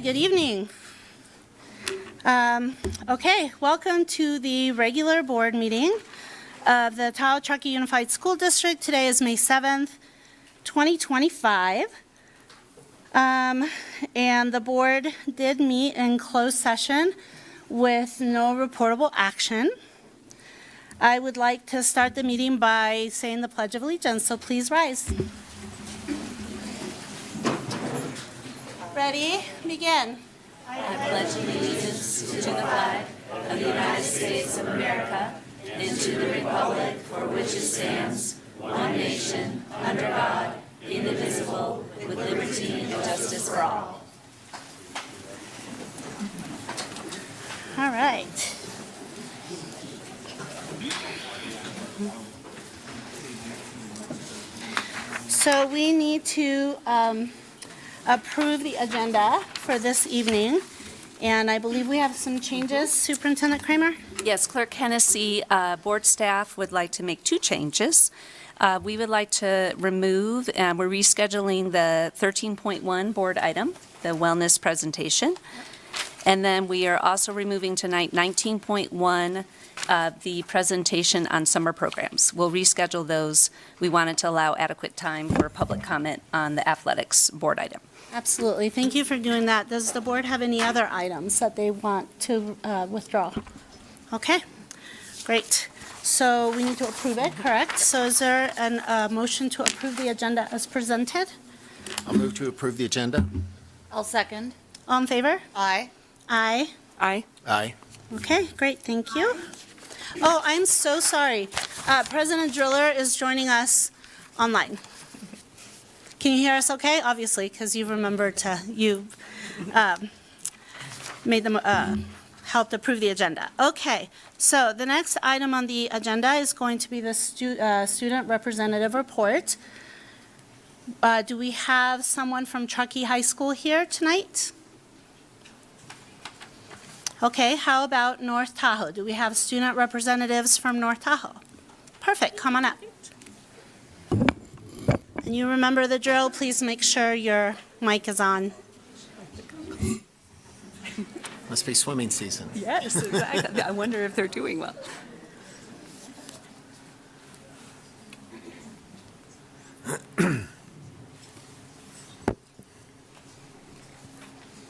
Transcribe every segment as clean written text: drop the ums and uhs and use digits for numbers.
good evening. Okay, welcome to the regular board meeting of the Tahoe Truckee Unified School District. Today is May 7th, 2025. And the board did meet in closed session with no reportable action. I would like to start the meeting by saying the Pledge of Allegiance, so please rise. Ready? Begin. I pledge allegiance to the flag of the United States of America and to the republic for which it stands, one nation, under God, indivisible, with liberty and justice for all. All right. So we need to approve the agenda for this evening, and I believe we have some changes. Superintendent Kramer? Yes, Clerk Hennessy, board staff would like to make two changes. We would like to remove, we're rescheduling the 13.1 board item, the wellness presentation. And then we are also removing tonight 19.1, the presentation on summer programs. We'll reschedule those. We wanted to allow adequate time for public comment on the athletics board item. Absolutely. Thank you for doing that. Does the board have any other items that they want to withdraw? Okay, great. So we need to approve it, correct? So is there a motion to approve the agenda as presented? I'll move to approve the agenda. I'll second. All in favor? Aye. Aye. Aye. Aye. Okay, great, thank you. Oh, I'm so sorry. President Driller is joining us online. Can you hear us okay? Obviously, because you remembered you made them, helped approve the agenda. Okay, so the next item on the agenda is going to be the student representative report. Do we have someone from Truckee High School here tonight? Okay, how about North Tahoe? Do we have student representatives from North Tahoe? Perfect, come on up. And you remember the drill, please make sure your mic is on. Must be swimming season. Yes, exactly. I wonder if they're doing well.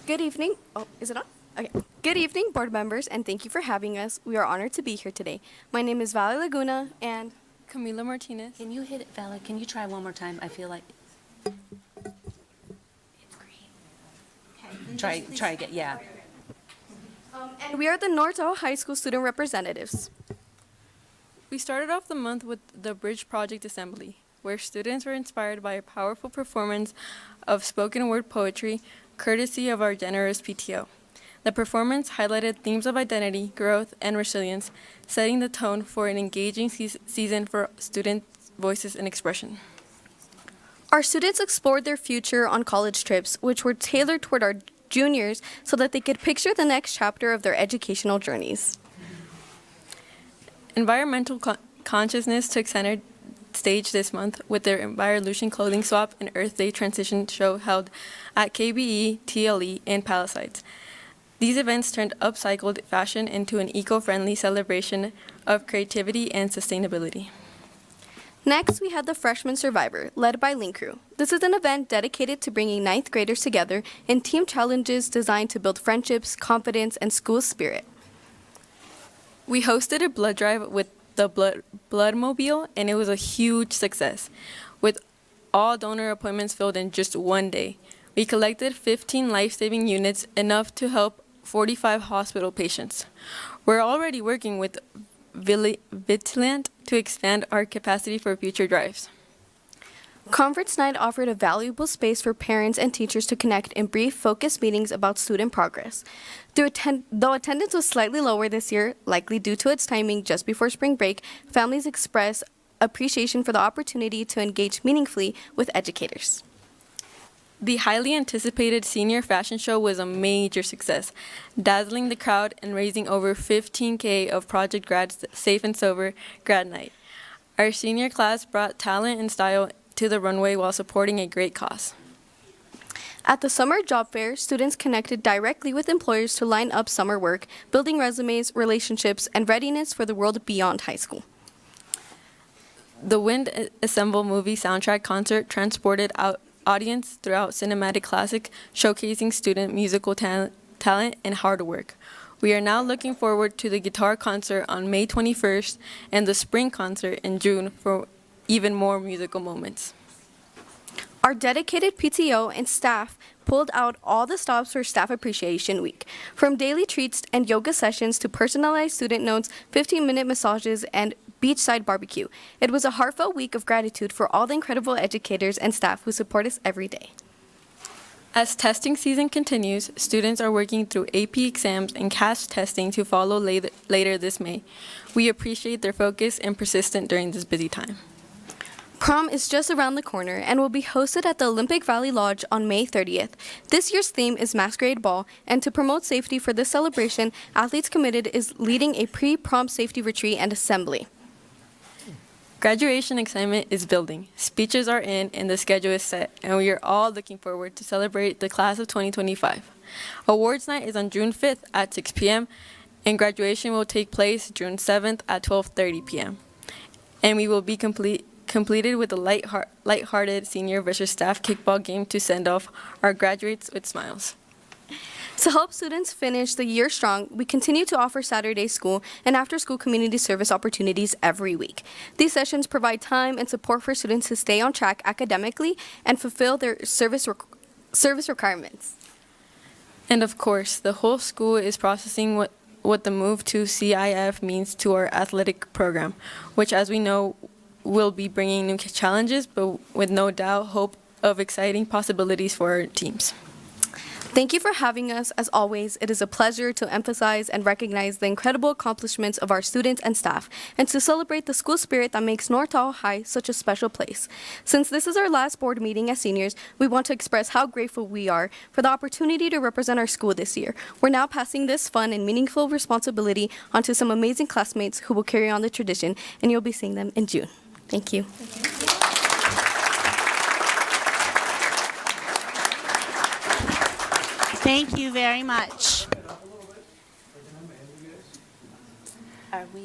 Good evening. Oh, is it on? Okay. Good evening, board members, and thank you for having us. We are honored to be here today. My name is Valerie Laguna and Camila Martinez. Can you hit it, Vala? Can you try one more time? I feel like it's green. Try again. Yeah. and we are the North Tahoe High School student representatives. We started off the month with the Bridge Project Assembly, where students were inspired by a powerful performance of spoken word poetry, courtesy of our generous PTO. The performance highlighted themes of identity, growth, and resilience, setting the tone for an engaging season for students' voices and expression. Our students explored their future on college trips, which were tailored toward our juniors so that they could picture the next chapter of their educational journeys. Environmental consciousness took center stage this month with their Envirolution clothing swap and Earth Day transition show held at KBE, TLE, and Palisades. These events turned upcycled fashion into an eco-friendly celebration of creativity and sustainability. Next, we had the Freshman Survivor, led by Link Crew. This is an event dedicated to bringing ninth graders together in team challenges designed to build friendships, confidence, and school spirit. We hosted a blood drive with the Bloodmobile, and it was a huge success, with all donor appointments filled in just one day. We collected 15 life-saving units, enough to help 45 hospital patients. We're already working with Vitalant to expand our capacity for future drives. Conference Night offered a valuable space for parents and teachers to connect in brief, focused meetings about student progress. Though attendance was slightly lower this year, likely due to its timing just before spring break, families expressed appreciation for the opportunity to engage meaningfully with educators. The highly anticipated senior fashion show was a major success, dazzling the crowd and raising over $15,000 of Project Grad's Safe and Sober grad night. Our senior class brought talent and style to the runway while supporting a great cause. At the summer job fair, students connected directly with employers to line up summer work, building resumes, relationships, and readiness for the world beyond high school. The Wind Assemble movie soundtrack concert transported audience throughout cinematic classic, showcasing student musical talent and hard work. We are now looking forward to the guitar concert on May 21st and the spring concert in June for even more musical moments. Our dedicated PTO and staff pulled out all the stops for Staff Appreciation Week. From daily treats and yoga sessions to personalized student notes, 15-minute massages, and beachside barbecue. It was a heartfelt week of gratitude for all the incredible educators and staff who support us every day. As testing season continues, students are working through AP exams and CAS testing to follow later this May. We appreciate their focus and persistence during this busy time. Prom is just around the corner and will be hosted at the Olympic Valley Lodge on May 30th. This year's theme is Masquerade Ball, and to promote safety for this celebration, Athletes Committed is leading a pre-prom safety retreat and assembly. Graduation excitement is building. Speeches are in and the schedule is set, and we are all looking forward to celebrate the class of 2025. Awards night is on June 5th at 6 p.m., and graduation will take place June 7th at 12:30 p.m. And we will be completed with a lighthearted senior versus staff kickball game to send off our graduates with smiles. To help students finish the year strong, we continue to offer Saturday school and after-school community service opportunities every week. These sessions provide time and support for students to stay on track academically and fulfill their service requirements. And of course, the whole school is processing what the move to CIF means to our athletic program, which, as we know, will be bringing new challenges, but with no doubt hope of exciting possibilities for our teams. Thank you for having us. As always, it is a pleasure to emphasize and recognize the incredible accomplishments of our students and staff, and to celebrate the school spirit that makes North Tahoe High such a special place. Since this is our last board meeting as seniors, we want to express how grateful we are for the opportunity to represent our school this year. We're now passing this fun and meaningful responsibility onto some amazing classmates who will carry on the tradition, and you'll be seeing them in June. Thank you. Thank you very much.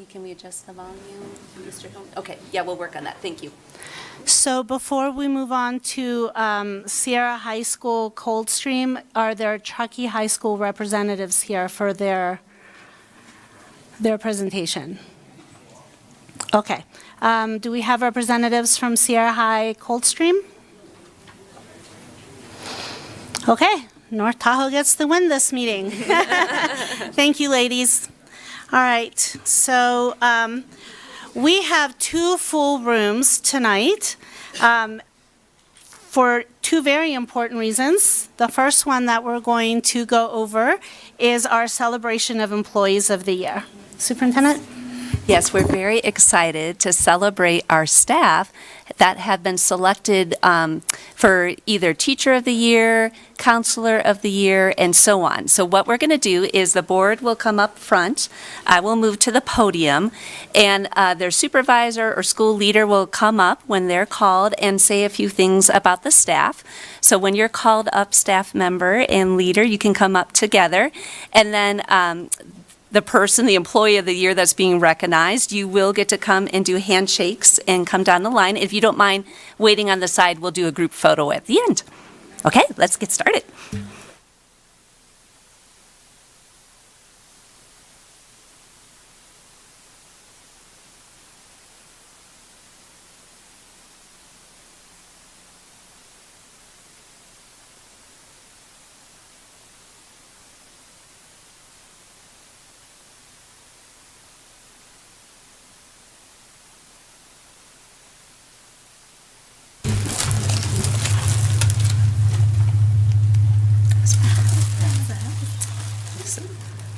Can we adjust the volume, Mr. Hill? Okay, yeah, we'll work on that. Thank you. So before we move on to Sierra High School Coldstream, are there Truckee High School representatives here for their presentation? Okay. Do we have representatives from Sierra High Coldstream? Okay. North Tahoe gets the win this meeting. Thank you, ladies. All right, so we have 2 full rooms tonight for 2 very important reasons. The first one that we're going to go over is our celebration of Employees of the Year. Superintendent? Yes, we're very excited to celebrate our staff that have been selected for either Teacher of the Year, Counselor of the Year, and so on. So what we're going to do is the board will come up front. I will move to the podium, and their supervisor or school leader will come up when they're called and say a few things about the staff. So when you're called up, staff member and leader, you can come up together, and then the employee of the year that's being recognized, you will get to come and do handshakes and come down the line. If you don't mind waiting on the side, we'll do a group photo at the end. Okay, let's get started.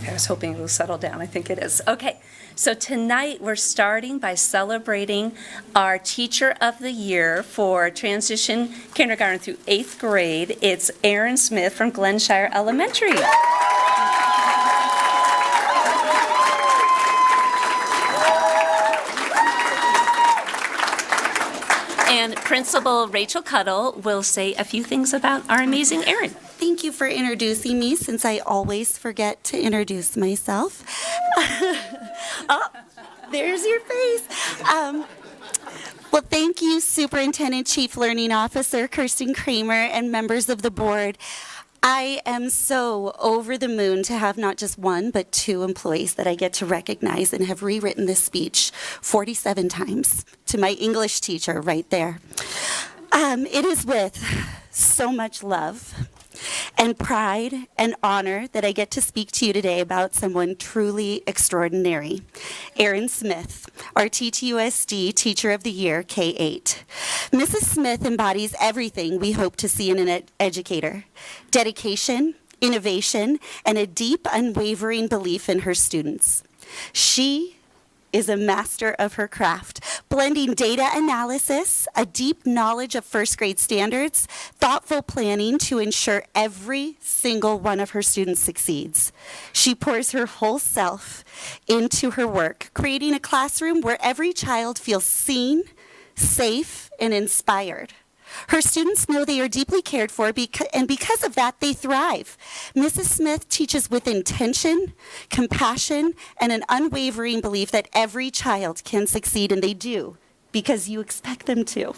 I was hoping it will settle down. I think it is. Okay, so tonight we're starting by celebrating our Teacher of the Year for transition kindergarten through 8th grade. It's Erin Smith from Glenshire Elementary. And Principal Rachel Cuddle will say a few things about our amazing Erin. Thank you for introducing me, since I always forget to introduce myself. Oh, there's your face. Well, thank you, Superintendent Chief Learning Officer Kirsten Kramer and members of the board. I am so over the moon to have not just one, but two employees that I get to recognize and have rewritten this speech 47 times to my English teacher right there. It is with so much love and pride and honor that I get to speak to you today about someone truly extraordinary, Erin Smith, our TTUSD Teacher of the Year, K-8. Mrs. Smith embodies everything we hope to see in an educator: dedication, innovation, and a deep, unwavering belief in her students. She is a master of her craft, blending data analysis, a deep knowledge of first grade standards, thoughtful planning to ensure every single one of her students succeeds. She pours her whole self into her work, creating a classroom where every child feels seen, safe, and inspired. Her students know they are deeply cared for, and because of that, they thrive. Mrs. Smith teaches with intention, compassion, and an unwavering belief that every child can succeed, and they do, because you expect them to.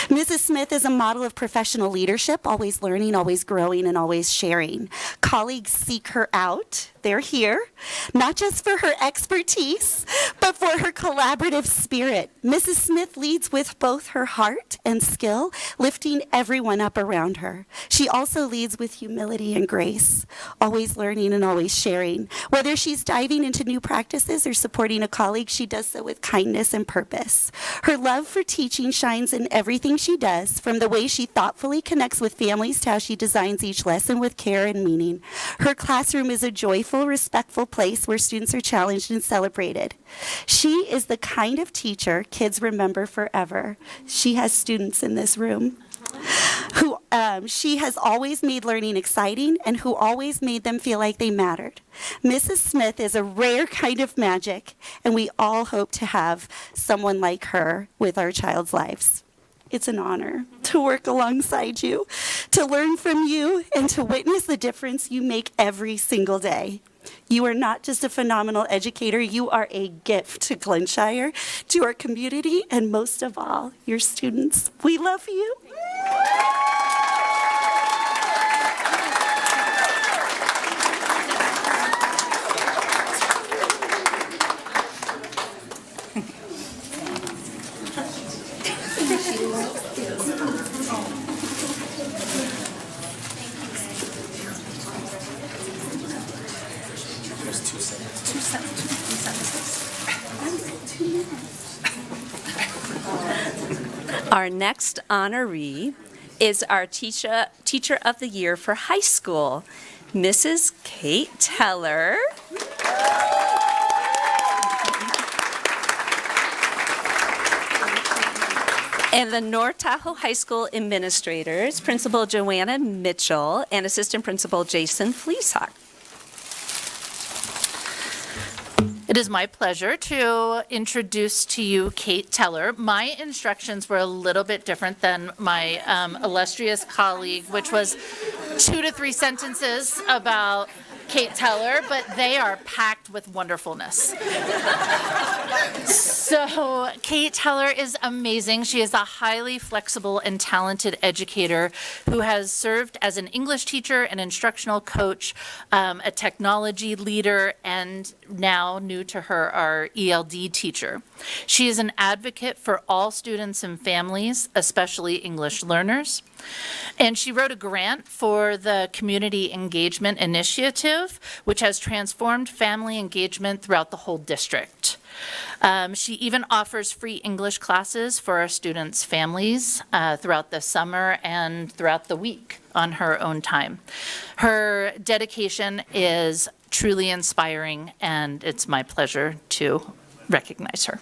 Mrs. Smith is a model of professional leadership, always learning, always growing, and always sharing. Colleagues seek her out. They're here, not just for her expertise, but for her collaborative spirit. Mrs. Smith leads with both her heart and skill, lifting everyone up around her. She also leads with humility and grace, always learning and always sharing. Whether she's diving into new practices or supporting a colleague, she does so with kindness and purpose. Her love for teaching shines in everything she does, from the way she thoughtfully connects with families to how she designs each lesson with care and meaning. Her classroom is a joyful, respectful place where students are challenged and celebrated. She is the kind of teacher kids remember forever. She has students in this room who she has always made learning exciting and who always made them feel like they mattered. Mrs. Smith is a rare kind of magic, and we all hope to have someone like her with our child's lives. It's an honor to work alongside you, to learn from you, and to witness the difference you make every single day. You are not just a phenomenal educator, you are a gift to Glenshire, to our community, and most of all, your students. We love you. Our next honoree is our Teacher of the Year for high school, Mrs. Kate Teller. And the North Tahoe High School administrators, Principal Joanna Mitchell and Assistant Principal Jason Fleesock. It is my pleasure to introduce to you Kate Teller. My instructions were a little bit different than my illustrious colleague, which was 2 to 3 sentences about Kate Teller, but they are packed with wonderfulness. So Kate Teller is amazing. She is a highly flexible and talented educator who has served as an English teacher, an instructional coach, a technology leader, and now, new to her, our ELD teacher. She is an advocate for all students and families, especially English learners. And she wrote a grant for the Community Engagement Initiative, which has transformed family engagement throughout the whole district. She even offers free English classes for our students' families throughout the summer and throughout the week on her own time. Her dedication is truly inspiring, and it's my pleasure to recognize her.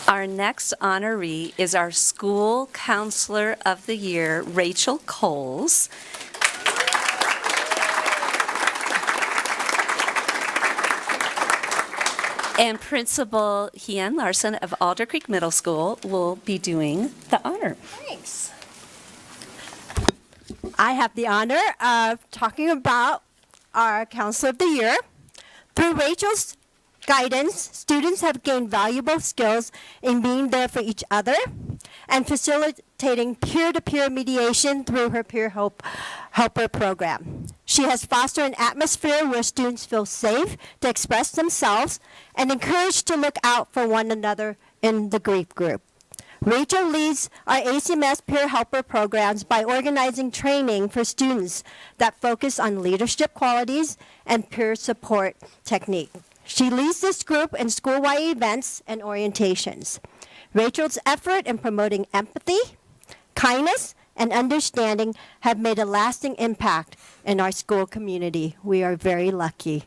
Our next honoree is our School Counselor of the Year, Rachel Coles. And Principal Hien Larson of Alder Creek Middle School will be doing the honor. Thanks. I have the honor of talking about our Counselor of the Year. Through Rachel's guidance, students have gained valuable skills in being there for each other and facilitating peer-to-peer mediation through her Peer Helper program. She has fostered an atmosphere where students feel safe to express themselves and encouraged to look out for one another in the grief group. Rachel leads our ACMS Peer Helper programs by organizing training for students that focus on leadership qualities and peer support technique. She leads this group in school-wide events and orientations. Rachel's effort in promoting empathy, kindness, and understanding have made a lasting impact in our school community. We are very lucky.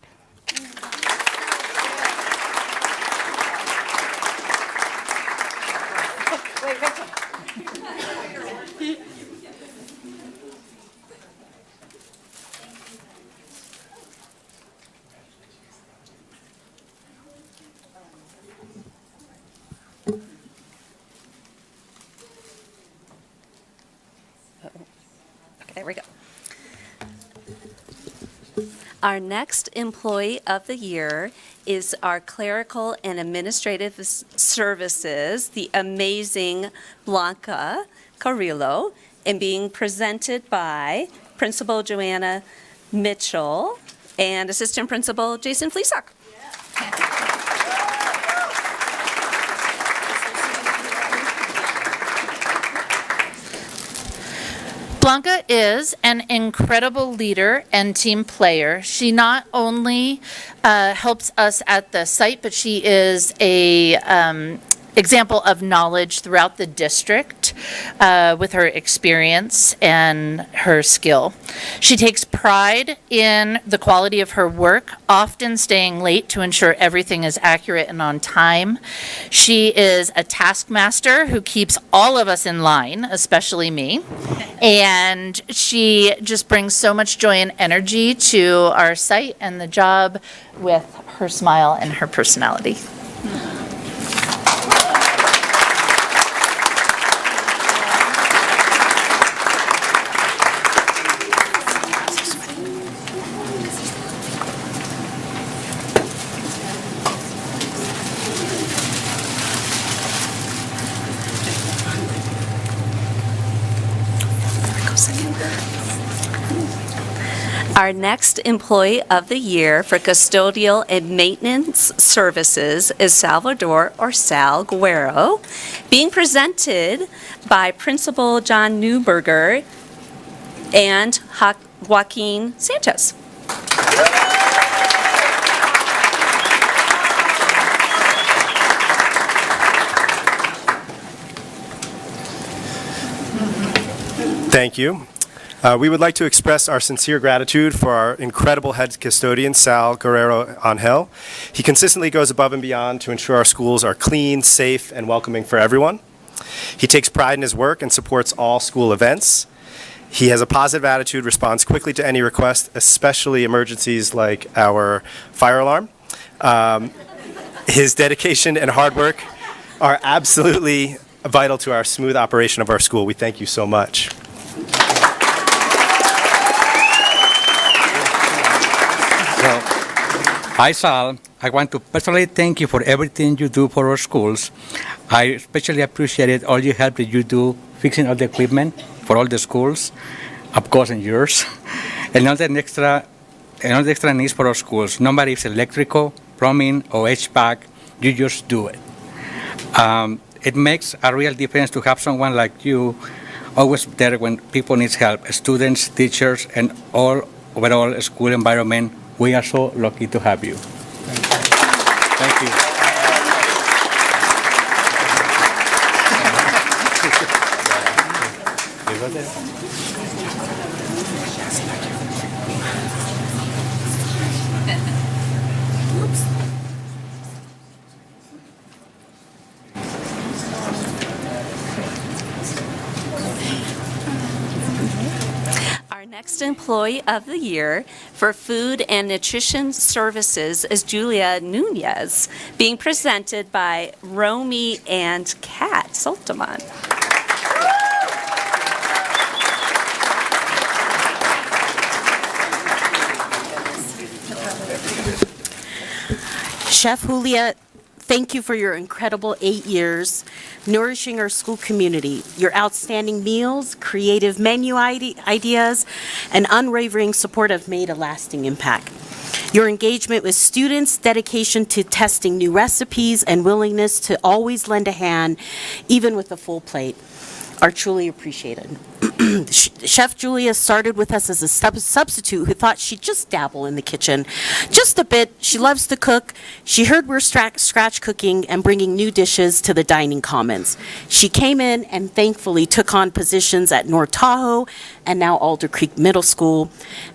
There we go. Our next Employee of the Year is our Clerical and Administrative Services, the amazing Blanca Carrillo, and being presented by Principal Joanna Mitchell and Assistant Principal Jason Fleesock. Blanca is an incredible leader and team player. She not only helps us at the site, but she is a example of knowledge throughout the district with her experience and her skill. She takes pride in the quality of her work, often staying late to ensure everything is accurate and on time. She is a taskmaster who keeps all of us in line, especially me. And she just brings so much joy and energy to our site and the job with her smile and her personality. Our next Employee of the Year for Custodial and Maintenance Services is Salvador or Sal Guerrero, being presented by Principal John Newberger and Joaquin Sanchez. Thank you. We would like to express our sincere gratitude for our incredible head custodian, Sal Guerrero Angel. He consistently goes above and beyond to ensure our schools are clean, safe, and welcoming for everyone. He takes pride in his work and supports all school events. He has a positive attitude, responds quickly to any request, especially emergencies like our fire alarm. His dedication and hard work are absolutely vital to our smooth operation of our school. We thank you so much. Well, hi, Sal. I want to personally thank you for everything you do for our schools. I especially appreciated all your help that you do fixing all the equipment for all the schools, of course, and yours, and all the extra needs for our schools. Nobody is electrical, plumbing, or HVAC. You just do it. It makes a real difference to have someone like you always there when people need help, students, teachers, and all overall school environment. We are so lucky to have you. Thank you. next employee of the year for food and nutrition services is Julia Nunez, being presented by Romy and Kat Soltaman. Chef Julia, thank you for your incredible 8 years nourishing our school community. Your outstanding meals, creative menu ideas, and unwavering support have made a lasting impact. Your engagement with students, dedication to testing new recipes, and willingness to always lend a hand, even with a full plate, are truly appreciated. Chef Julia started with us as a substitute who thought she'd just dabble in the kitchen. Just a bit. She loves to cook. She heard we're scratch cooking and bringing new dishes to the dining commons. She came in and thankfully took on positions at North Tahoe and now Alder Creek Middle School.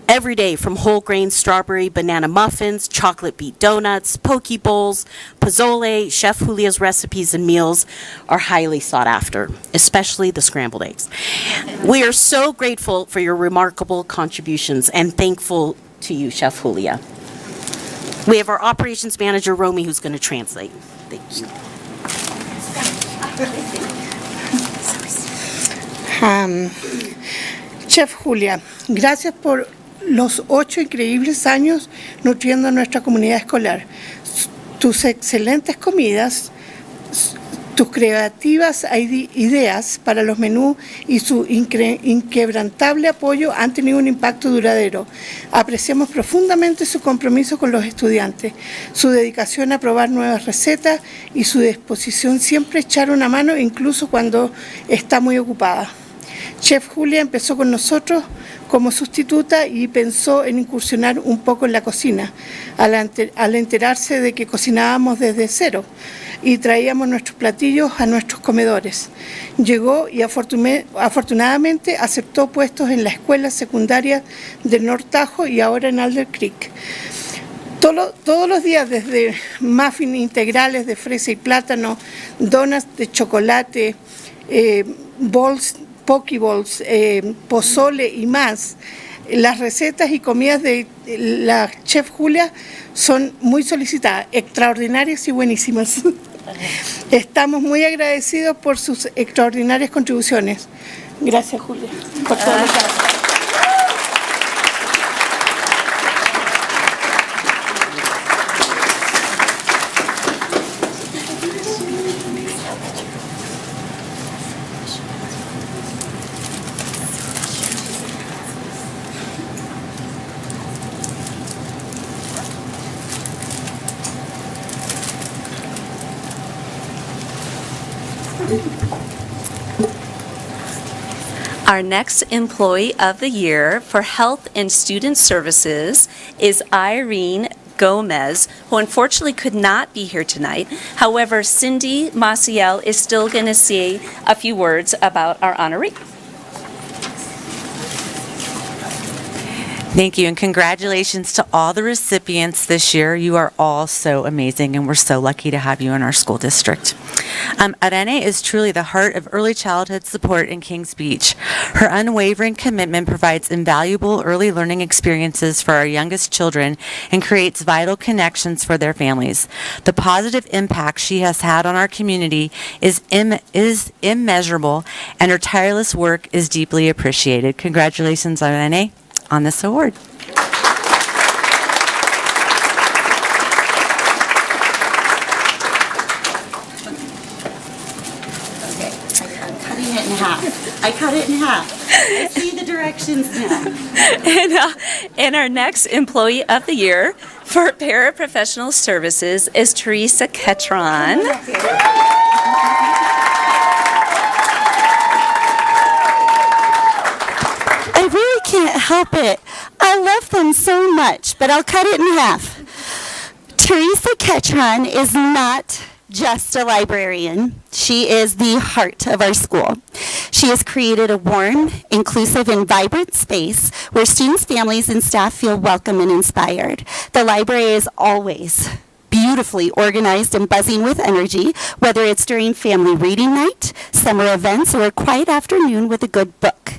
Every day, from whole grain strawberry banana muffins, chocolate beet donuts, poke bowls, pozole, Chef Julia's recipes and meals are highly sought after, especially the scrambled eggs. We are so grateful for your remarkable contributions and thankful to you, Chef Julia. We have our operations manager, Romy, who's going to translate. Thank you. Chef Julia, gracias por los 8 increíbles años nutriendo a nuestra comunidad escolar. Tus excelentes comidas, tus creativas ideas para los menús y su inquebrantable apoyo han tenido un impacto duradero. Apreciamos profundamente su compromiso con los estudiantes, su dedicación a probar nuevas recetas y su disposición siempre a echar una mano incluso cuando está muy ocupada. Chef Julia empezó con nosotros como sustituta y pensó en incursionar un poco en la cocina, al enterarse de que cocinábamos desde cero y traíamos nuestros platillos a nuestros comedores. Llegó y afortunadamente aceptó puestos en la escuela secundaria de North Tahoe y ahora en Alder Creek. Todos los días, desde muffins integrales de fresa y plátano, donuts de chocolate, poke bowls, pozole y más. Las recetas y comidas de la Chef Julia son muy solicitadas, extraordinarias y buenísimas. Estamos muy agradecidos por sus extraordinarias contribuciones. Gracias, Julia, por todo lo que haces. Our next Employee of the Year for Health and Student Services is Irene Gomez, who unfortunately could not be here tonight. However, Cindy Maciel is still going to say a few words about our honoree. Thank you, and congratulations to all the recipients this year. You are all so amazing, and we're so lucky to have you in our school district. Irene is truly the heart of early childhood support in Kings Beach. Her unwavering commitment provides invaluable early learning experiences for our youngest children and creates vital connections for their families. The positive impact she has had on our community is immeasurable, and her tireless work is deeply appreciated. Congratulations, Irene, on this award. I cut it in half. I see the directions now. And our next Employee of the Year for Paraprofessional Services is Teresa Ketron. I really can't help it. I love them so much, but I'll cut it in half. Teresa Ketron is not just a librarian. She is the heart of our school. She has created a warm, inclusive, and vibrant space where students, families, and staff feel welcome and inspired. The library is always beautifully organized and buzzing with energy, whether it's during family reading night, summer events, or a quiet afternoon with a good book.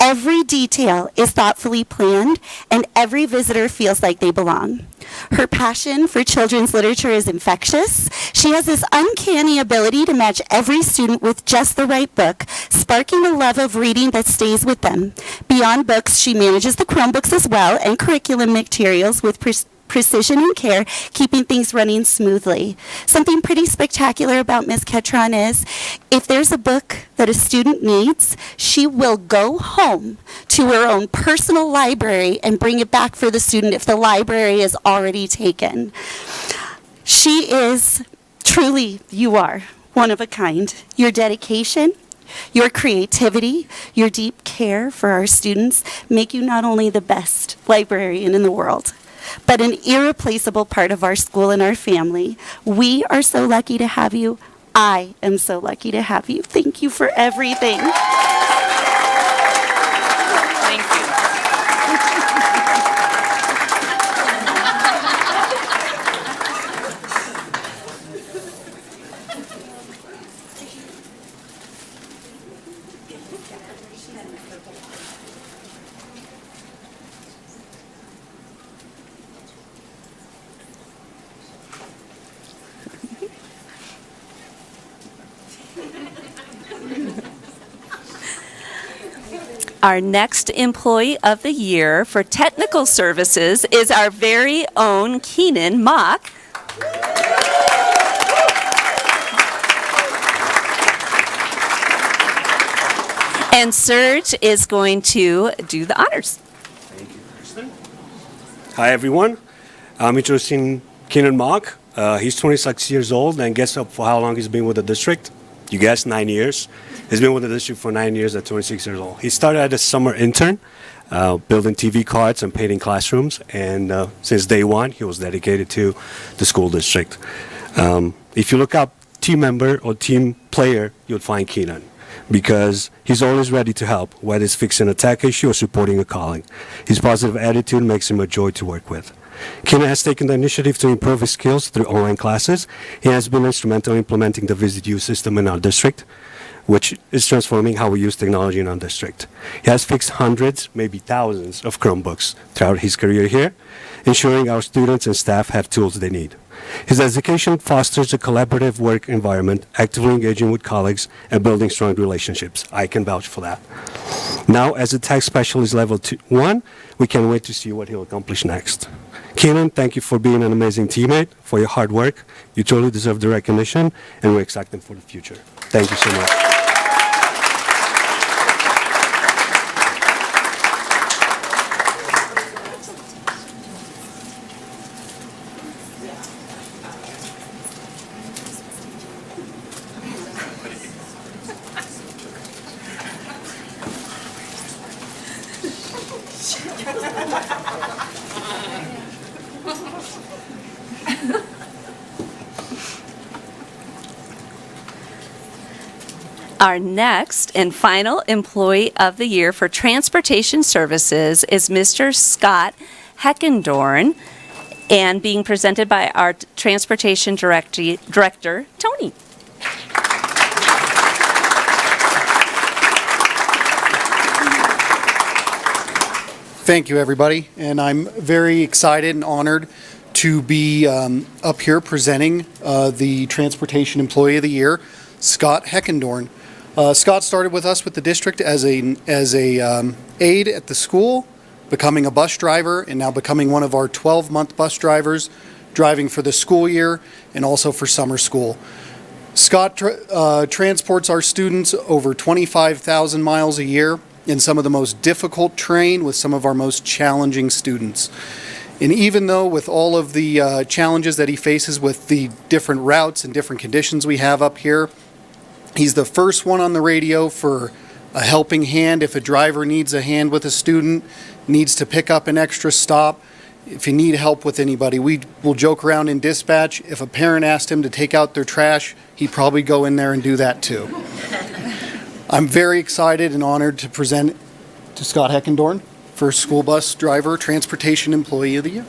Every detail is thoughtfully planned, and every visitor feels like they belong. Her passion for children's literature is infectious. She has this uncanny ability to match every student with just the right book, sparking a love of reading that stays with them. Beyond books, she manages the Chromebooks as well and curriculum materials with precision and care, keeping things running smoothly. Something pretty spectacular about Ms. Ketron is, if there's a book that a student needs, she will go home to her own personal library and bring it back for the student if the library is already taken. She is truly, you are one of a kind. Your dedication, your creativity, your deep care for our students make you not only the best librarian in the world, but an irreplaceable part of our school and our family. We are so lucky to have you. I am so lucky to have you. Thank you for everything. Thank you. Our next Employee of the Year for Technical Services is our very own Keenan Mock. And Serge is going to do the honors. Thank you, Kristen. Hi, everyone. I'm introducing Keenan Mock. He's 26 years old, and guess for how long he's been with the district? You guessed 9 years. He's been with the district for 9 years at 26 years old. He started as a summer intern, building TV cards and painting classrooms, and since day one, he was dedicated to the school district. If you look up team member or team player, you'll find Keenan, because he's always ready to help, whether it's fixing a tech issue or supporting a calling. His positive attitude makes him a joy to work with. Keenan has taken the initiative to improve his skills through online classes. He has been instrumental in implementing the Visit You system in our district, which is transforming how we use technology in our district. He has fixed hundreds, maybe thousands of Chromebooks throughout his career here, ensuring our students and staff have tools they need. His education fosters a collaborative work environment, actively engaging with colleagues and building strong relationships. I can vouch for that. Now, as a tech specialist level 1, we can't wait to see what he'll accomplish next. Keenan, thank you for being an amazing teammate, for your hard work. You totally deserve the recognition, and we're excited for the future. Thank you so much. Our next and final Employee of the Year for Transportation Services is Mr. Scott Heckendorn, and being presented by our Transportation Director, Tony. Thank you, everybody, and I'm very excited and honored to be up here presenting the Transportation Employee of the Year, Scott Heckendorn. Scott started with us with the district as a aide at the school, becoming a bus driver, and now becoming one of our 12-month bus drivers, driving for the school year and also for summer school. Scott transports our students over 25,000 miles a year in some of the most difficult terrain with some of our most challenging students. And even though with all of the challenges that he faces with the different routes and different conditions we have up here, he's the first one on the radio for a helping hand if a driver needs a hand with a student, needs to pick up an extra stop. If you need help with anybody, we will joke around in dispatch. If a parent asked him to take out their trash, he'd probably go in there and do that too. I'm very excited and honored to present to Scott Heckendorn for School Bus Driver Transportation Employee of the Year.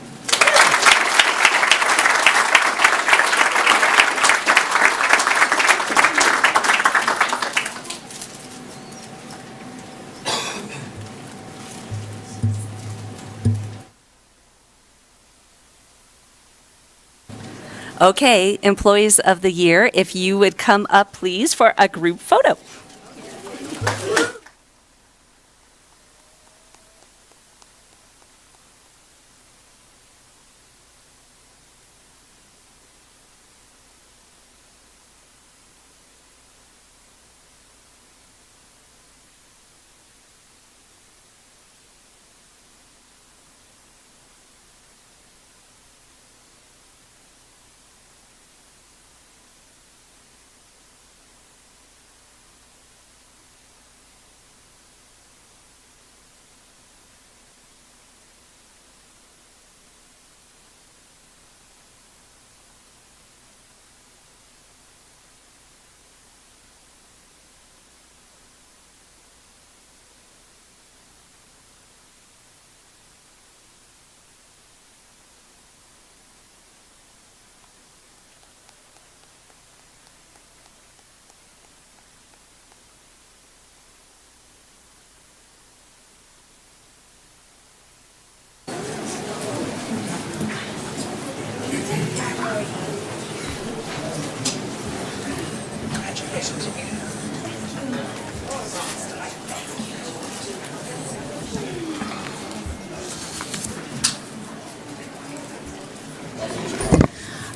Okay, Employees of the Year, if you would come up, please, for a group photo.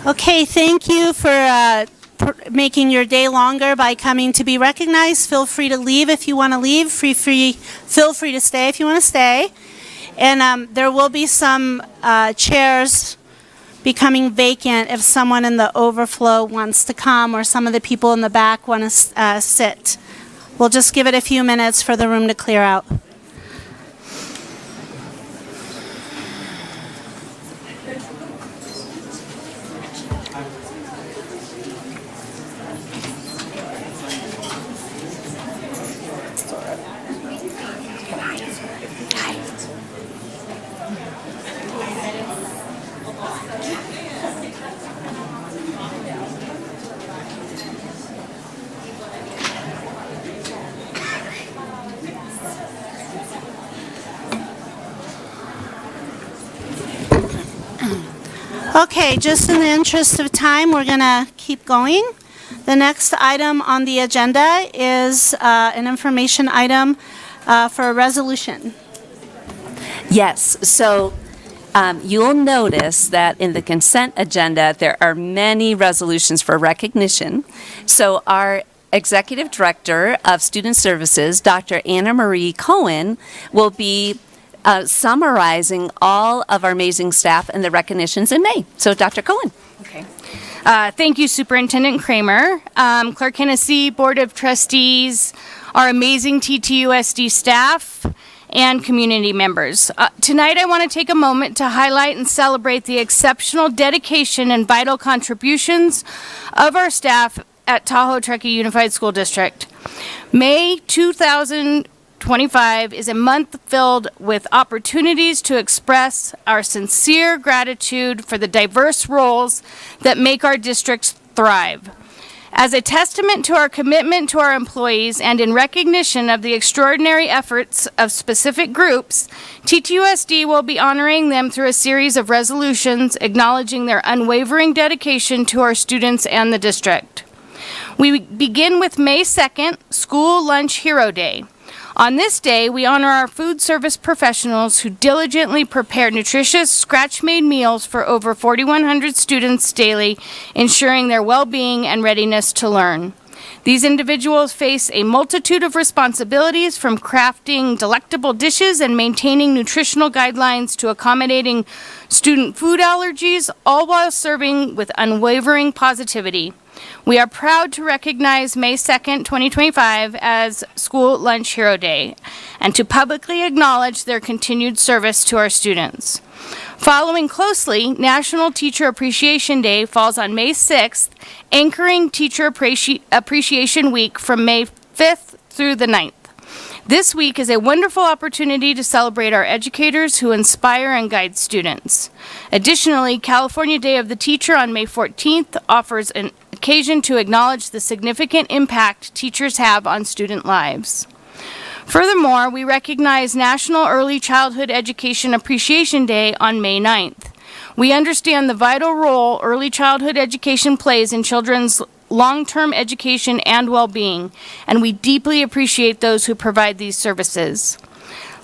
Okay, thank you for making your day longer by coming to be recognized. Feel free to leave if you want to leave. Feel free to stay if you want to stay. And there will be some chairs becoming vacant if someone in the overflow wants to come or some of the people in the back want to sit. We'll just give it a few minutes for the room to clear out. Okay, just in the interest of time, we're going to keep going. The next item on the agenda is an information item for a resolution. Yes, so you'll notice that in the consent agenda, there are many resolutions for recognition. So our Executive Director of Student Services, Dr. Anna Marie Cohen, will be summarizing all of our amazing staff and the recognitions in May. So Dr. Cohen. Okay. Thank you, Superintendent Kramer, Clerk Hennessy, Board of Trustees, our amazing TTUSD staff, and community members. Tonight I want to take a moment to highlight and celebrate the exceptional dedication and vital contributions of our staff at Tahoe Truckee Unified School District. May 2025 is a month filled with opportunities to express our sincere gratitude for the diverse roles that make our districts thrive. As a testament to our commitment to our employees and in recognition of the extraordinary efforts of specific groups, TTUSD will be honoring them through a series of resolutions acknowledging their unwavering dedication to our students and the district. We begin with May 2nd, School Lunch Hero Day. On this day, we honor our food service professionals who diligently prepare nutritious, scratch-made meals for over 4,100 students daily, ensuring their well-being and readiness to learn. These individuals face a multitude of responsibilities, from crafting delectable dishes and maintaining nutritional guidelines to accommodating student food allergies, all while serving with unwavering positivity. We are proud to recognize May 2nd, 2025 as School Lunch Hero Day and to publicly acknowledge their continued service to our students. Following closely, National Teacher Appreciation Day falls on May 6th, anchoring Teacher Appreciation Week from May 5th through the 9th. This week is a wonderful opportunity to celebrate our educators who inspire and guide students. Additionally, California Day of the Teacher on May 14th offers an occasion to acknowledge the significant impact teachers have on student lives. Furthermore, we recognize National Early Childhood Education Appreciation Day on May 9th. We understand the vital role early childhood education plays in children's long-term education and well-being, and we deeply appreciate those who provide these services.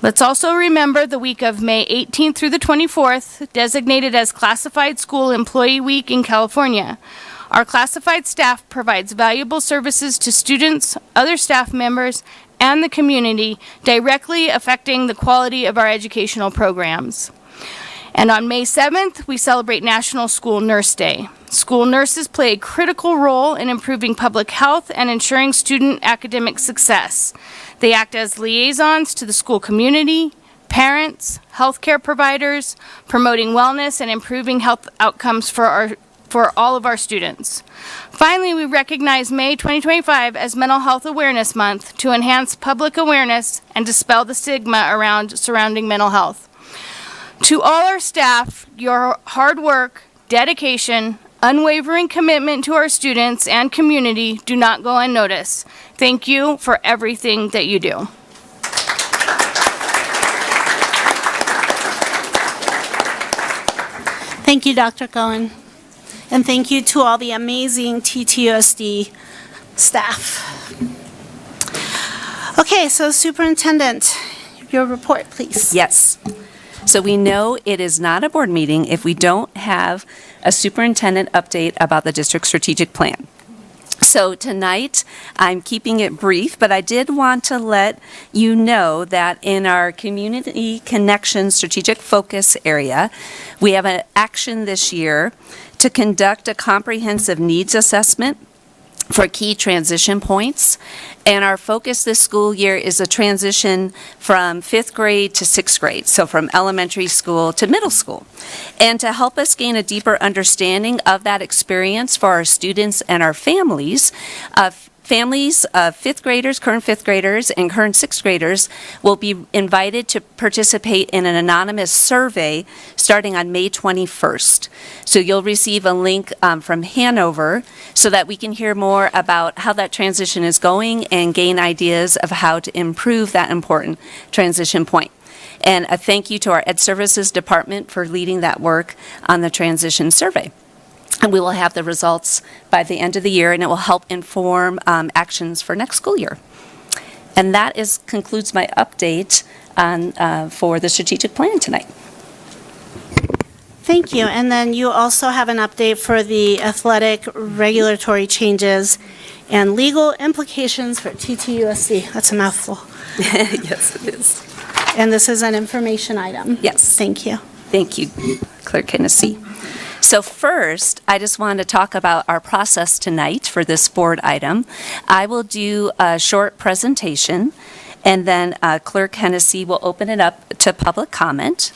Let's also remember the week of May 18th through the 24th, designated as Classified School Employee Week in California. Our classified staff provides valuable services to students, other staff members, and the community, directly affecting the quality of our educational programs. And on May 7th, we celebrate National School Nurse Day. School nurses play a critical role in improving public health and ensuring student academic success. They act as liaisons to the school community, parents, healthcare providers, promoting wellness and improving health outcomes for all of our students. Finally, we recognize May 2025 as Mental Health Awareness Month to enhance public awareness and dispel the stigma around surrounding mental health. To all our staff, your hard work, dedication, unwavering commitment to our students and community do not go unnoticed. Thank you for everything that you do. Thank you, Dr. Cohen. And thank you to all the amazing TTUSD staff. Okay, so Superintendent, your report, please. Yes. So we know it is not a board meeting if we don't have a superintendent update about the district strategic plan. So tonight, I'm keeping it brief, but I did want to let you know that in our Community Connection Strategic Focus area, we have an action this year to conduct a comprehensive needs assessment for key transition points. And our focus this school year is a transition from 5th grade to 6th grade, so from elementary school to middle school. And to help us gain a deeper understanding of that experience for our students and our families, families of 5th graders, current 5th graders, and current 6th graders will be invited to participate in an anonymous survey starting on May 21st. So you'll receive a link from Hanover so that we can hear more about how that transition is going and gain ideas of how to improve that important transition point. And a thank you to our Ed Services Department for leading that work on the transition survey. And we will have the results by the end of the year, and it will help inform actions for next school year. And that concludes my update on, for the strategic plan tonight. Thank you. And then you also have an update for the athletic regulatory changes and legal implications for TTUSD. That's a mouthful. Yes, it is. And this is an information item. Yes. Thank you. Thank you, Clerk Hennessy. So first, I just want to talk about our process tonight for this board item. I will do a short presentation, and then Clerk Hennessy will open it up to public comment.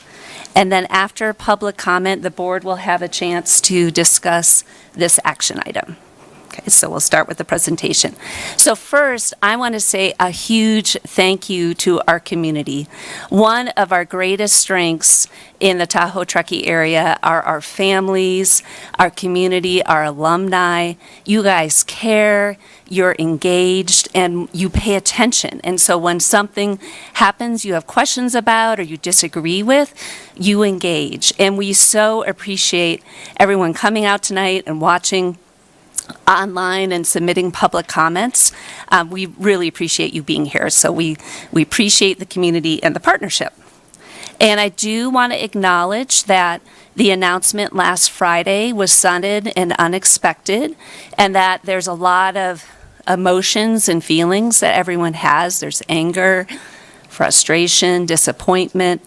And then after public comment, the board will have a chance to discuss this action item. Okay, so we'll start with the presentation. So first, I want to say a huge thank you to our community. One of our greatest strengths in the Tahoe Truckee area are our families, our community, our alumni. You guys care, you're engaged, and you pay attention. And so when something happens you have questions about or you disagree with, you engage. And we so appreciate everyone coming out tonight and watching online and submitting public comments. We really appreciate you being here. So we appreciate the community and the partnership. And I do want to acknowledge that the announcement last Friday was sudden and unexpected, and that there's a lot of emotions and feelings that everyone has. There's anger, frustration, disappointment,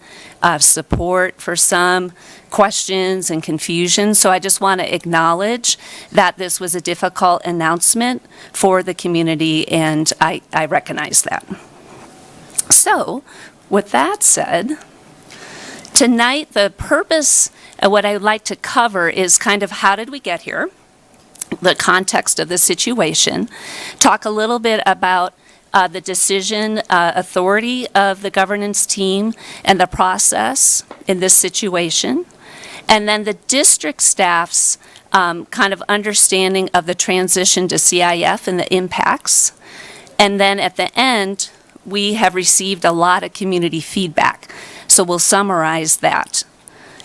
support for some, questions and confusion. So I just want to acknowledge that this was a difficult announcement for the community, and I recognize that. So with that said, tonight the purpose of what I would like to cover is kind of how did we get here, the context of the situation, talk a little bit about the decision authority of the governance team and the process in this situation, and then the district staff's kind of understanding of the transition to CIF and the impacts. And then at the end, we have received a lot of community feedback. So we'll summarize that.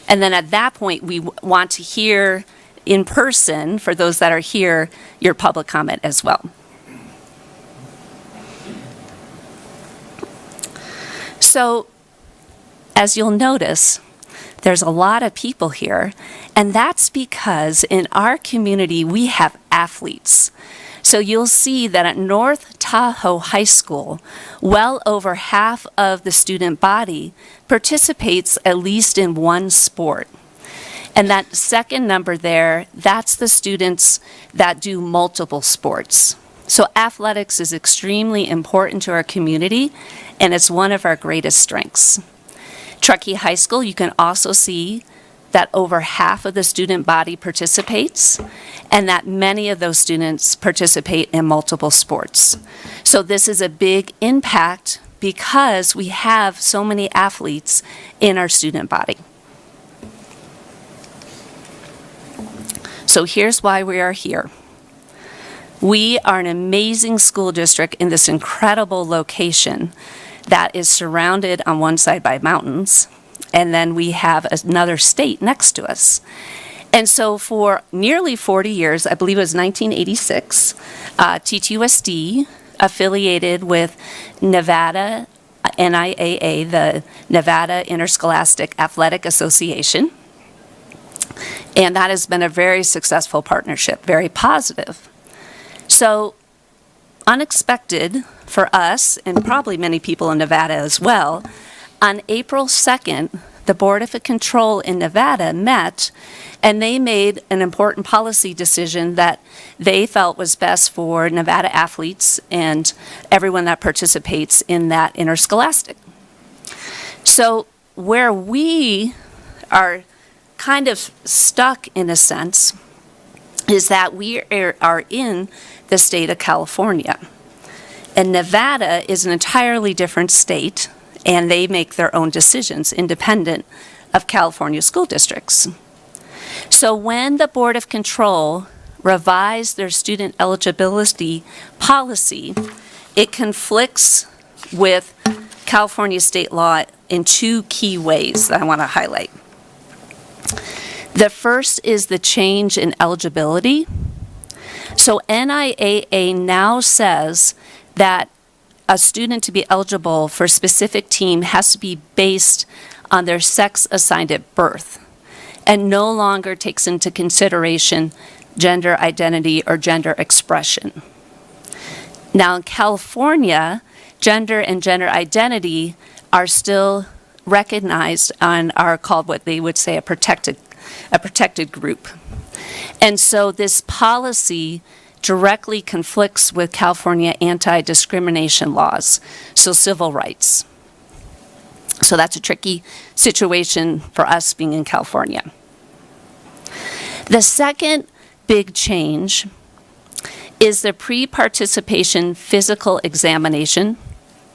And then at that point, we want to hear in person, for those that are here, your public comment as well. So, as you'll notice, there's a lot of people here, and that's because in our community, we have athletes. So you'll see that at North Tahoe High School, well over half of the student body participates at least in one sport. And that second number there, that's the students that do multiple sports. So athletics is extremely important to our community, and it's one of our greatest strengths. Truckee High School, you can also see that over half of the student body participates, and that many of those students participate in multiple sports. So this is a big impact because we have so many athletes in our student body. So here's why we are here. We are an amazing school district in this incredible location that is surrounded on one side by mountains, and then we have another state next to us. And so for nearly 40 years, I believe it was 1986, TTUSD affiliated with Nevada NIAA, the Nevada Interscholastic Athletic Association. And that has been a very successful partnership, very positive. So unexpected for us, and probably many people in Nevada as well, on April 2nd, the Board of Control in Nevada met, and they made an important policy decision that they felt was best for Nevada athletes and everyone that participates in that interscholastic. So where we are kind of stuck in a sense is that we are in the state of California. And Nevada is an entirely different state, and they make their own decisions independent of California school districts. So when the Board of Control revised their student eligibility policy, it conflicts with California state law in two key ways that I want to highlight. The first is the change in eligibility. So NIAA now says that a student to be eligible for a specific team has to be based on their sex assigned at birth and no longer takes into consideration gender identity or gender expression. Now in California, gender and gender identity are still recognized and are called what they would say a protected group. And so this policy directly conflicts with California anti-discrimination laws, so civil rights. So that's a tricky situation for us being in California. The second big change is the pre-participation physical examination,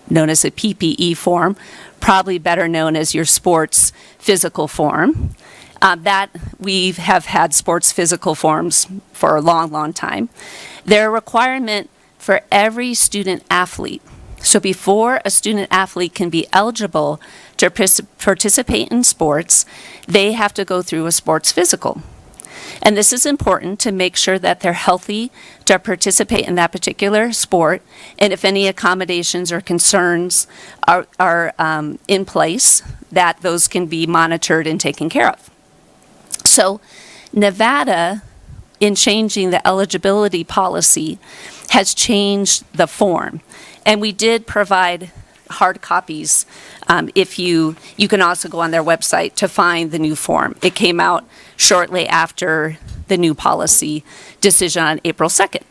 known as a PPE form, probably better known as your sports physical form. That we have had sports physical forms for a long, long time. They're a requirement for every student athlete. So before a student athlete can be eligible to participate in sports, they have to go through a sports physical. And this is important to make sure that they're healthy to participate in that particular sport, and if any accommodations or concerns are in place, that those can be monitored and taken care of. So Nevada, in changing the eligibility policy, has changed the form. And we did provide hard copies. If you can also go on their website to find the new form. It came out shortly after the new policy decision on April 2nd.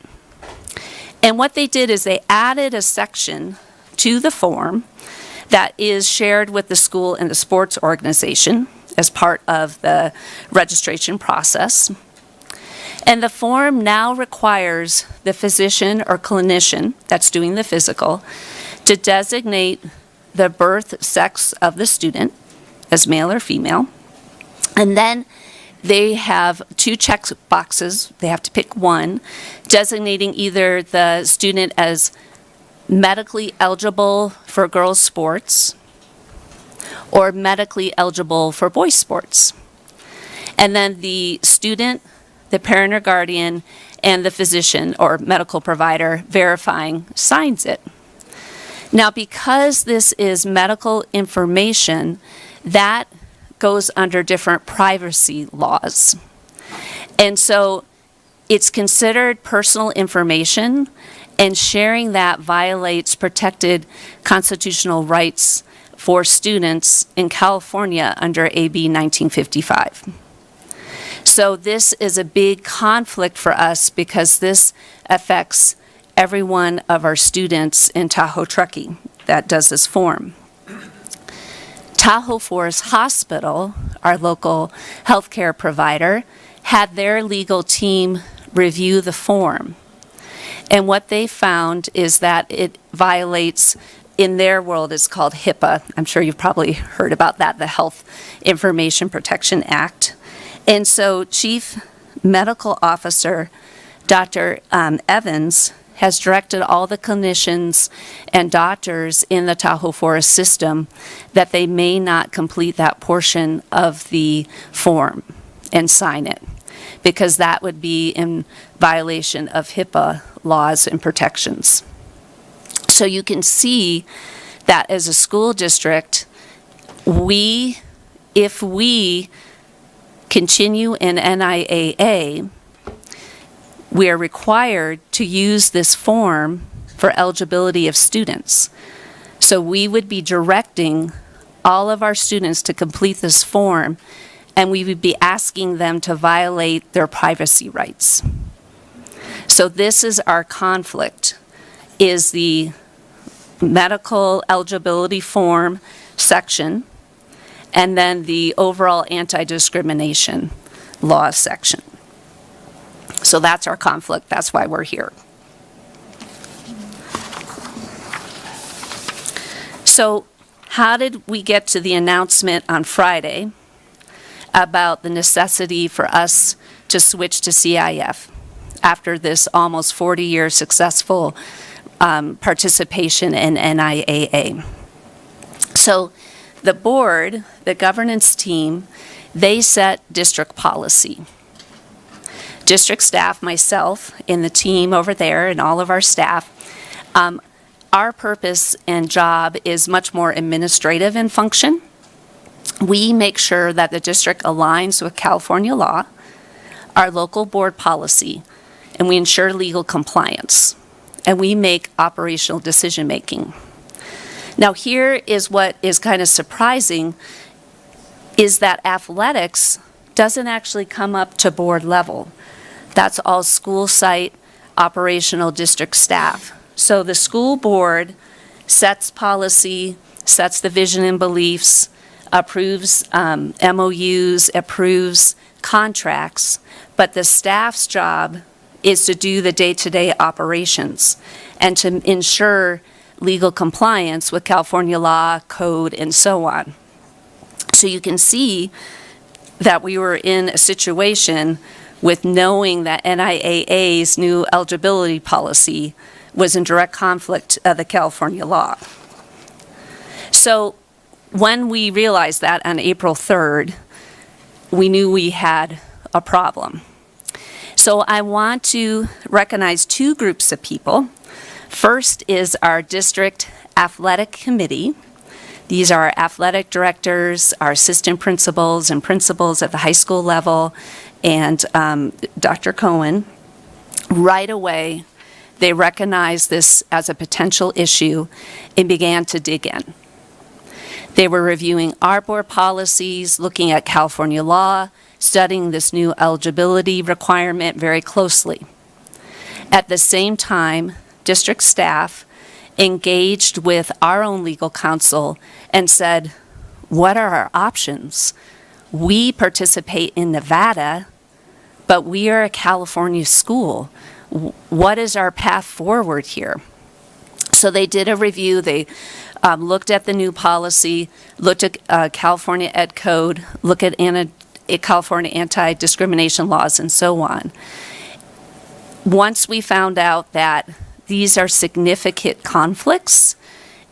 And what they did is they added a section to the form that is shared with the school and the sports organization as part of the registration process. And the form now requires the physician or clinician that's doing the physical to designate the birth sex of the student as male or female. And then they have two check boxes. They have to pick one, designating either the student as medically eligible for girls' sports or medically eligible for boys' sports. And then the student, the parent or guardian, and the physician or medical provider verifying signs it. Now, because this is medical information, that goes under different privacy laws. And so it's considered personal information, and sharing that violates protected constitutional rights for students in California under AB 1955. So this is a big conflict for us because this affects every one of our students in Tahoe Truckee that does this form. Tahoe Forest Hospital, our local healthcare provider, had their legal team review the form. And what they found is that it violates, in their world, it's called HIPAA. I'm sure you've probably heard about that, the Health Information Protection Act. And so Chief Medical Officer Dr. Evans has directed all the clinicians and doctors in the Tahoe Forest system that they may not complete that portion of the form and sign it, because that would be in violation of HIPAA laws and protections. So you can see that as a school district, if we continue in NIAA, we are required to use this form for eligibility of students. So we would be directing all of our students to complete this form, and we would be asking them to violate their privacy rights. So this is our conflict, is the medical eligibility form section, and then the overall anti-discrimination law section. So that's our conflict. That's why we're here. So how did we get to the announcement on Friday about the necessity for us to switch to CIF after this almost 40-year successful participation in NIAA? So the board, the governance team, they set district policy. District staff, myself, and the team over there, and all of our staff, our purpose and job is much more administrative in function. We make sure that the district aligns with California law, our local board policy, and we ensure legal compliance. And we make operational decision-making. Now, here is what is kind of surprising, is that athletics doesn't actually come up to board level. That's all school site operational district staff. So the school board sets policy, sets the vision and beliefs, approves MOUs, approves contracts, but the staff's job is to do the day-to-day operations and to ensure legal compliance with California law, code, and so on. So you can see that we were in a situation with knowing that NIAA's new eligibility policy was in direct conflict of the California law. So when we realized that on April 3rd, we knew we had a problem. So I want to recognize two groups of people. First is our district athletic committee. These are our athletic directors, our assistant principals and principals at the high school level, and Dr. Cohen. Right away, they recognized this as a potential issue and began to dig in. They were reviewing our board policies, looking at California law, studying this new eligibility requirement very closely. At the same time, district staff engaged with our own legal counsel and said, what are our options? We participate in Nevada, but we are a California school. What is our path forward here? So they did a review. They looked at the new policy, looked at California Ed Code, looked at California anti-discrimination laws, and so on. Once we found out that these are significant conflicts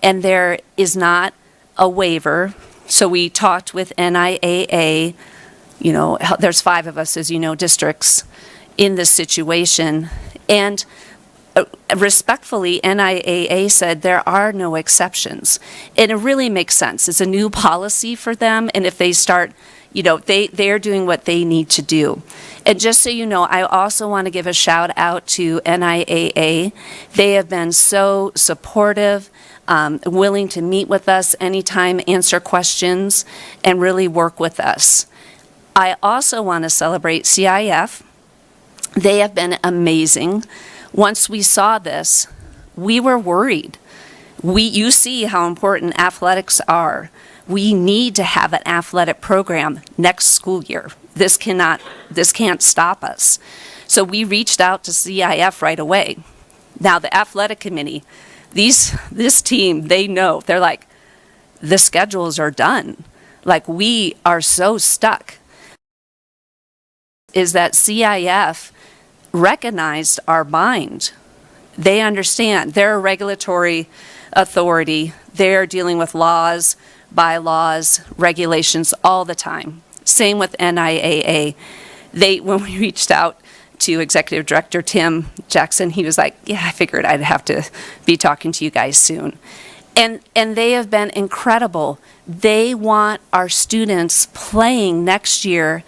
and there is not a waiver, so we talked with NIAA, there's 5 of us, as you know, districts in this situation. And respectfully, NIAA said there are no exceptions. And it really makes sense. It's a new policy for them, and if they start, they're doing what they need to do. And just so you know, I also want to give a shout out to NIAA. They have been so supportive, willing to meet with us anytime, answer questions, and really work with us. I also want to celebrate CIF. They have been amazing. Once we saw this, we were worried. You see how important athletics are. We need to have an athletic program next school year. This can't stop us. So we reached out to CIF right away. Now the athletic committee, this team, they know. They're like, the schedules are done. Like, we are so stuck. Is that CIF recognized our mind. They understand. They're a regulatory authority. They're dealing with laws, bylaws, regulations all the time. Same with NIAA. When we reached out to Executive Director Tim Jackson, he was like, yeah, I figured I'd have to be talking to you guys soon. And they have been incredible. They want our students playing next year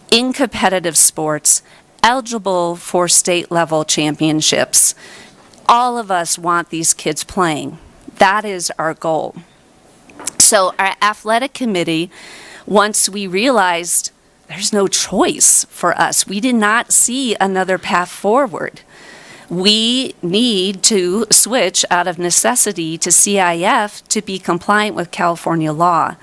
in competitive sports, eligible for state level championships. All of us want these kids playing. That is our goal. So our athletic committee, once we realized there's no choice for us, we did not see another path forward. We need to switch out of necessity to CIF to be compliant with California law.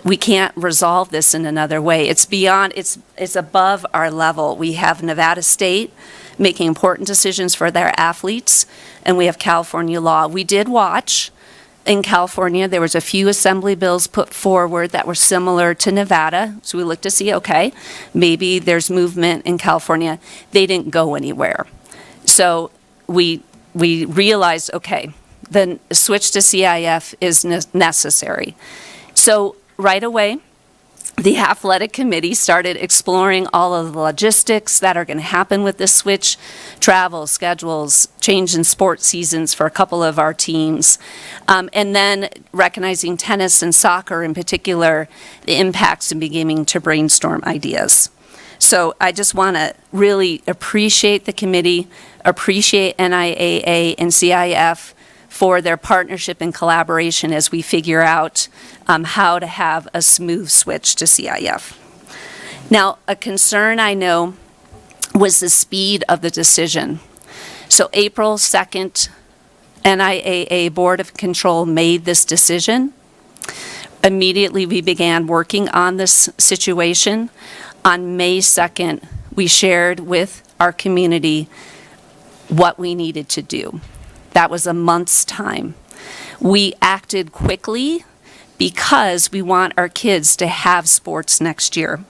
We can't resolve this in another way. It's beyond, it's above our level. We have Nevada State making important decisions for their athletes, and we have California law. We did watch in California. There was a few assembly bills put forward that were similar to Nevada, so we looked to see, okay, maybe there's movement in California. They didn't go anywhere. So we realized, okay, the switch to CIF is necessary. So right away, the athletic committee started exploring all of the logistics that are going to happen with this switch, travel, schedules, change in sports seasons for a couple of our teams, and then recognizing tennis and soccer in particular, the impacts, and beginning to brainstorm ideas. So I just want to really appreciate the committee, appreciate NIAA and CIF for their partnership and collaboration as we figure out how to have a smooth switch to CIF. Now, a concern I know was the speed of the decision. So April 2nd, NIAA Board of Control made this decision. Immediately, we began working on this situation. On May 2nd, we shared with our community what we needed to do. That was a month's time. We acted quickly because we want our kids to have sports next year.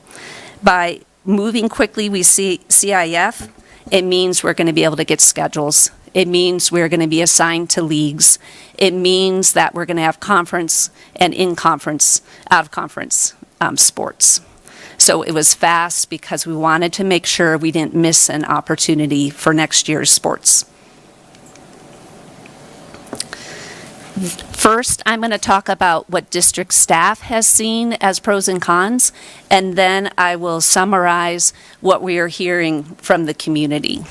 By moving quickly, we see CIF, it means we're going to be able to get schedules. It means we're going to be assigned to leagues. It means that we're going to have conference and in-conference, out-of-conference sports. So it was fast because we wanted to make sure we didn't miss an opportunity for next year's sports. First, I'm going to talk about what district staff has seen as pros and cons, and then I will summarize what we are hearing from the community.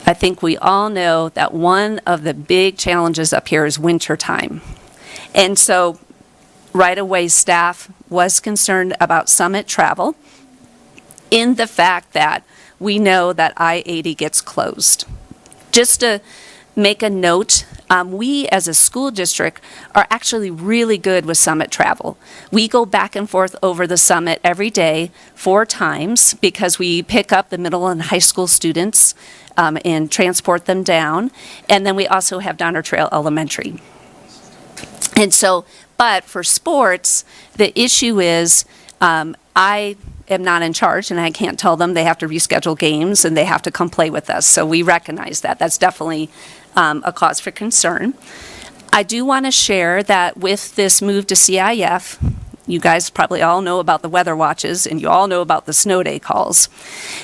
I think we all know that one of the big challenges up here is winter time. And so right away, staff was concerned about summit travel in the fact that we know that I-80 gets closed. Just to make a note, we as a school district are actually really good with summit travel. We go back and forth over the summit every day 4 times because we pick up the middle and high school students and transport them down. And then we also have Donner Trail Elementary. And so, but for sports, the issue is I am not in charge and I can't tell them they have to reschedule games and they have to come play with us. So we recognize that. That's definitely a cause for concern. I do want to share that with this move to CIF, You guys probably all know about the weather watches, and you all know about the snow day calls.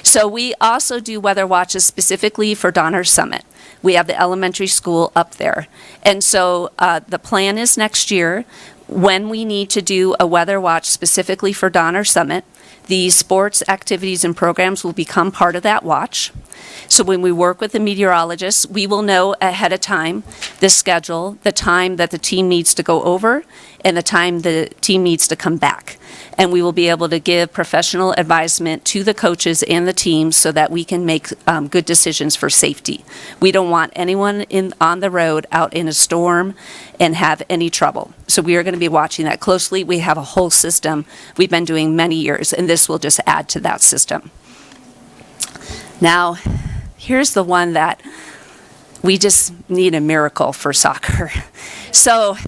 So we also do weather watches specifically for Donner Summit. We have the elementary school up there. And so the plan is next year, when we need to do a weather watch specifically for Donner Summit, the sports activities and programs will become part of that watch. So when we work with the meteorologists, we will know ahead of time the schedule, the time that the team needs to go over, and the time the team needs to come back. And we will be able to give professional advisement to the coaches and the teams so that we can make good decisions for safety. We don't want anyone on the road out in a storm and have any trouble. So we are going to be watching that closely. We have a whole system we've been doing many years, and this will just add to that system. Now, here's the one that we just need a miracle for soccer. So,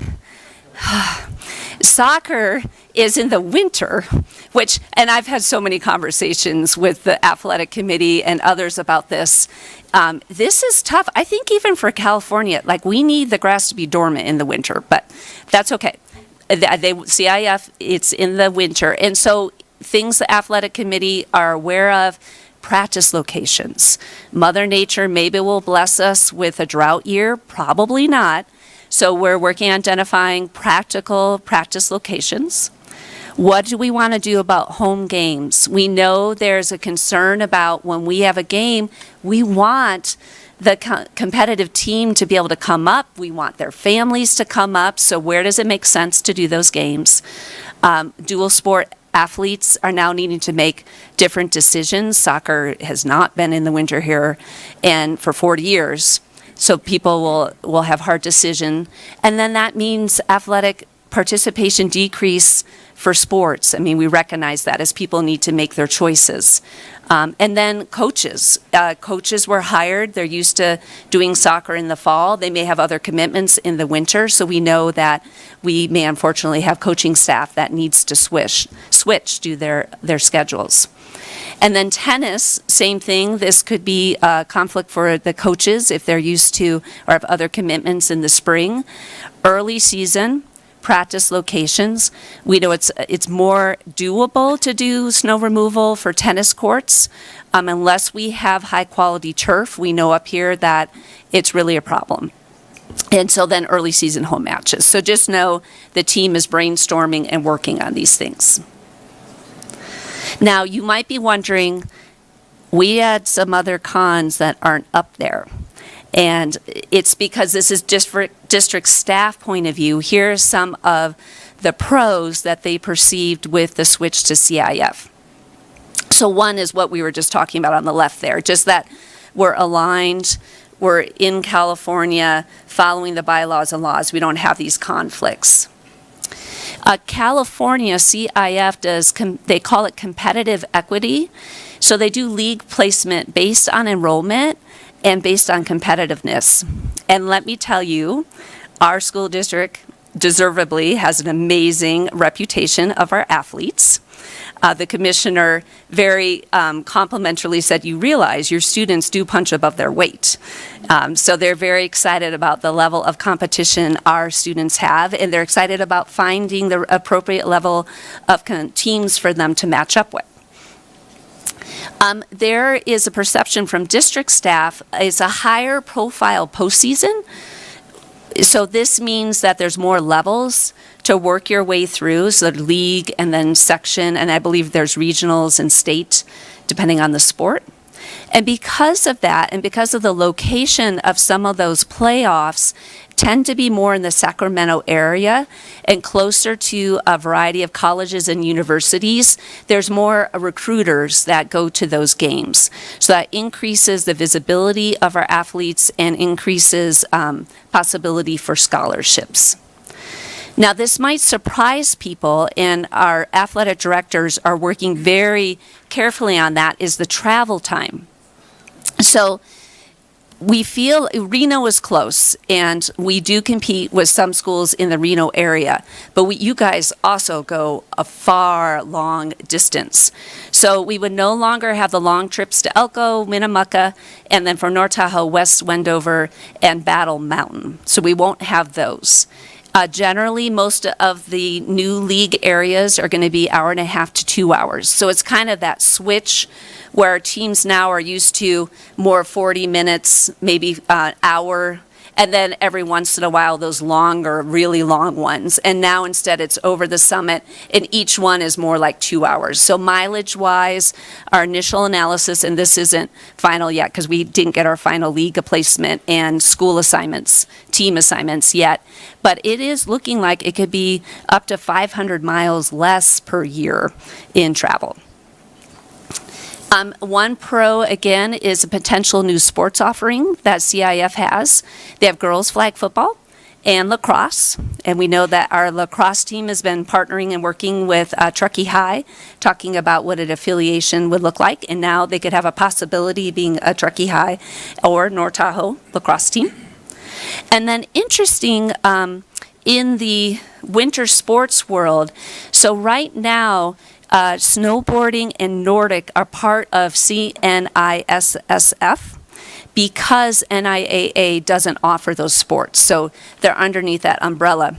soccer is in the winter, and I've had so many conversations with the athletic committee and others about this. This is tough. I think even for California, like, we need the grass to be dormant in the winter, but that's okay. CIF, it's in the winter. And so things the athletic committee are aware of, practice locations. Mother Nature maybe will bless us with a drought year, probably not. So we're working on identifying practical practice locations. What do we want to do about home games? We know there's a concern about when we have a game, we want the competitive team to be able to come up. We want their families to come up. So where does it make sense to do those games? Dual sport athletes are now needing to make different decisions. Soccer has not been in the winter here and for 40 years. So people will have hard decision. And then that means athletic participation decrease for sports. I mean, we recognize that as people need to make their choices. And then coaches. Coaches were hired. They're used to doing soccer in the fall. They may have other commitments in the winter. So we know that we may unfortunately have coaching staff that needs to switch to their schedules. And then tennis, same thing. This could be a conflict for the coaches if they're used to or have other commitments in the spring. Early season, practice locations. We know it's more doable to do snow removal for tennis courts. Unless we have high quality turf, we know up here that it's really a problem. And so then early season home matches. So just know the team is brainstorming and working on these things. Now, you might be wondering, we had some other cons that aren't up there. And it's because this is just for district staff point of view. Here are some of the pros that they perceived with the switch to CIF. So one is what we were just talking about on the left there, just that we're aligned, we're in California, following the bylaws and laws. We don't have these conflicts. California CIF does, they call it competitive equity. So they do league placement based on enrollment and based on competitiveness. And let me tell you, our school district deservedly has an amazing reputation of our athletes. The commissioner very complimentarily said, you realize your students do punch above their weight. So they're very excited about the level of competition our students have, and they're excited about finding the appropriate level of teams for them to match up with. There is a perception from district staff, it's a higher profile postseason. So this means that there's more levels to work your way through, so league and then section, and I believe there's regionals and state, depending on the sport. And because of that, and because of the location of some of those playoffs, tend to be more in the Sacramento area and closer to a variety of colleges and universities, there's more recruiters that go to those games. So that increases the visibility of our athletes and increases possibility for scholarships. Now, this might surprise people, and our athletic directors are working very carefully on that, is the travel time. So we feel Reno is close, and we do compete with some schools in the Reno area, but you guys also go a far long distance. So we would no longer have the long trips to Elko, Winnemucca, and then from North Tahoe, West Wendover, and Battle Mountain. So we won't have those. Generally, most of the new league areas are going to be hour and a half to 2 hours. So it's kind of that switch where teams now are used to more 40 minutes, maybe an hour, and then every once in a while those longer, really long ones. And now instead it's over the summit, and each one is more like 2 hours. So mileage-wise, our initial analysis, and this isn't final yet because we didn't get our final league placement and school assignments, team assignments yet, but it is looking like it could be up to 500 miles less per year in travel. One pro, again, is a potential new sports offering that CIF has. They have girls flag football and lacrosse, and we know that our lacrosse team has been partnering and working with Truckee High, talking about what an affiliation would look like, and now they could have a possibility of being a Truckee High or North Tahoe lacrosse team. And then interesting, in the winter sports world, so right now, snowboarding and Nordic are part of CNISSF because NIAA doesn't offer those sports. So they're underneath that umbrella.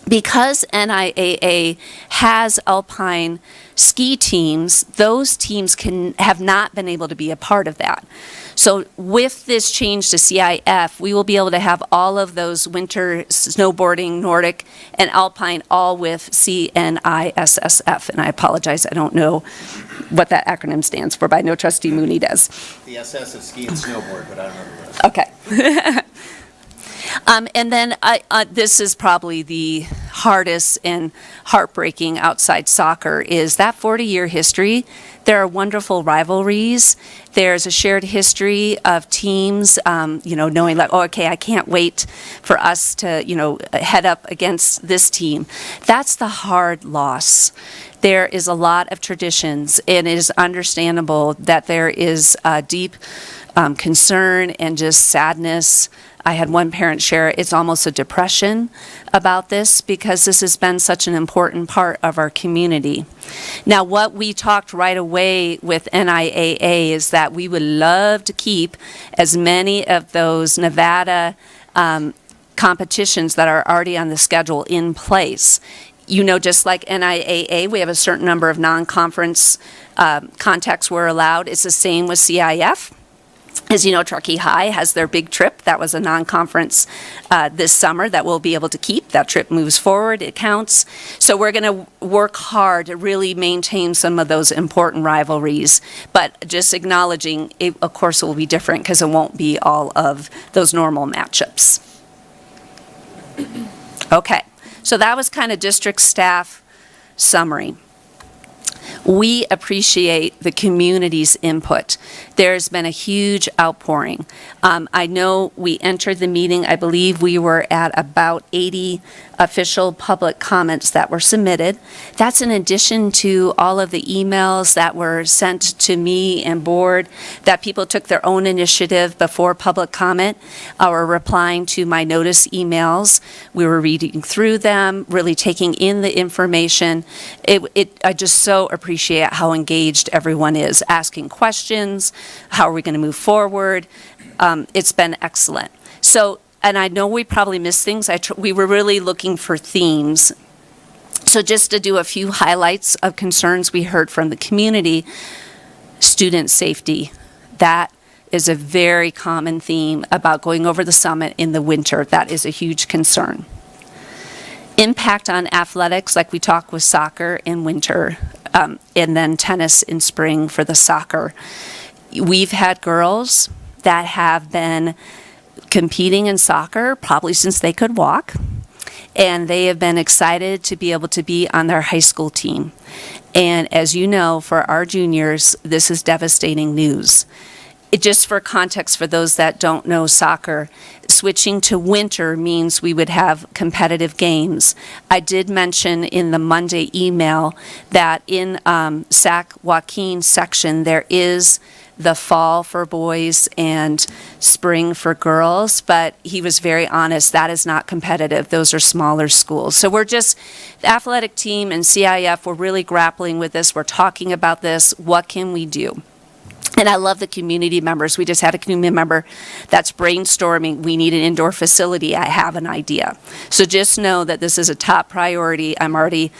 Because NIAA has alpine ski teams, those teams have not been able to be a part of that. So with this change to CIF, we will be able to have all of those winter snowboarding, Nordic, and alpine all with CNISSF. And I apologize, I don't know what that acronym stands for, but I know Trustee Mooney does. The SS is ski and snowboard, but I don't know the rest. Okay. And then this is probably the hardest and heartbreaking outside soccer is that 40-year history. There are wonderful rivalries. There's a shared history of teams, knowing like, oh, okay, I can't wait for us to, head up against this team. That's the hard loss. There is a lot of traditions, and it is understandable that there is a deep concern and just sadness. I had one parent share it's almost a depression about this because this has been such an important part of our community. Now, what we talked right away with NIAA is that we would love to keep as many of those Nevada competitions that are already on the schedule in place. Just like NIAA, we have a certain number of non-conference contacts we're allowed. It's the same with CIF. As you know, Truckee High has their big trip. That was a non-conference this summer that we'll be able to keep. That trip moves forward. It counts. So we're going to work hard to really maintain some of those important rivalries. But just acknowledging, it, of course, it will be different because it won't be all of those normal matchups. Okay. So that was kind of district staff summary. We appreciate the community's input. There's been a huge outpouring. I know we entered the meeting, I believe we were at about 80 official public comments that were submitted. That's in addition to all of the emails that were sent to me and board that people took their own initiative before public comment or replying to my notice emails. We were reading through them, really taking in the information. I just so appreciate how engaged everyone is, asking questions, how are we going to move forward. It's been excellent. So, and I know we probably missed things. We were really looking for themes. So just to do a few highlights of concerns we heard from the community, student safety. That is a very common theme about going over the summit in the winter. That is a huge concern. Impact on athletics, like we talked with soccer in winter, and then tennis in spring for the soccer. We've had girls that have been competing in soccer probably since they could walk, and they have been excited to be able to be on their high school team. And as you know, for our juniors, this is devastating news. Just for context, for those that don't know soccer, switching to winter means we would have competitive games. I did mention in the Monday email that in SAC Joaquin's section, there is the fall for boys and spring for girls, but he was very honest, that is not competitive. Those are smaller schools. So we're just, the athletic team and CIF, we're really grappling with this. We're talking about this. What can we do? And I love the community members. We just had a community member that's brainstorming, we need an indoor facility, I have an idea. So just know that this is a top priority. I'm already,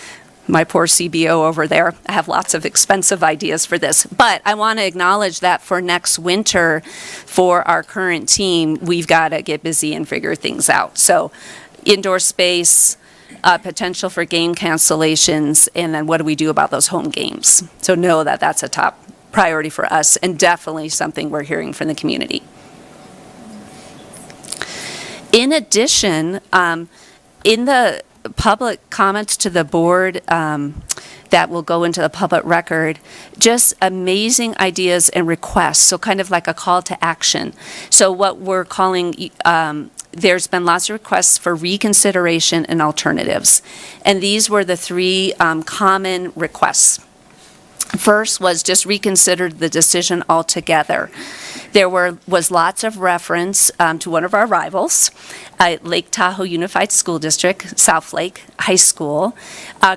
my poor CBO over there, I have lots of expensive ideas for this. But I want to acknowledge that for next winter, for our current team, we've got to get busy and figure things out. So indoor space, potential for game cancellations, and then what do we do about those home games? So know that that's a top priority for us, and definitely something we're hearing from the community. In addition, in the public comments to the board that will go into the public record, just amazing ideas and requests, so kind of like a call to action. So what we're calling, there's been lots of requests for reconsideration and alternatives, and these were the three common requests. First was just reconsider the decision altogether. There was lots of reference to one of our rivals, Lake Tahoe Unified School District, South Lake High School.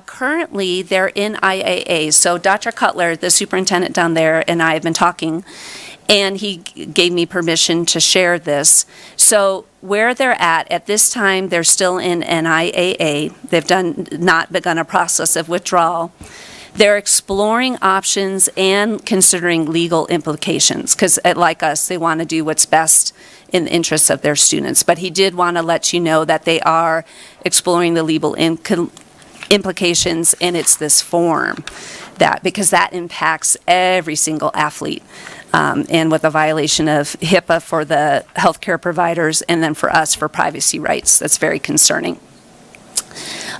Currently, they're in IAA. So Dr. Cutler, the superintendent down there, and I have been talking, and he gave me permission to share this. So where they're at this time, they're still in NIAA. They've not begun a process of withdrawal. They're exploring options and considering legal implications because, like us, they want to do what's best in the interests of their students. But he did want to let you know that they are exploring the legal implications, and it's this form because that impacts every single athlete. And with a violation of HIPAA for the healthcare providers, and then for us for privacy rights, that's very concerning.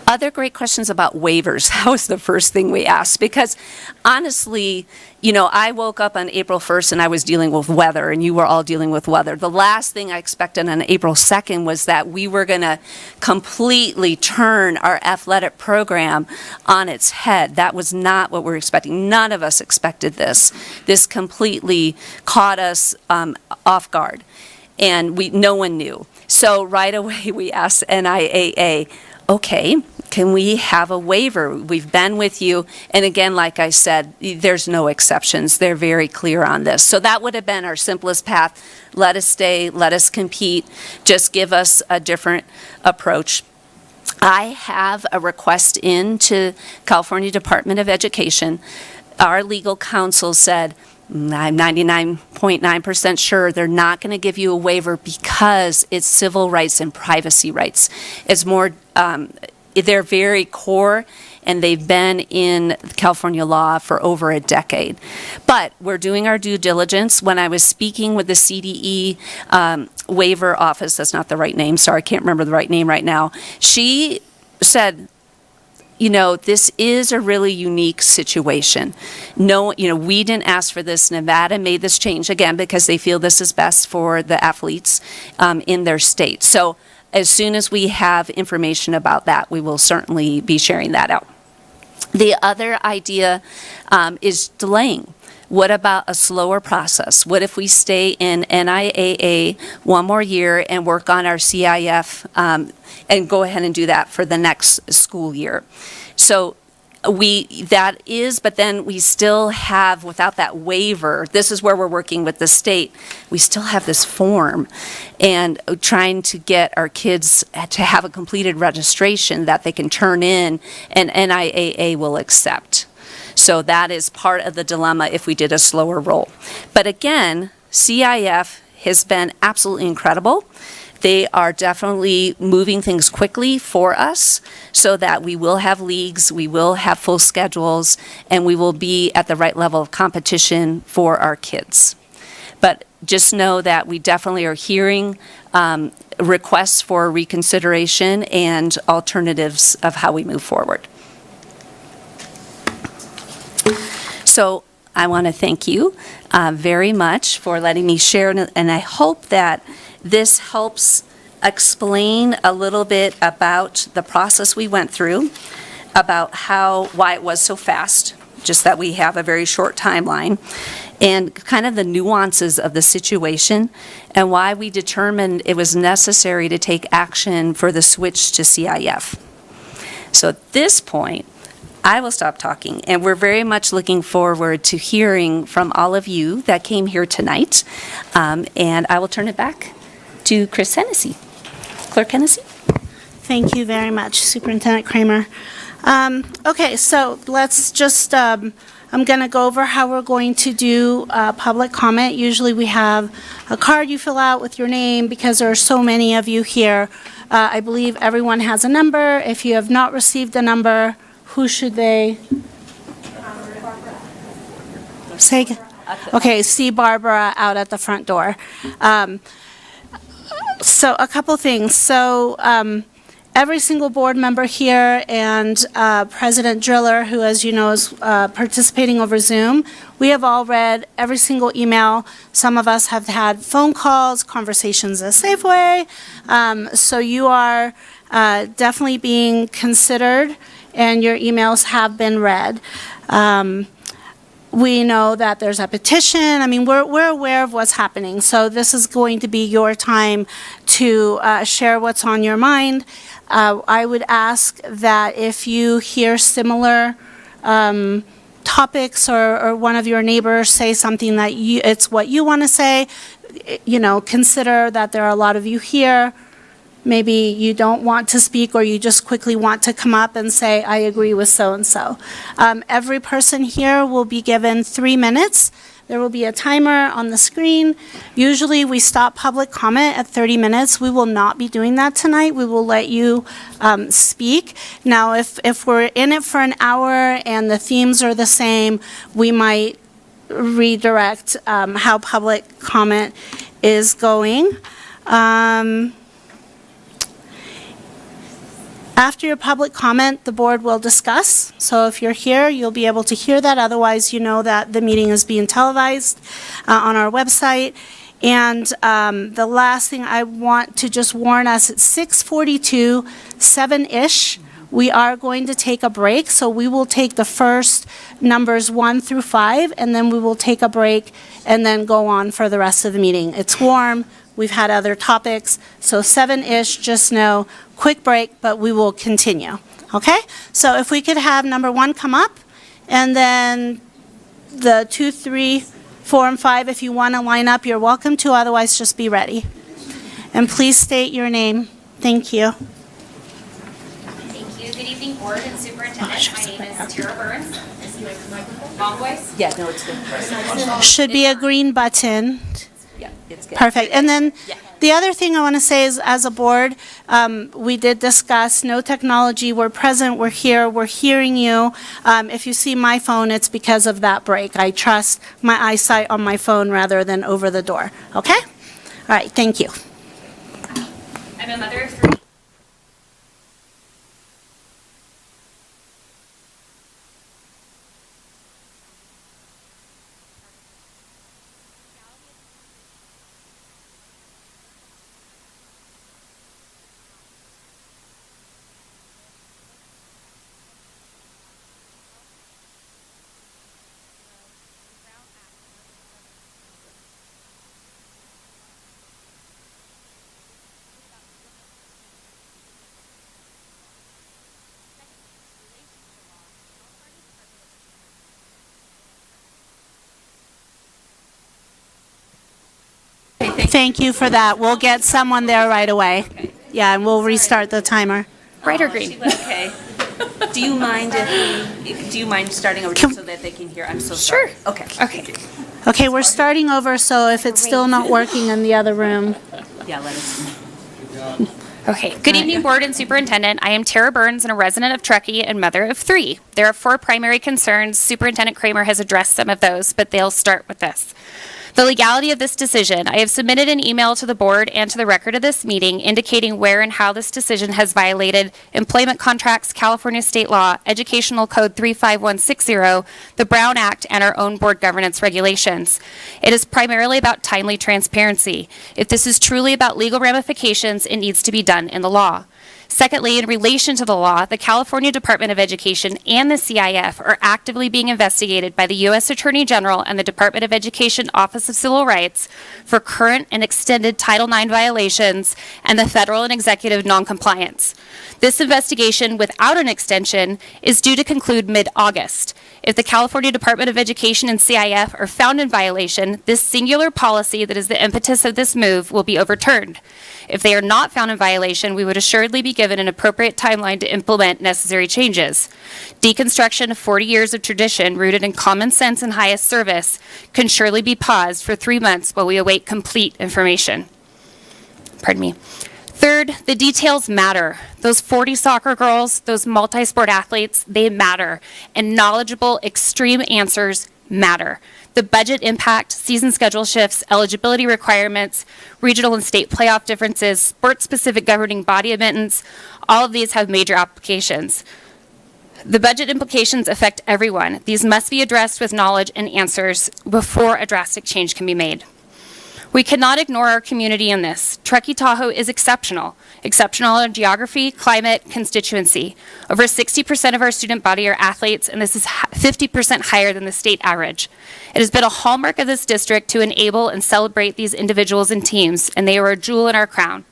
Other great questions about waivers. That was the first thing we asked because honestly, I woke up on April 1st and I was dealing with weather and you were all dealing with weather. The last thing I expected on April 2nd was that we were going to completely turn our athletic program on its head. That was not what we were expecting. None of us expected this. This completely caught us off guard and no one knew. So right away we asked NIAA, okay, can we have a waiver? We've been with you. And again, like I said, there's no exceptions. They're very clear on this. So that would have been our simplest path. Let us stay, let us compete, just give us a different approach. I have a request into California Department of Education. Our legal counsel said, I'm 99.9% sure they're not going to give you a waiver because it's civil rights and privacy rights. It's more, they're very core, and they've been in California law for over a decade. But we're doing our due diligence. When I was speaking with the CDE waiver office, that's not the right name, sorry, I can't remember the right name right now, she said, this is a really unique situation. No, we didn't ask for this. Nevada made this change, again, because they feel this is best for the athletes in their state. So as soon as we have information about that, we will certainly be sharing that out. The other idea is delaying. What about a slower process? What if we stay in NIAA one more year and work on our CIF and go ahead and do that for the next school year? So but then we still have, without that waiver, this is where we're working with the state, we still have this form and trying to get our kids to have a completed registration that they can turn in and NIAA will accept. So that is part of the dilemma if we did a slower roll. But again, CIF has been absolutely incredible. They are definitely moving things quickly for us so that we will have leagues, we will have full schedules, and we will be at the right level of competition for our kids. But just know that we definitely are hearing requests for reconsideration and alternatives of how we move forward. So I want to thank you very much for letting me share, and I hope that this helps explain a little bit about the process we went through, about why it was so fast, just that we have a very short timeline, and kind of the nuances of the situation, and why we determined it was necessary to take action for the switch to CIF. So at this point, I will stop talking. And we're very much looking forward to hearing from all of you that came here tonight. And I will turn it back to Chris Hennessy. Clerk Hennessy? Thank you very much, Superintendent Kramer. Okay, so let's just, I'm going to go over how we're going to do public comment. Usually we have a card you fill out with your name because there are so many of you here. I believe everyone has a number. If you have not received a number, who should they? Say again. Okay, see Barbara out at the front door. So a couple things. So every single board member here and President Driller, who, as you know, is participating over Zoom, we have all read every single email. Some of us have had phone calls, conversations at Safeway. So you are definitely being considered, and your emails have been read. We know that there's a petition. I mean, we're aware of what's happening. So this is going to be your time to share what's on your mind. I would ask that if you hear similar topics or one of your neighbors say something that it's what you want to say, consider that there are a lot of you here. Maybe you don't want to speak, or you just quickly want to come up and say, I agree with so-and-so. Every person here will be given 3 minutes. There will be a timer on the screen. Usually we stop public comment at 30 minutes. We will not be doing that tonight. We will let you speak. Now, if we're in it for an hour and the themes are the same, we might redirect how public comment is going. After your public comment, the board will discuss. So if you're here, you'll be able to hear that. Otherwise, you know that the meeting is being televised on our website. And the last thing I want to just warn us, it's 6:42, 7-ish. We are going to take a break. So we will take the first numbers 1 through 5, and then we will take a break and then go on for the rest of the meeting. It's warm. We've had other topics. So 7-ish, just know, quick break, but we will continue. Okay? So if we could have number 1 come up, and then the 2, 3, 4, and 5, if you want to line up, you're welcome to. Otherwise, just be ready. And please state your name. Thank you. Thank you. Good evening, Board and Superintendent. My name is Tara Burns. Long voice? Yeah, no, it's good. Should be a green button. Yeah, it's good. Perfect. And then the other thing I want to say is, as a board, we did discuss no technology. We're present. We're here. We're hearing you. If you see my phone, it's because of that break. I trust my eyesight on my phone rather than over the door. Okay? All right. Thank you. I'm a mother of 3. Thank you for that. We'll get someone there right away. Yeah, and we'll restart the timer. Red or green? Okay. Do you mind starting over just so that they can hear? I'm so sorry. Sure. Okay. Okay, we're starting over, so if it's still not working in the other room. Yeah, let us know. Okay. Good evening, Board and Superintendent. I am Tara Burns, and a resident of Truckee and mother of 3. There are 4 primary concerns. Superintendent Kramer has addressed some of those, but they'll start with this. The legality of this decision. I have submitted an email to the board and to the record of this meeting indicating where and how this decision has violated employment contracts, California state law, Educational Code 35160, the Brown Act, and our own board governance regulations. It is primarily about timely transparency. If this is truly about legal ramifications, it needs to be done in the law. Secondly, in relation to the law, the California Department of Education and the CIF are actively being investigated by the U.S. Attorney General and the Department of Education Office of Civil Rights for current and extended Title IX violations and the federal and executive noncompliance. This investigation, without an extension, is due to conclude mid-August. If the California Department of Education and CIF are found in violation, this singular policy that is the impetus of this move will be overturned. If they are not found in violation, we would assuredly be given an appropriate timeline to implement necessary changes. Deconstruction of 40 years of tradition rooted in common sense and highest service can surely be paused for 3 months while we await complete information. Pardon me. Third, the details matter. Those 40 soccer girls, those multi-sport athletes, they matter. And knowledgeable, extreme answers matter. The budget impact, season schedule shifts, eligibility requirements, regional and state playoff differences, sport-specific governing body amendments, all of these have major applications. The budget implications affect everyone. These must be addressed with knowledge and answers before a drastic change can be made. We cannot ignore our community in this. Truckee Tahoe is exceptional in geography, climate, constituency. Over 60% of our student body are athletes, and this is 50% higher than the state average. It has been a hallmark of this district to enable and celebrate these individuals and teams, and they are a jewel in our crown.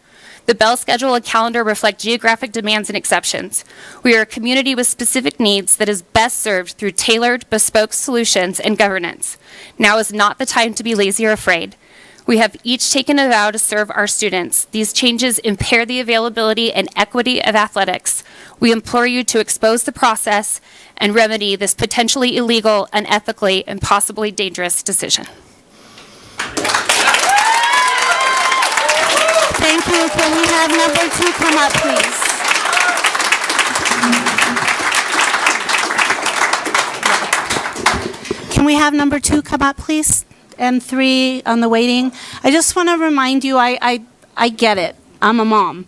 The bell schedule and calendar reflect geographic demands and exceptions. We are a community with specific needs that is best served through tailored, bespoke solutions and governance. Now is not the time to be lazy or afraid. We have each taken a vow to serve our students. These changes impair the availability and equity of athletics. We implore you to expose the process and remedy this potentially illegal, unethically, and possibly dangerous decision. Thank you. Can we have number 2 come up, please? Can we have number 2 come up, please? And 3 on the waiting. I just want to remind you, I get it. I'm a mom.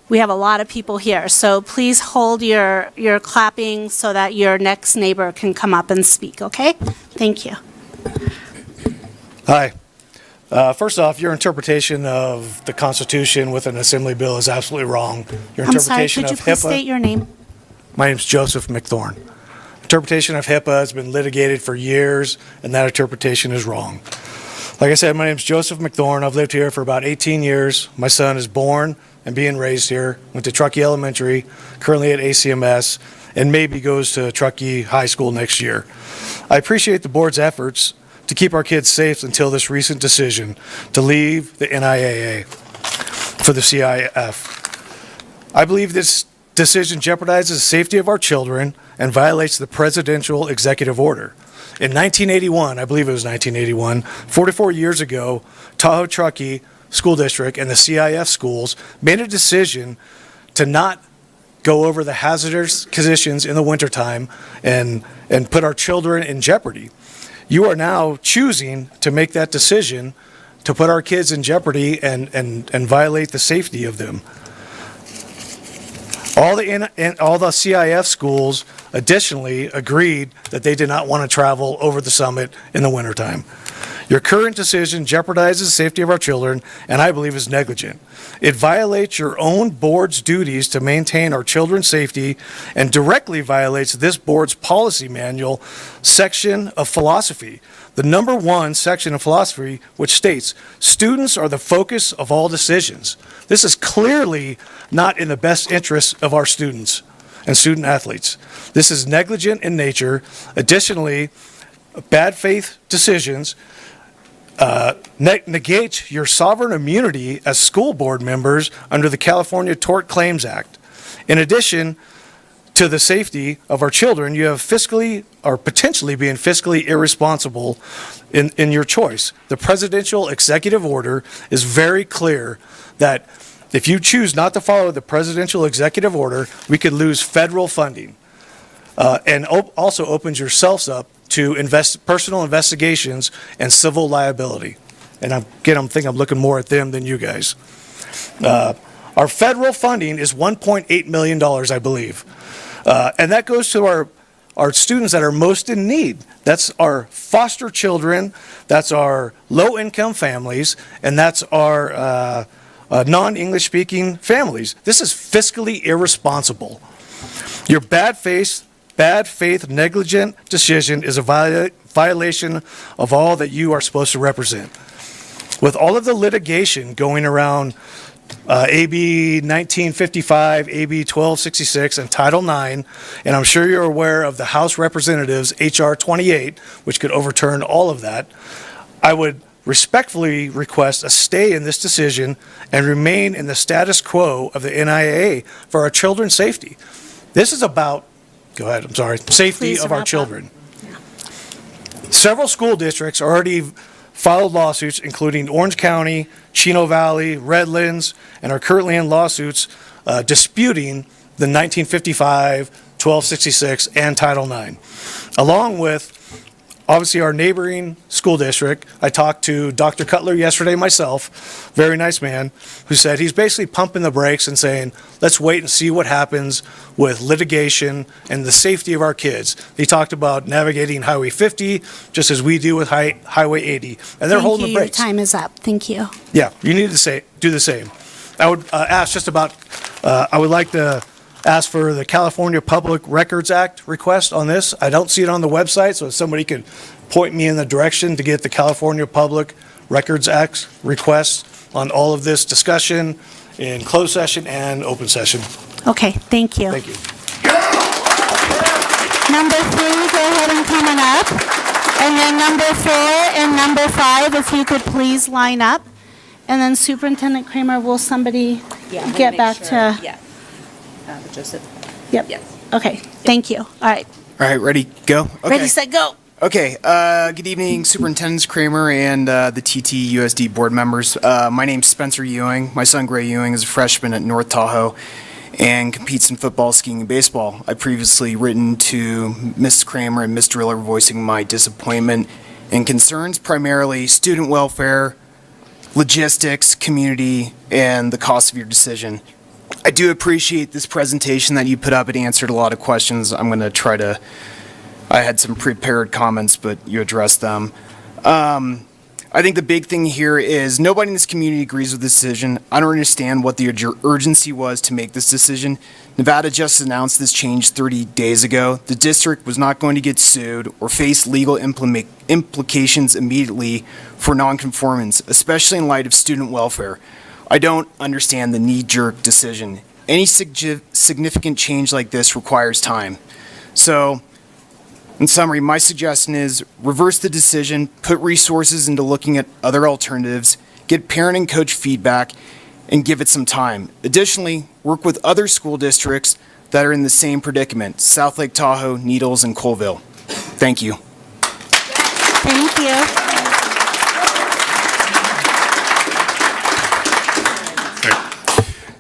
We have a lot of people here, so please hold your clapping so that your next neighbor can come up and speak, okay? Thank you. Hi. First off, your interpretation of the Constitution with an assembly bill is absolutely wrong. Your I'm sorry, interpretation could you of please HIPAA. state your name? My name is Joseph McThorne. Interpretation of HIPAA has been litigated for years, and that interpretation is wrong. Like I said, my name is Joseph McThorne. I've lived here for about 18 years. My son is born and being raised here, went to Truckee Elementary, currently at ACMS, and maybe goes to Truckee High School next year. I appreciate the board's efforts to keep our kids safe until this recent decision to leave the NIAA for the CIF. I believe this decision jeopardizes the safety of our children and violates the presidential executive order. In 1981, I believe it was 1981, 44 years ago, Tahoe Truckee School District and the CIF schools made a decision to not go over the hazardous conditions in the wintertime and put our children in jeopardy. You are now choosing to make that decision to put our kids in jeopardy and violate the safety of them. All the CIF schools additionally agreed that they did not want to travel over the summit in the wintertime. Your current decision jeopardizes the safety of our children and I believe is negligent. It violates your own board's duties to maintain our children's safety and directly violates this board's policy manual section of philosophy. The number 1 section of philosophy, which states, students are the focus of all decisions. This is clearly not in the best interest of our students and student athletes. This is negligent in nature. Additionally, bad faith decisions negate your sovereign immunity as school board members under the California Tort Claims Act. In addition to the safety of our children, you have fiscally or potentially being fiscally irresponsible in your choice. The presidential executive order is very clear that if you choose not to follow the presidential executive order, we could lose federal funding. And also opens yourselves up to personal investigations and civil liability. And I think I'm looking more at them than you guys. Our federal funding is $1.8 million, I believe. And that goes to our students that are most in need. That's our foster children, that's our low-income families, and that's our non-English speaking families. This is fiscally irresponsible. Your bad faith, negligent decision is a violation of all that you are supposed to represent. With all of the litigation going around AB 1955, AB 1266, and Title IX, and I'm sure you're aware of the House Representatives HR 28, which could overturn all of that, I would respectfully request a stay in this decision and remain in the status quo of the NIAA for our children's safety. This is about, go ahead, I'm sorry, safety Please of our wrap up. children. Several school districts already filed lawsuits, including Orange County, Chino Valley, Redlands, and are currently in lawsuits disputing the 1955, 1266, and Title IX. Along with, obviously, our neighboring school district. I talked to Dr. Cutler yesterday myself, very nice man, who said he's basically pumping the brakes and saying, let's wait and see what happens with litigation and the safety of our kids. He talked about navigating Highway 50, just as we do with Highway 80, and they're holding the Your brakes. time is up. Thank you. Yeah, you need to do the same. I would ask just about, I would like to ask for the California Public Records Act request on this. I don't see it on the website, so if somebody could point me in the direction to get the California Public Records Act request on all of this discussion in closed session and open session. Okay, thank you. Thank you. Number 3, go ahead and come on up. And then number 4 and number 5, if you could please line up. And then Superintendent Kramer, will somebody get back to? Yeah. Joseph? Yep. Yes. Okay, thank you. All right. All right, ready, go? Okay. Ready, set, go. Okay, good evening, Superintendents Kramer and the TTUSD board members. My name's Spencer Ewing. My son Gray Ewing is a freshman at North Tahoe and competes in football, skiing, and baseball. I previously written to Ms. Kramer and Ms. Driller voicing my disappointment and concerns, primarily student welfare, logistics, community, and the cost of your decision. I do appreciate this presentation that you put up. It answered a lot of questions. I'm going to try to, I had some prepared comments, but you addressed them. I think the big thing here is nobody in this community agrees with this decision. I don't understand what the urgency was to make this decision. Nevada just announced this change 30 days ago. The district was not going to get sued or face legal implications immediately for nonconformance, especially in light of student welfare. I don't understand the knee-jerk decision. Any significant change like this requires time. So, in summary, my suggestion is reverse the decision, put resources into looking at other alternatives, get parent and coach feedback, and give it some time. Additionally, work with other school districts that are in the same predicament, South Lake Tahoe, Needles, and Colville. Thank you. Thank you.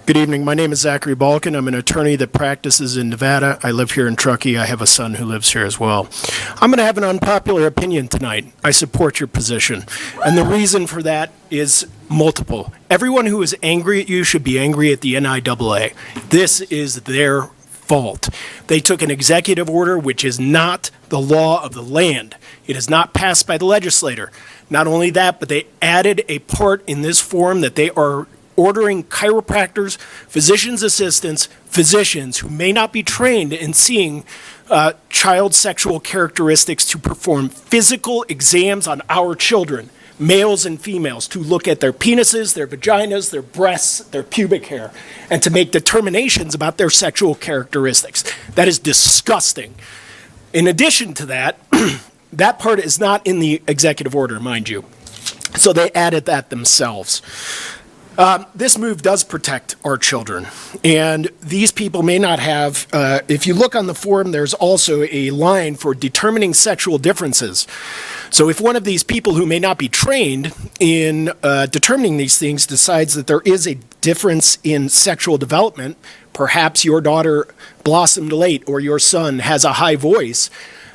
Good evening. My name is Zachary Balkin. I'm an attorney that practices in Nevada. I live here in Truckee. I have a son who lives here as well. I'm going to have an unpopular opinion tonight. I support your position. And the reason for that is multiple. Everyone who is angry at you should be angry at the NIAA. This is their fault. They took an executive order which is not the law of the land. It is not passed by the legislator. Not only that, but they added a part in this form that they are ordering chiropractors, physician's assistants, physicians who may not be trained in seeing child sexual characteristics to perform physical exams on our children, males and females, to look at their penises, their vaginas, their breasts, their pubic hair, and to make determinations about their sexual characteristics. That is disgusting. In addition to that, that part is not in the executive order, mind you. So they added that themselves. This move does protect our children, and these people may not have, if you look on the form, there's also a line for determining sexual differences. So if one of these people who may not be trained in determining these things decides that there is a difference in sexual development, perhaps your daughter blossomed late or your son has a high voice,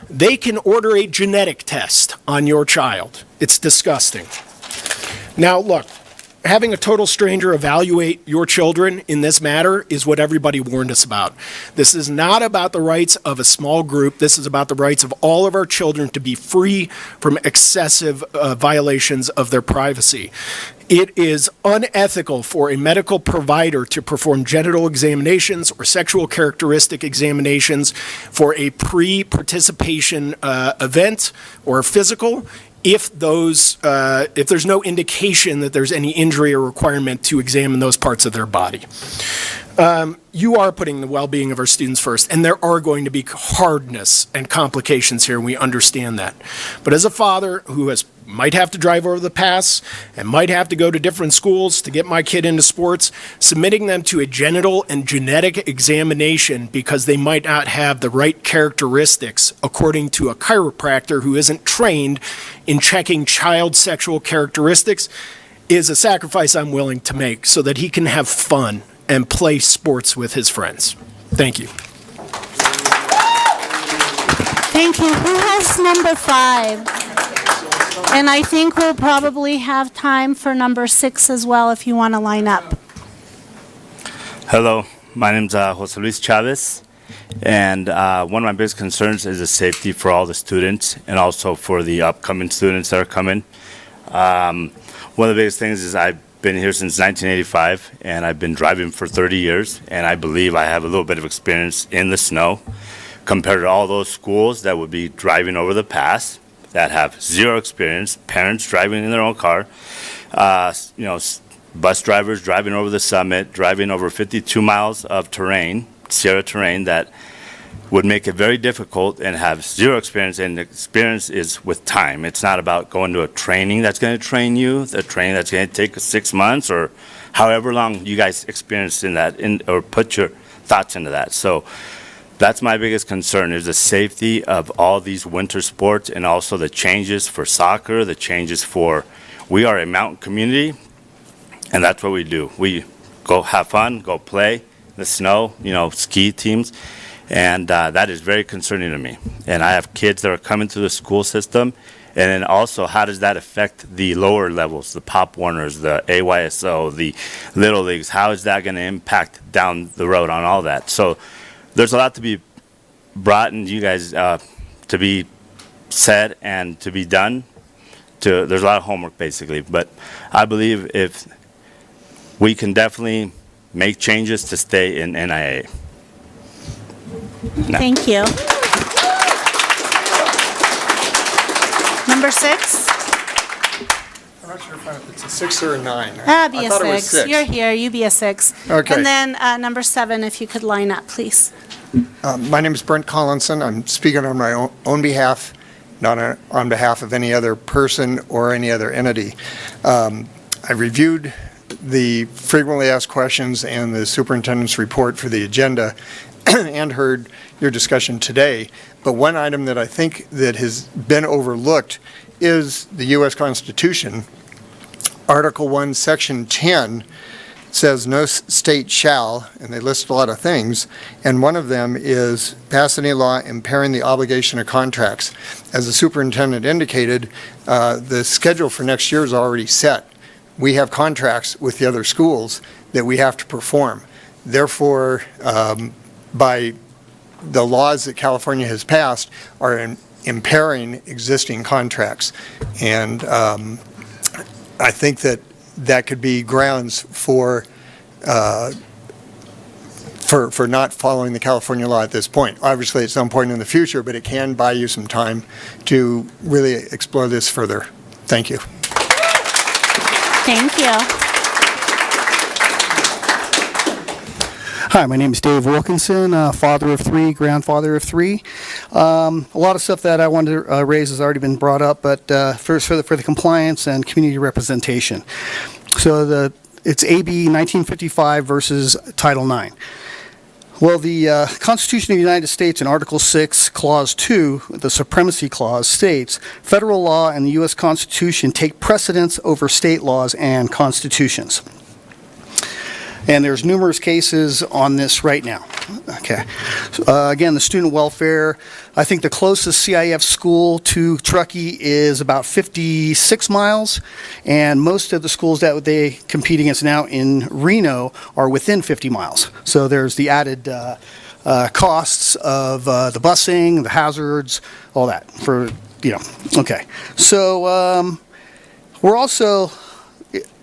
they can order a genetic test on your child. It's disgusting. Now, look. having a total stranger evaluate your children in this matter is what everybody warned us about. This is not about the rights of a small group. This is about the rights of all of our children to be free from excessive violations of their privacy. It is unethical for a medical provider to perform genital examinations or sexual characteristic examinations for a pre-participation event or physical if there's no indication that there's any injury or requirement to examine those parts of their body. You are putting the well-being of our students first, and there are going to be hardness and complications here, and we understand that. But as a father who might have to drive over the pass and might have to go to different schools to get my kid into sports, submitting them to a genital and genetic examination because they might not have the right characteristics according to a chiropractor who isn't trained in checking child sexual characteristics is a sacrifice I'm willing to make so that he can have fun and play sports with his friends. Thank you. Thank you. Who has number 5? And I think we'll probably have time for number 6 as well if you want to line up. Hello, my name's Jose Luis Chavez, and one of my biggest concerns is the safety for all the students and also for the upcoming students that are coming. One of the biggest things is I've been here since 1985, and I've been driving for 30 years, and I believe I have a little bit of experience in the snow compared to all those schools that would be driving over the pass that have zero experience, parents driving in their own car, bus drivers driving over the summit, driving over 52 miles of terrain, Sierra terrain, that would make it very difficult and have zero experience, and the experience is with time. It's not about going to a training that's going to train you, the training that's going to take 6 months or however long you guys experience in that, or put your thoughts into that. So that's my biggest concern, is the safety of all these winter sports and also the changes for soccer, the changes for, we are a mountain community, and that's what we do. We go have fun, go play in the snow, ski teams, and that is very concerning to me. And I have kids that are coming through the school system, and then also how does that affect the lower levels, the Pop Warners, the AYSO, the Little Leagues? How is that going to impact down the road on all that? So there's a lot to be brought in you guys to be said and to be done. There's a lot of homework basically, but I believe if we can definitely make changes to stay in NIA. No. Thank you. Number 6? I'm not sure if it's a 6 or a 9. Be I a thought it was 6. 6. You're here. You be a 6. Okay. And then number 7, if you could line up, please. My name is Brent Collinson. I'm speaking on my own behalf, not on behalf of any other person or any other entity. I reviewed the frequently asked questions and the superintendent's report for the agenda and heard your discussion today. But one item that I think that has been overlooked is the U.S. Constitution. Article 1, Section 10 says no state shall, and they list a lot of things, and one of them is pass any law impairing the obligation of contracts. As the superintendent indicated, the schedule for next year is already set. We have contracts with the other schools that we have to perform. Therefore, by the laws that California has passed are impairing existing contracts. And I think that could be grounds for not following the California law at this point. Obviously, at some point in the future, but it can buy you some time to really explore this further. Thank you. Thank you. Hi, my name is Dave Wilkinson, father of 3, grandfather of 3. A lot of stuff that I wanted to raise has already been brought up, but first for the compliance and community representation. So it's AB 1955 versus Title IX. Well, the Constitution of the United States in Article 6, Clause 2, the Supremacy Clause, states, federal law and the U.S. Constitution take precedence over state laws and constitutions. And there's numerous cases on this right now. Okay. Again, the student welfare, I think the closest CIF school to Truckee is about 56 miles, and most of the schools that they compete against now in Reno are within 50 miles. So there's the added costs of the busing, the hazards, all that for, okay. So we're also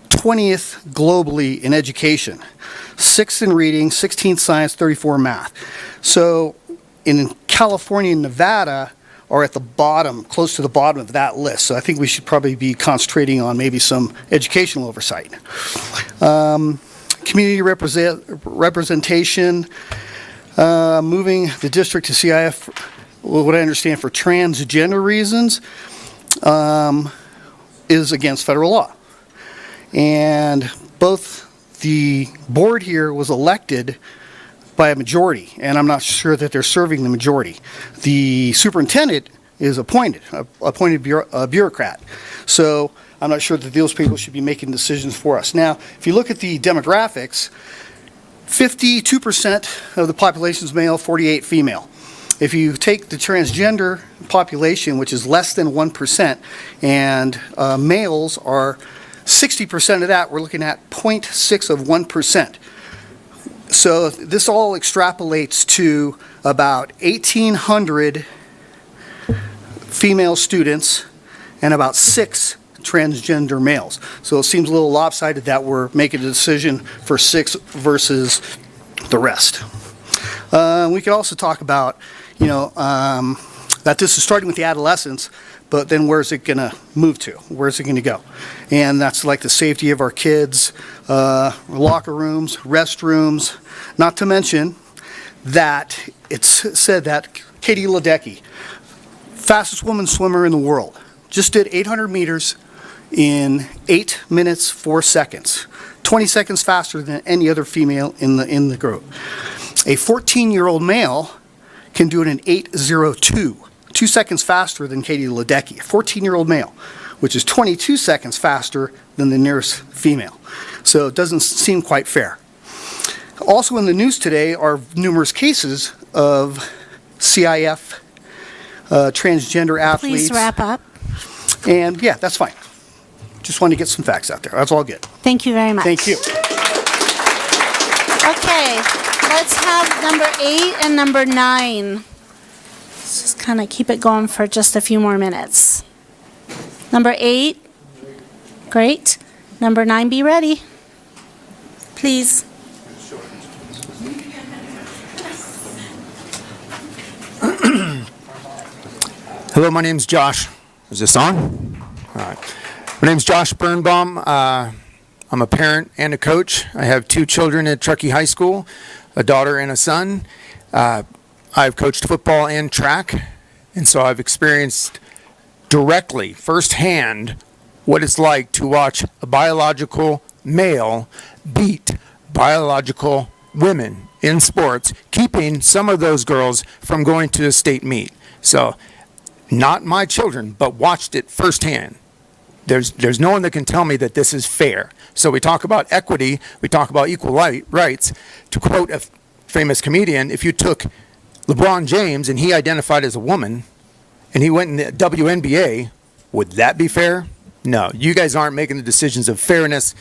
20th globally in education. 6th in reading, 16th science, 34 math. So in California and Nevada are at the bottom, close to the bottom of that list. So I think we should probably be concentrating on maybe some educational oversight. Community representation, moving the district to CIF, what I understand for transgender reasons, is against federal law. And both the board here was elected by a majority, and I'm not sure that they're serving the majority. The superintendent is appointed bureaucrat. So I'm not sure that those people should be making decisions for us. Now, if you look at the demographics, 52% of the population is male, 48 female. If you take the transgender population, which is less than 1%, and males are 60% of that, we're looking at 0.6 of 1%. So this all extrapolates to about 1,800 female students and about 6 transgender males. So it seems a little lopsided that we're making a decision for 6 versus the rest. We could also talk about, that this is starting with the adolescents, but then where's it going to move to? Where's it going to go? And that's like the safety of our kids, locker rooms, restrooms, not to mention that it's said that Katie Ledecky, fastest woman swimmer in the world, just did 800 meters in 8 minutes, 4 seconds, 20 seconds faster than any other female in the group. A 14-year-old male can do it in 8:02. 2 seconds faster than Katie Ledecky, a 14-year-old male, which is 22 seconds faster than the nearest female. So it doesn't seem quite fair. Also in the news today are numerous cases of CIF transgender athletes. Please wrap up. And yeah, that's fine. Just wanted to get some facts out there. That's all good. Thank you very much. Thank you. Okay, let's have number 8 and number 9. Let's just kind of keep it going for just a few more minutes. Number 8, great. Number 9, be ready. Please. Hello, my name's Josh. Is this on? All right. My name's Josh Birnbaum. I'm a parent and a coach. I have 2 children at Truckee High School, a daughter and a son. I've coached football and track, and so I've experienced directly, firsthand, what it's like to watch a biological male beat biological women in sports, keeping some of those girls from going to a state meet. So, not my children, but watched it firsthand. There's no one that can tell me that this is fair. So we talk about equity, we talk about equal rights. To quote a famous comedian, if you took LeBron James and he identified as a woman and he went in the WNBA, would that be fair? No, you guys aren't making the decisions of fairness.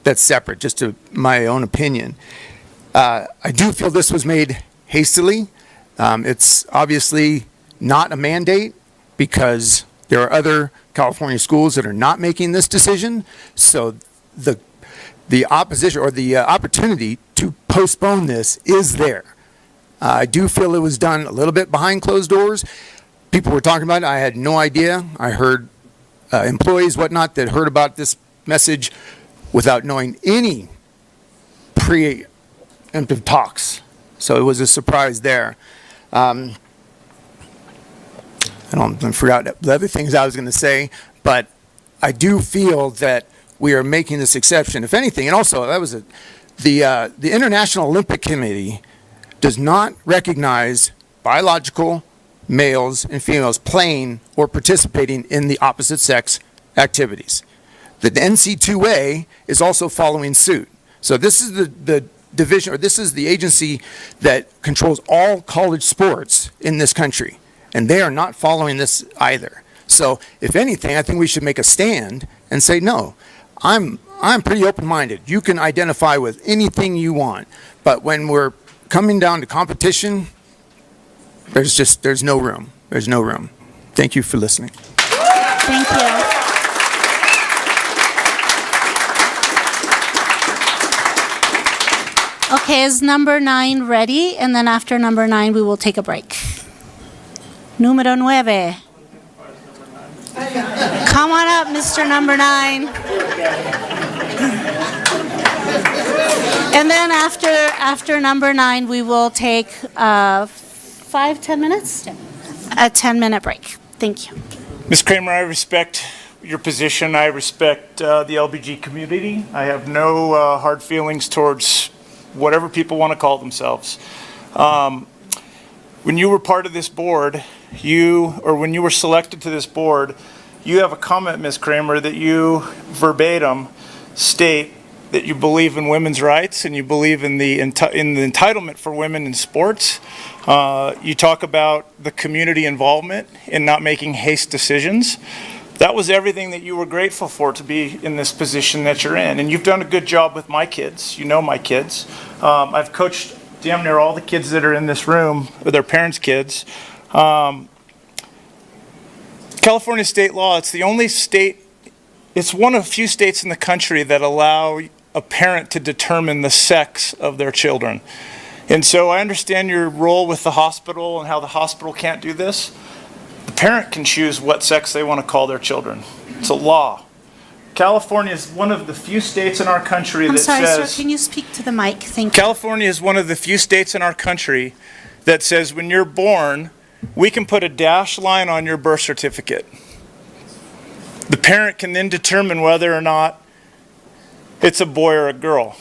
That's separate, just to my own opinion. I do feel this was made hastily. It's obviously not a mandate because there are other California schools that are not making this decision. So the opposition or the opportunity to postpone this is there. I do feel it was done a little bit behind closed doors. People were talking about it. I had no idea. I heard employees, whatnot, that heard about this message without knowing any preemptive talks. So it was a surprise there. I forgot the other things I was going to say, but I do feel that we are making this exception, if anything. And also, that was the International Olympic Committee does not recognize biological males and females playing or participating in the opposite sex activities. The NC2A is also following suit. So this is the division, or this is the agency that controls all college sports in this country, and they are not following this either. So, if anything, I think we should make a stand and say, no, I'm pretty open-minded. You can identify with anything you want, but when we're coming down to competition, there's no room. There's no room. Thank you for listening. Thank you. Okay, is number 9 ready? And then after number 9, we will take a break. Número 9. Come on up, Mr. Number 9. And then after number 9, we will take 5-10 minutes? A 10-minute break. Thank you. Ms. Kramer, I respect your position. I respect the LBG community. I have no hard feelings towards whatever people want to call themselves. When you were part of this board, when you were selected to this board, you have a comment, Ms. Kramer, that you verbatim state that you believe in women's rights and you believe in the entitlement for women in sports. You talk about the community involvement in not making haste decisions. That was everything that you were grateful for to be in this position that you're in. And you've done a good job with my kids. You know my kids. I've coached damn near all the kids that are in this room, with their parents' kids. California state law, it's the only state, it's one of a few states in the country that allow a parent to determine the sex of their children. And so I understand your role with the hospital and how the hospital can't do this. The parent can choose what sex they want to call their children. It's a law. California is one of the few states in our country that I'm sorry, says... sir, can you speak to the mic? Thank you. California is one of the few states in our country that says when you're born, we can put a dash line on your birth certificate. The parent can then determine whether or not it's a boy or a girl.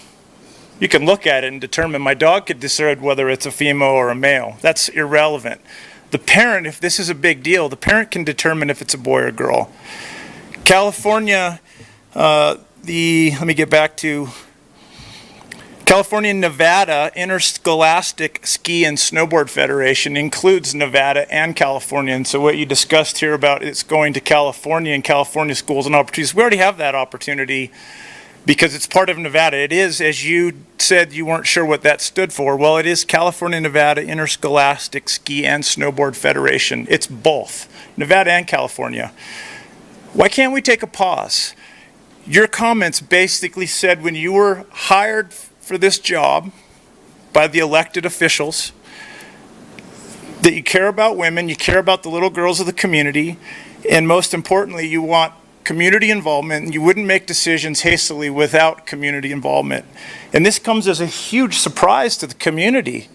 You can look at it and determine. My dog could decide whether it's a female or a male. That's irrelevant. The parent, if this is a big deal, the parent can determine if it's a boy or a girl. California, let me get back to California and Nevada Interscholastic Ski and Snowboard Federation includes Nevada and California. And so what you discussed here about it's going to California and California schools and opportunities, we already have that opportunity because it's part of Nevada. It is, as you said, you weren't sure what that stood for. Well, it is California Nevada Interscholastic Ski and Snowboard Federation. It's both, Nevada and California. Why can't we take a pause? Your comments basically said when you were hired for this job by the elected officials that you care about women, you care about the little girls of the community, and most importantly, you want community involvement, and you wouldn't make decisions hastily without community involvement. And this comes as a huge surprise to the community.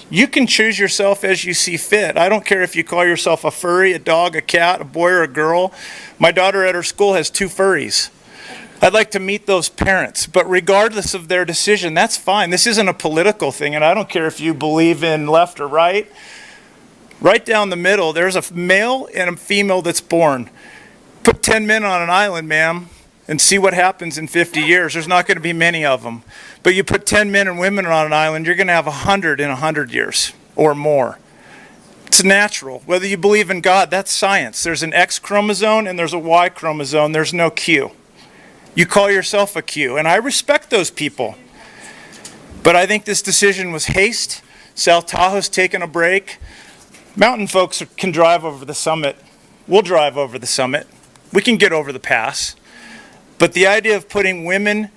You can choose yourself as you see fit. I don't care if you call yourself a furry, a dog, a cat, a boy, or a girl. My daughter at her school has 2 furries. I'd like to meet those parents, but regardless of their decision, that's fine. This isn't a political thing, and I don't care if you believe in left or right. Right down the middle, there's a male and a female that's born. Put 10 men on an island, ma'am, and see what happens in 50 years. There's not going to be many of them. But you put 10 men and women on an island, you're going to have 100 in 100 years or more. It's natural. Whether you believe in God, that's science. There's an X chromosome and there's a Y chromosome. There's no Q. You call yourself a Q, and I respect those people. But I think this decision was haste. South Tahoe's taking a break. Mountain folks can drive over the summit. We'll drive over the summit. We can get over the pass. But the idea of putting women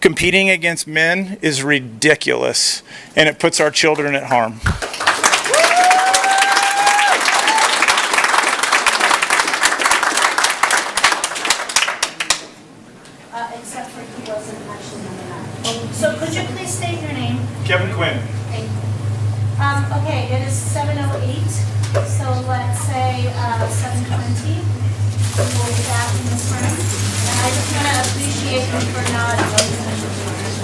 competing against men is ridiculous, and it puts our children at harm. Except for he wasn't actually number 9. So could you please state your name? Kevin Quinn. Thank you. Okay, it is 7:08, so let's say 7:20. We'll be back in this room. And I just want to appreciate you for not.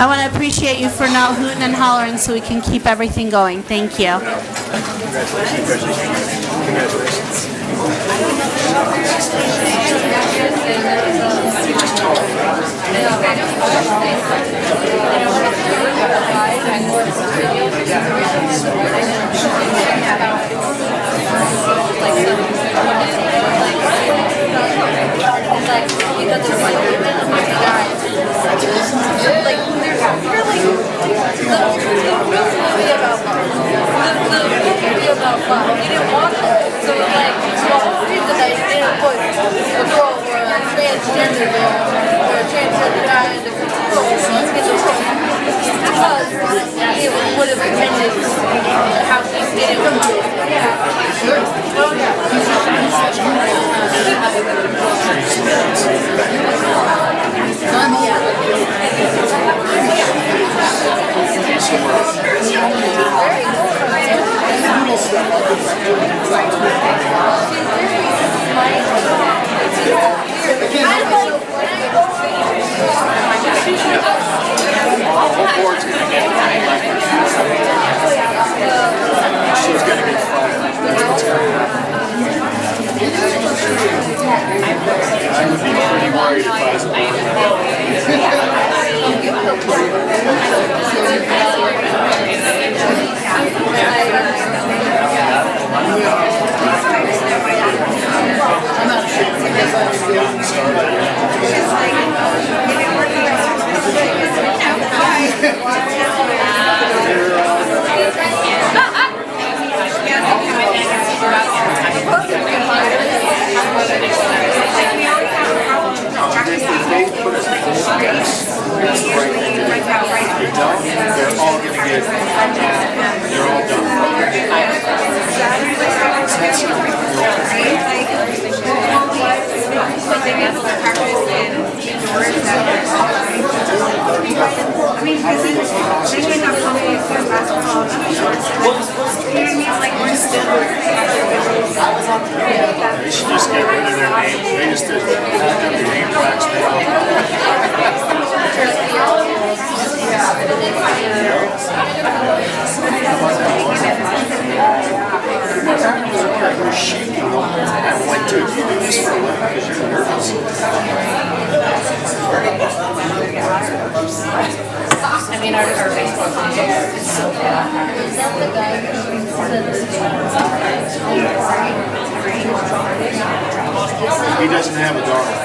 I want to appreciate you for not hooting and hollering so we can keep everything going. Thank you. Congratulations. They should just get rid of their name. They just did pack up the name tags You're shaking. I'm like, dude, you do this for a living because you're nervous. I mean, our Facebook page is so bad. Is that the guy He doesn't have a daughter.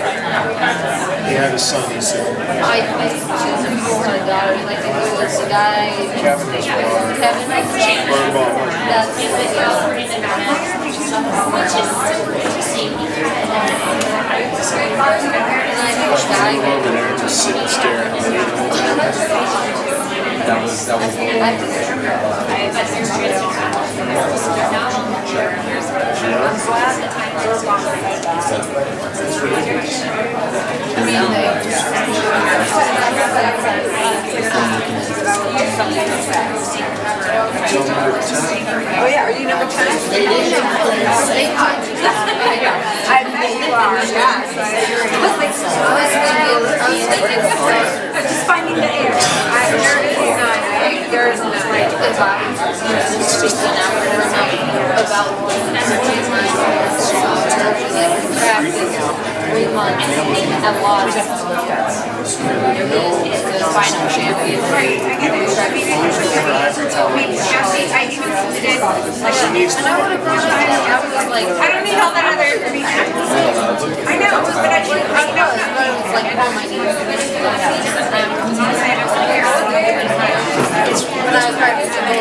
He had a son, he said. I choose him for a daughter. Like, it was the guy. Kevin has a daughter. Kevin has a daughter. That's his video for internet, which is Over there, just sitting staring at it. That was Oh yeah, are you number 10? I bet you are, yeah. I'm just finding the air. There is none. It's just about 3 months and lost. It's the final champion. I don't need all that other information. I know, but I know. It's like, oh my God.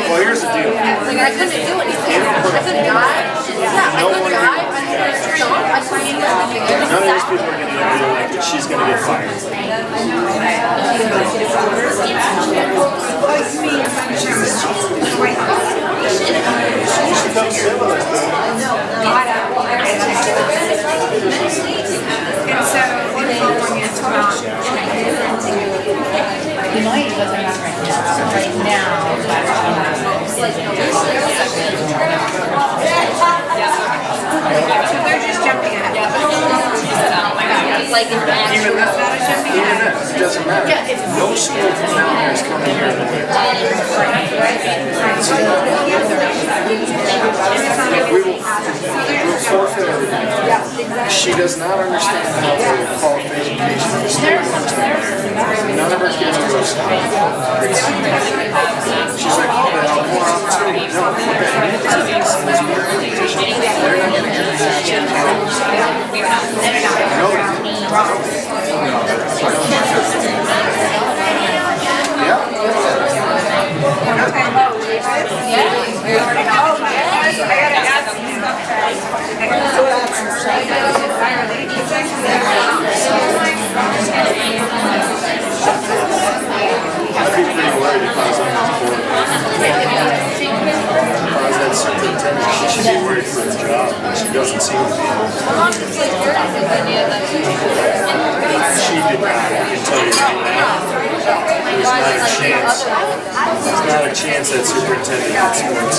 Well, here's the deal. Like, I couldn't do anything. I couldn't die. Yeah, I couldn't die. I couldn't None of these people are going to do like that. She's going to get fired. And so, United doesn't have right now. They're just jumping ahead. Like Even that, it doesn't matter. No school from down here is coming here. We will forfeit everything. She does not understand how to qualify education for students. None of her kids are going to school. She's like, oh, but I'll more opportunity. No, forget it. They're not going to get I'd be pretty worried if I was on this board. If I was that superintendent, she should be worried for his job, but she doesn't seem to be. She did not. I can tell you that. There's not a chance. There's not a chance that superintendent gets sports.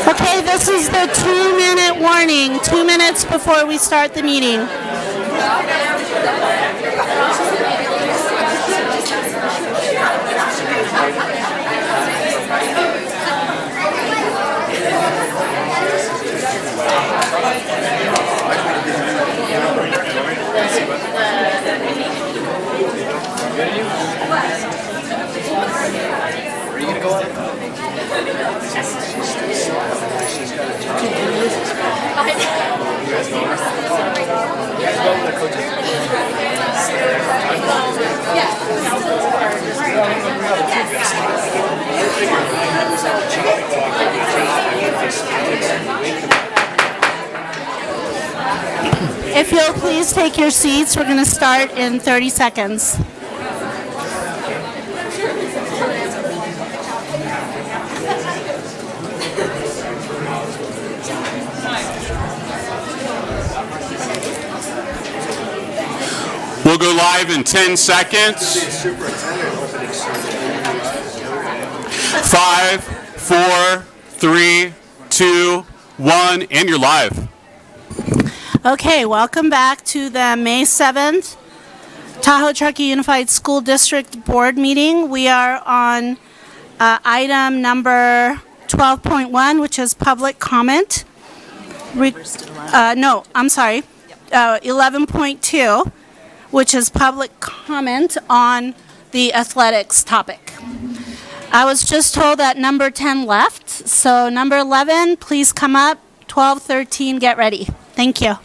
Okay, this is the 2-minute warning, 2 minutes before we start the meeting. If you'll please take your seats, we're going to start in 30 seconds. We'll go live in 10 seconds. 5, 4, 3, 2, 1, and you're live. Okay, welcome back to the May 7th Tahoe Truckee Unified School District Board meeting. We are on item number 12.1, which is public comment. 11.2, which is public comment on the athletics topic. I was just told that number 10 left, so number 11, please come up. 12, 13, get ready. Thank you.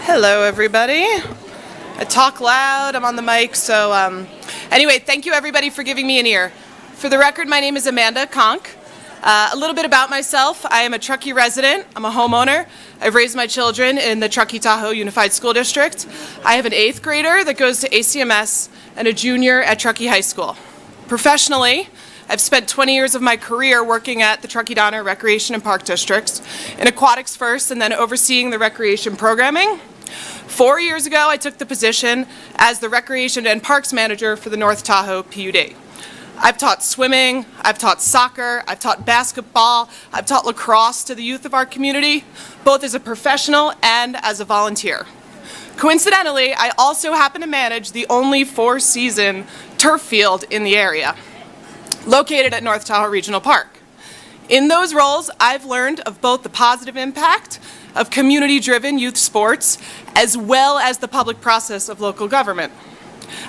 Hello, everybody. I talk loud, I'm on the mic, so anyway, thank you everybody for giving me an ear. For the record, my name is Amanda Conk. A little bit about myself. I am a Truckee resident. I'm a homeowner. I've raised my children in the Truckee-Tahoe Unified School District. I have an 8th grader that goes to ACMS and a junior at Truckee High School. Professionally, I've spent 20 years of my career working at the Truckee-Donner Recreation and Park Districts in aquatics first and then overseeing the recreation programming. 4 years ago, I took the position as the Recreation and Parks Manager for the North Tahoe PUD. I've taught swimming, I've taught soccer, I've taught basketball, I've taught lacrosse to the youth of our community, both as a professional and as a volunteer. Coincidentally, I also happen to manage the only 4-season turf field in the area, located at North Tahoe Regional Park. In those roles, I've learned of both the positive impact of community-driven youth sports, as well as the public process of local government.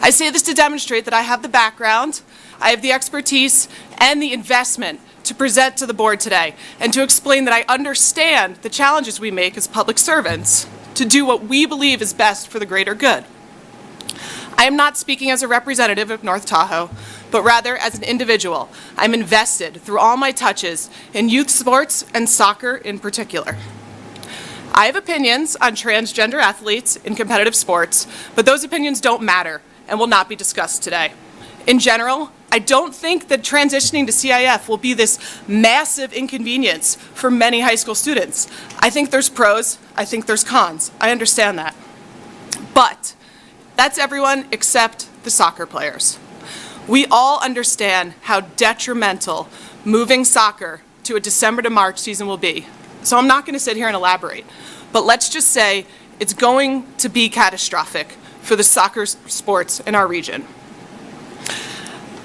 I say this to demonstrate that I have the background, I have the expertise, and the investment to present to the board today, and to explain that I understand the challenges we make as public servants to do what we believe is best for the greater good. I am not speaking as a representative of North Tahoe, but rather as an individual. I'm invested through all my touches in youth sports and soccer in particular. I have opinions on transgender athletes in competitive sports, but those opinions don't matter and will not be discussed today. In general, I don't think that transitioning to CIF will be this massive inconvenience for many high school students. I think there's pros, I think there's cons. I understand that. But that's everyone except the soccer players. We all understand how detrimental moving soccer to a December to March season will be. So I'm not going to sit here and elaborate, but let's just say it's going to be catastrophic for the soccer sports in our region.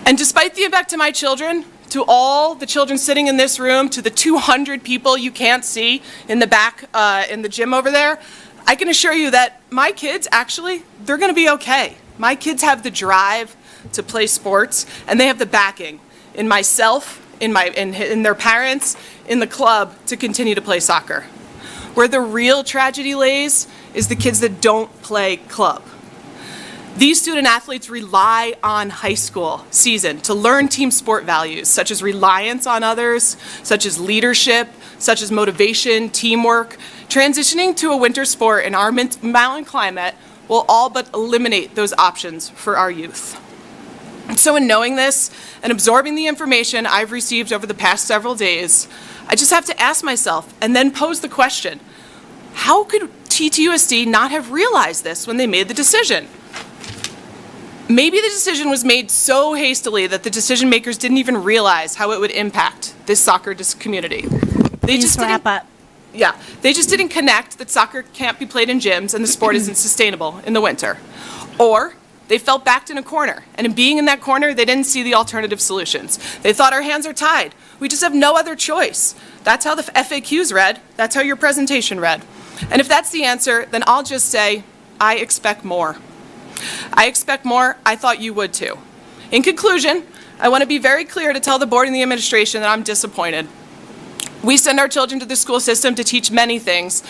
And despite the impact to my children, to all the children sitting in this room, to the 200 people you can't see in the back in the gym over there, I can assure you that my kids, actually, they're going to be okay. My kids have the drive to play sports, and they have the backing in myself, in their parents, in the club to continue to play soccer. Where the real tragedy lays is the kids that don't play club. These student athletes rely on high school season to learn team sport values, such as reliance on others, such as leadership, such as motivation, teamwork. Transitioning to a winter sport in our mountain climate will all but eliminate those options for our youth. So in knowing this and absorbing the information I've received over the past several days, I just have to ask myself and then pose the question, how could TTUSD not have realized this when they made the decision? Maybe the decision was made so hastily that the decision makers didn't even realize how it would impact this soccer community. They Please wrap up. Yeah, they just didn't connect that soccer can't be played in gyms and the sport isn't sustainable in the winter. Or they felt backed in a corner, and in being in that corner, they didn't see the alternative solutions. They thought our hands are tied. We just have no other choice. That's how the FAQs read. That's how your presentation read. And if that's the answer, then I'll just say, I expect more. I expect more. I thought you would too. In conclusion, I want to be very clear to tell the board and the administration that I'm disappointed. We send our children to the school system to teach many things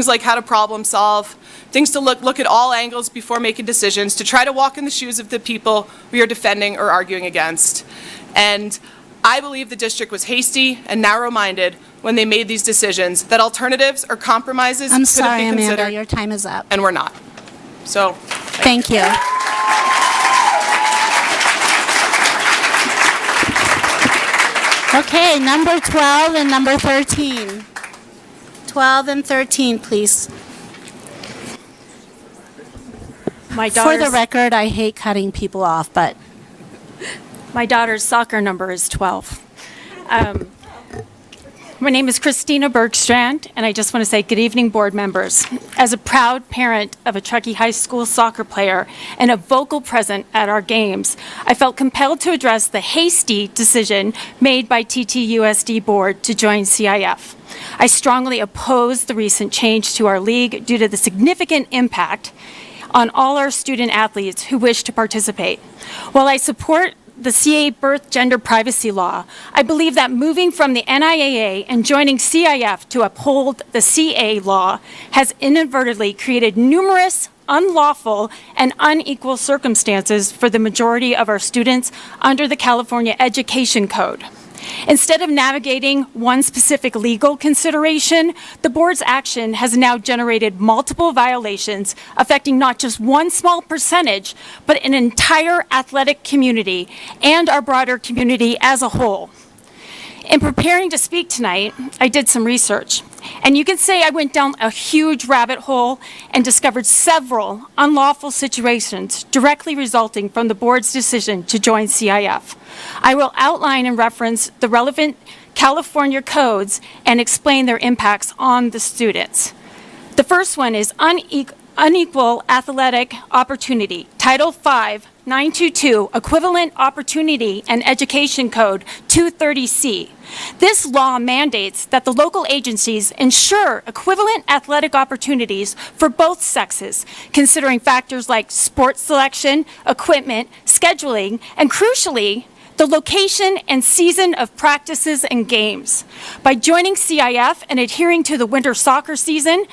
like how to problem solve, things to look at all angles before making decisions, to try to walk in the shoes of the people we are defending or arguing against. And I believe the district was hasty and narrow-minded when they made these decisions, that alternatives or compromises I'm could sorry, have been Amanda, considered, your time is up. and we're not. So, Thank you. Okay, number 12 and number 13. 12 and 13, please. My For the daughter's, record, I hate cutting people off, but my daughter's soccer number is 12. My name is Christina Bergstrand, and I just want to say good evening, board members. As a proud parent of a Truckee High School soccer player and a vocal present at our games, I felt compelled to address the hasty decision made by TTUSD Board to join CIF. I strongly oppose the recent change to our league due to the significant impact on all our student athletes who wish to participate. While I support the CA birth gender privacy law, I believe that moving from the NIAA and joining CIF to uphold the CA law has inadvertently created numerous unlawful and unequal circumstances for the majority of our students under the California Education Code. Instead of navigating one specific legal consideration, the board's action has now generated multiple violations affecting not just one small percentage, but an entire athletic community and our broader community as a whole. In preparing to speak tonight, I did some research, and you can say I went down a huge rabbit hole and discovered several unlawful situations directly resulting from the board's decision to join CIF. I will outline and reference the relevant California codes and explain their impacts on the students. The first one is unequal athletic opportunity, Title V, 922, Equivalent Opportunity and Education Code 230C. This law mandates that the local agencies ensure equivalent athletic opportunities for both sexes, considering factors like sports selection, equipment, scheduling, and crucially, the location and season of practices and games. By joining CIF and adhering to the winter soccer season,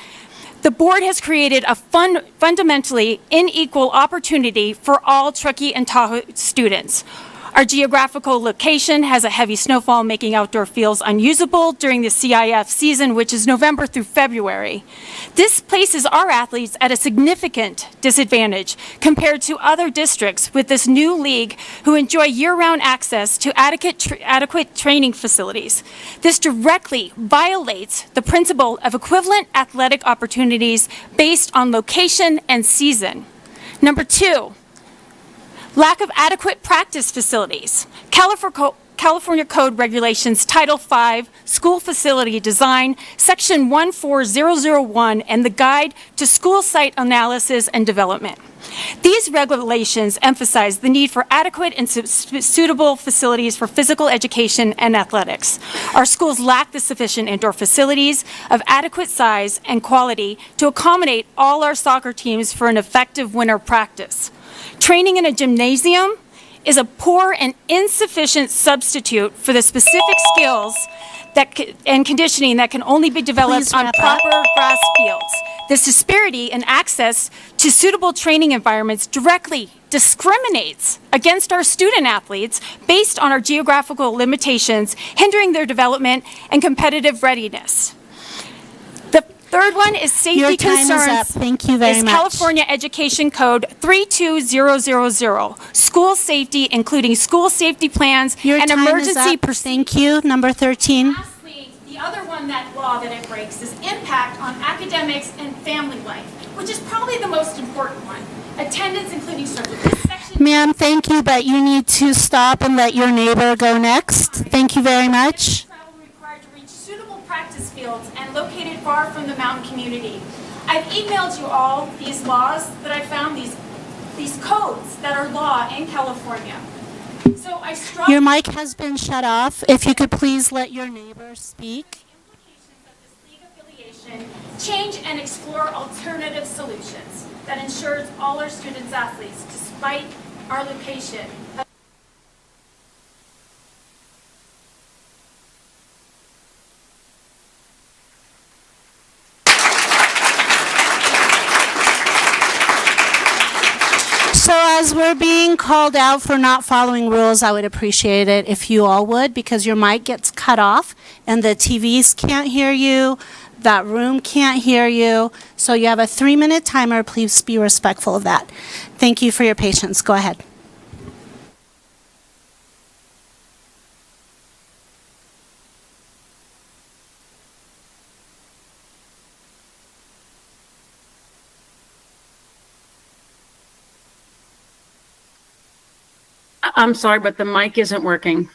the board has created a fundamentally unequal opportunity for all Truckee and Tahoe students. Our geographical location has a heavy snowfall, making outdoor fields unusable during the CIF season, which is November through February. This places our athletes at a significant disadvantage compared to other districts with this new league who enjoy year-round access to adequate training facilities. This directly violates the principle of equivalent athletic opportunities based on location and season. Number two, lack of adequate practice facilities. California Code Regulations Title V, School Facility Design, Section 14001, and the Guide to School Site Analysis and Development. These regulations emphasize the need for adequate and suitable facilities for physical education and athletics. Our schools lack the sufficient indoor facilities of adequate size and quality to accommodate all our soccer teams for an effective winter practice. Training in a gymnasium is a poor and insufficient substitute for the specific skills and conditioning that can only be developed Please on wrap up. proper grass fields. This disparity in access to suitable training environments directly discriminates against our student athletes based on our geographical limitations, hindering their development and competitive readiness. The third one is safety Your time is concerns. up. Thank you very is much. California Education Code 32000, school safety, including school safety plans Your and time emergency is up. Thank you. Number 13. Lastly, the other one, that law that it breaks, is impact on academics and family life, which is probably the most important one. Attendance, including circle. This section. Ma'am, thank you, but you need to stop and let your neighbor go next. Thank you very much. Travel required to reach suitable practice fields and located far from the mountain community. I've emailed you all these laws that I found, these codes that are law in California. So I strongly. Your mic has been shut off. If you could please let your neighbor speak. Change and explore alternative solutions that ensures all our students athletes, despite our location. So as we're being called out for not following rules, I would appreciate it if you all would, because your mic gets cut off and the TVs can't hear you. That room can't hear you. So you have a 3-minute timer. Please be respectful of that. Thank you for your patience. Go ahead. I'm sorry, but the mic isn't working.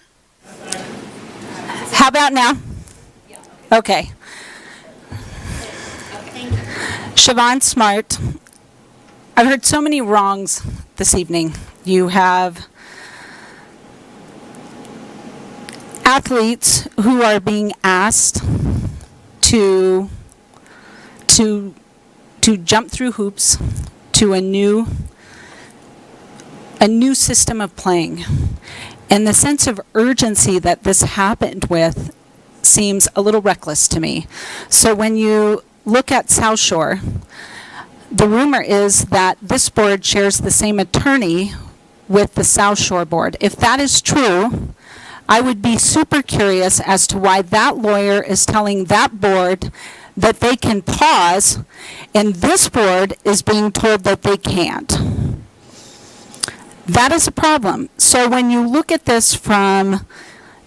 How about now? Okay. Siobhan Smart. I've heard so many wrongs this evening. You have athletes who are being asked to jump through hoops to a new system of playing. And the sense of urgency that this happened with seems a little reckless to me. So when you look at South Shore, the rumor is that this board shares the same attorney with the South Shore board. If that is true, I would be super curious as to why that lawyer is telling that board that they can pause, and this board is being told that they can't. That is a problem. So when you look at this from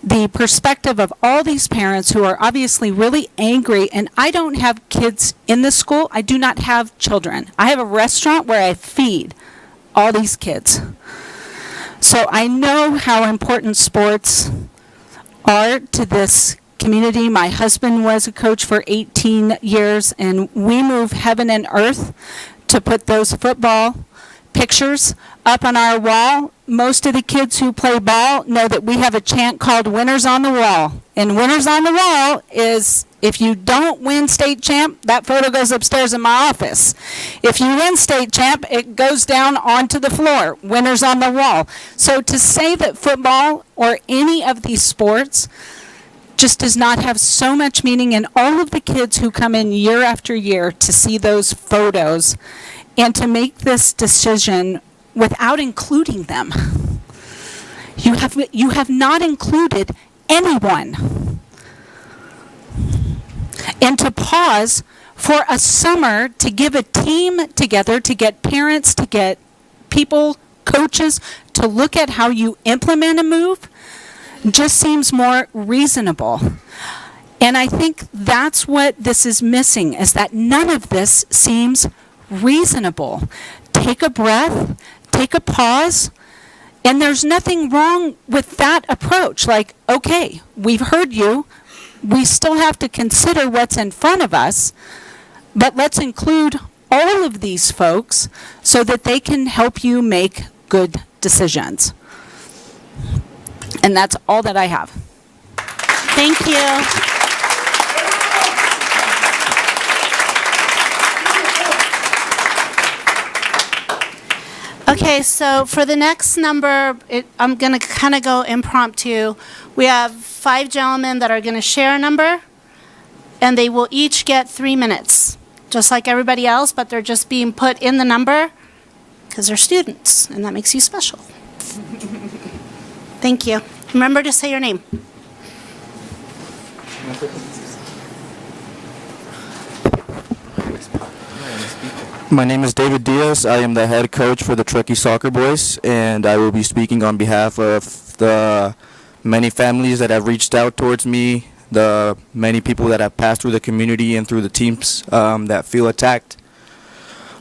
the perspective of all these parents who are obviously really angry, and I don't have kids in the school, I do not have children. I have a restaurant where I feed all these kids. So I know how important sports are to this community. My husband was a coach for 18 years, and we move heaven and earth to put those football pictures up on our wall. Most of the kids who play ball know that we have a chant called Winners on the Wall. And Winners on the Wall is, if you don't win state champ, that photo goes upstairs in my office. If you win state champ, it goes down onto the floor. Winners on the Wall. So to say that football or any of these sports just does not have so much meaning, and all of the kids who come in year after year to see those photos and to make this decision without including them. You have not included anyone. And to pause for a summer to give a team together, to get parents, to get people, coaches, to look at how you implement a move, just seems more reasonable. And I think that's what this is missing, is that none of this seems reasonable. Take a breath, take a pause, and there's nothing wrong with that approach. Like, okay, we've heard you. We still have to consider what's in front of us, but let's include all of these folks so that they can help you make good decisions. And that's all that I have. Thank you. Okay, so for the next number, I'm going to kind of go impromptu. We have 5 gentlemen that are going to share a number, and they will each get 3 minutes, just like everybody else, but they're just being put in the number because they're students, and that makes you special. Thank you. Remember to say your name. My name is David Diaz. I am the head coach for the Truckee Soccer Boys, and I will be speaking on behalf of the many families that have reached out towards me, the many people that have passed through the community and through the teams that feel attacked.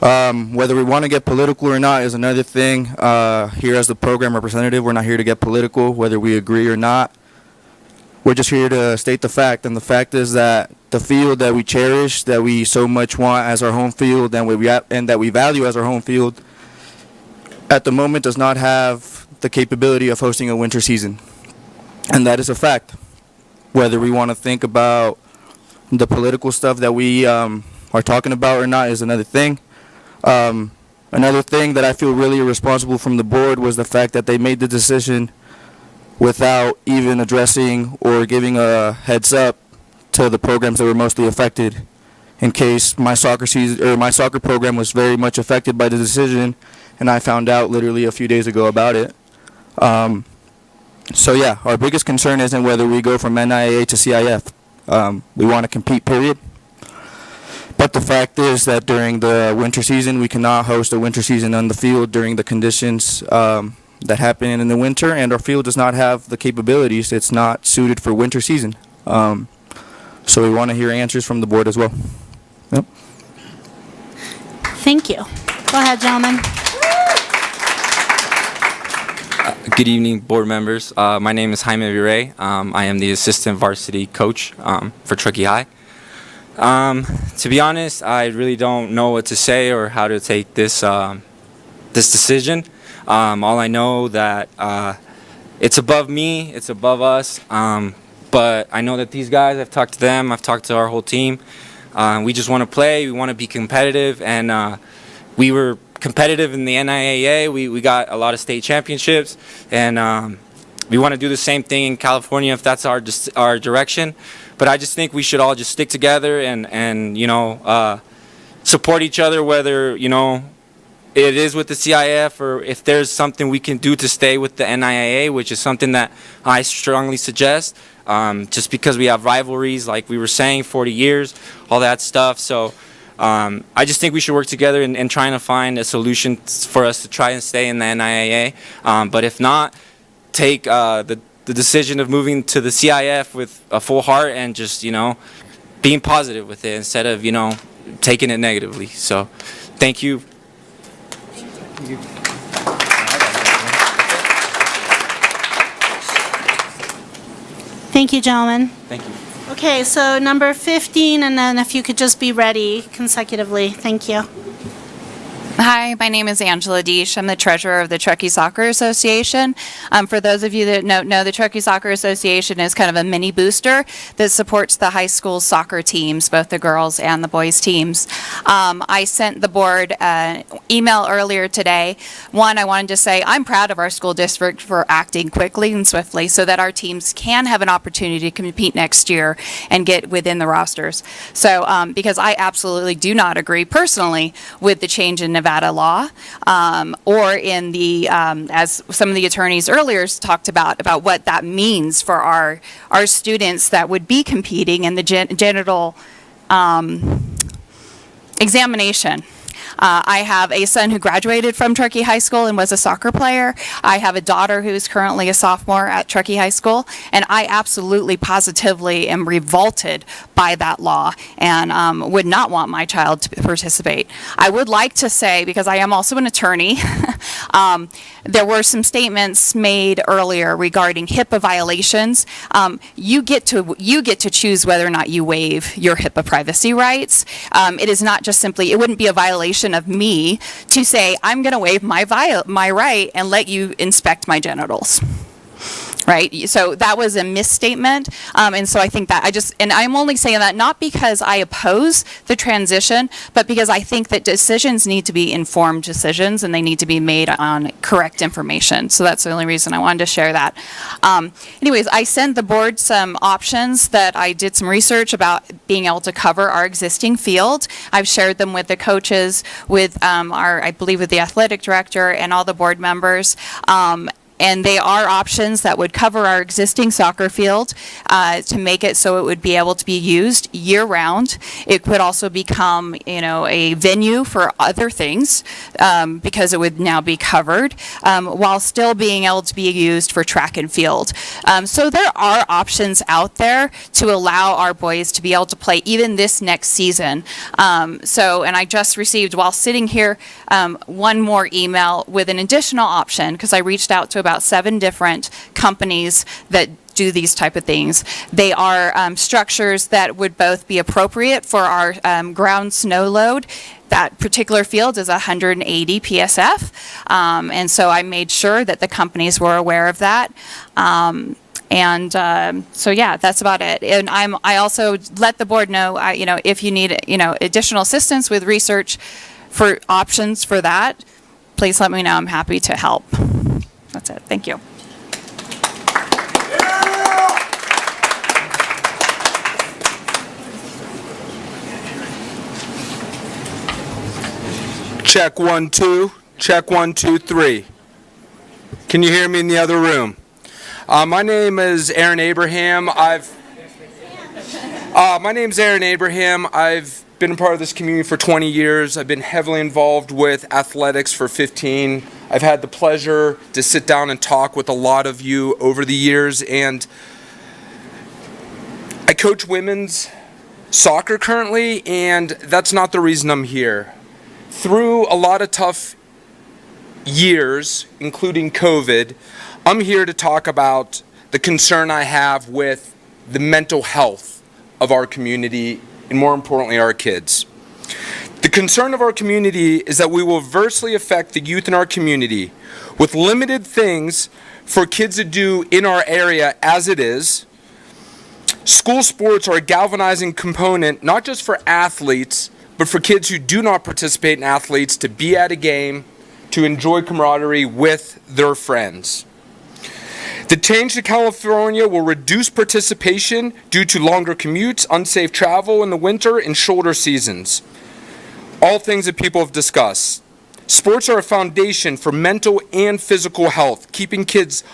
Whether we want to get political or not is another thing. Here as the program representative, we're not here to get political, whether we agree or not. We're just here to state the fact, and the fact is that the field that we cherish, that we so much want as our home field, and that we value as our home field, at the moment does not have the capability of hosting a winter season. And that is a fact. Whether we want to think about the political stuff that we are talking about or not is another thing. Another thing that I feel really irresponsible from the board was the fact that they made the decision without even addressing or giving a heads up to the programs that were mostly affected. In case my soccer season or my soccer program was very much affected by the decision, and I found out literally a few days ago about it. So yeah, our biggest concern isn't whether we go from NIAA to CIF. We want to compete, period. But the fact is that during the winter season, we cannot host a winter season on the field during the conditions that happen in the winter, and our field does not have the capabilities. It's not suited for winter season. So we want to hear answers from the board as well. Yep. Thank you. Go ahead, gentlemen. Good evening, board members. My name is Jaime Virey. I am the assistant varsity coach for Truckee High. To be honest, I really don't know what to say or how to take this this decision. All I know that it's above me, it's above us, but I know that these guys, I've talked to them, I've talked to our whole team. We just want to play, we want to be competitive, and we were competitive in the NIAA. We got a lot of state championships, and we want to do the same thing in California if that's our direction. But I just think we should all just stick together and you know, support each other, whether, you know, it is with the CIF or if there's something we can do to stay with the NIAA, which is something that I strongly suggest, just because we have rivalries, like we were saying, 40 years, all that stuff. So I just think we should work together in trying to find a solution for us to try and stay in the NIAA. But if not, take the decision of moving to the CIF with a full heart and just, you know, being positive with it instead of, you know, taking it negatively. So thank you. Thank you, gentlemen. Thank you. Okay, so number 15, and then if you could just be ready consecutively. Thank you. Hi, my name is Angela Deesh. I'm the treasurer of the Truckee Soccer Association. For those of you that don't know, the Truckee Soccer Association is kind of a mini booster that supports the high school soccer teams, both the girls and the boys teams. I sent the board an email earlier today. One, I wanted to say I'm proud of our school district for acting quickly and swiftly so that our teams can have an opportunity to compete next year and get within the rosters. So, because I absolutely do not agree personally with the change in Nevada law, or in the, as some of the attorneys earlier talked about what that means for our students that would be competing in the genital examination. I have a son who graduated from Truckee High School and was a soccer player. I have a daughter who's currently a sophomore at Truckee High School, and I absolutely, positively am revolted by that law and would not want my child to participate. I would like to say, because I am also an attorney, there were some statements made earlier regarding HIPAA violations. You get to choose whether or not you waive your HIPAA privacy rights. It is not just simply, it wouldn't be a violation of me to say I'm going to waive my right and let you inspect my genitals. right? So that was a misstatement, and so I think that and I'm only saying that not because I oppose the transition, but because I think that decisions need to be informed decisions, and they need to be made on correct information. So that's the only reason I wanted to share that. Anyways, I sent the board some options that I did some research about being able to cover our existing field. I've shared them with the coaches, with I believe with the athletic director and all the board members. And they are options that would cover our existing soccer field to make it so it would be able to be used year-round. It could also become, a venue for other things because it would now be covered while still being able to be used for track and field. So there are options out there to allow our boys to be able to play even this next season. And I just received, while sitting here, one more email with an additional option, because I reached out to about 7 different companies that do these type of things. They are structures that would both be appropriate for our ground snow load. That particular field is 180 PSF, and so I made sure that the companies were aware of that. So yeah, that's about it. And I also let the board know, if you need, additional assistance with research for options for that, please let me know. I'm happy to help. That's it. Thank you. Check 1 2. Check 1 2 3. Can you hear me in the other room? My name is Aaron Abraham. My name's Aaron Abraham. I've been a part of this community for 20 years. I've been heavily involved with athletics for 15. I've had the pleasure to sit down and talk with a lot of you over the years, and I coach women's soccer currently, and that's not the reason I'm here. Through a lot of tough years, including COVID, I'm here to talk about the concern I have with the mental health of our community, and more importantly, our kids. The concern of our community is that we will adversely affect the youth in our community with limited things for kids to do in our area as it is. School sports are a galvanizing component, not just for athletes, but for kids who do not participate in athletes to be at a game, to enjoy camaraderie with their friends. The change to California will reduce participation due to longer commutes, unsafe travel in the winter, and shoulder seasons. All things that people have discussed. Sports are a foundation for mental and physical health, keeping kids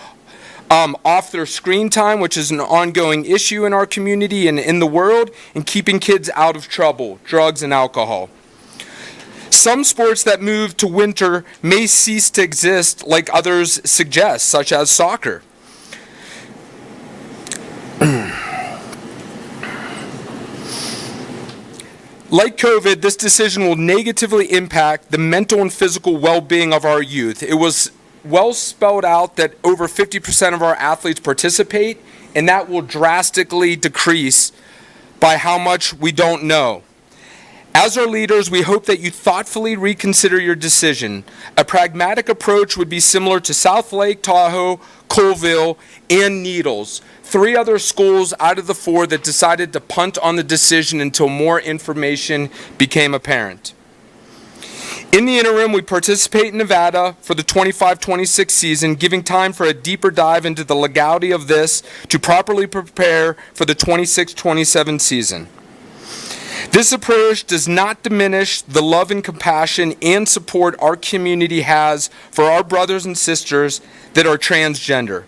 off their screen time, which is an ongoing issue in our community and in the world, and keeping kids out of trouble, drugs and alcohol. Some sports that move to winter may cease to exist like others suggest, such as soccer. Like COVID, this decision will negatively impact the mental and physical well-being of our youth. It was well spelled out that over 50% of our athletes participate, and that will drastically decrease by how much we don't know. As our leaders, we hope that you thoughtfully reconsider your decision. A pragmatic approach would be similar to South Lake, Tahoe, Colville, and Needles, 3 other schools out of the 4 that decided to punt on the decision until more information became apparent. In the interim, we participate in Nevada for the 25-26 season, giving time for a deeper dive into the legality of this to properly prepare for the 26-27 season. This approach does not diminish the love and compassion and support our community has for our brothers and sisters that are transgender.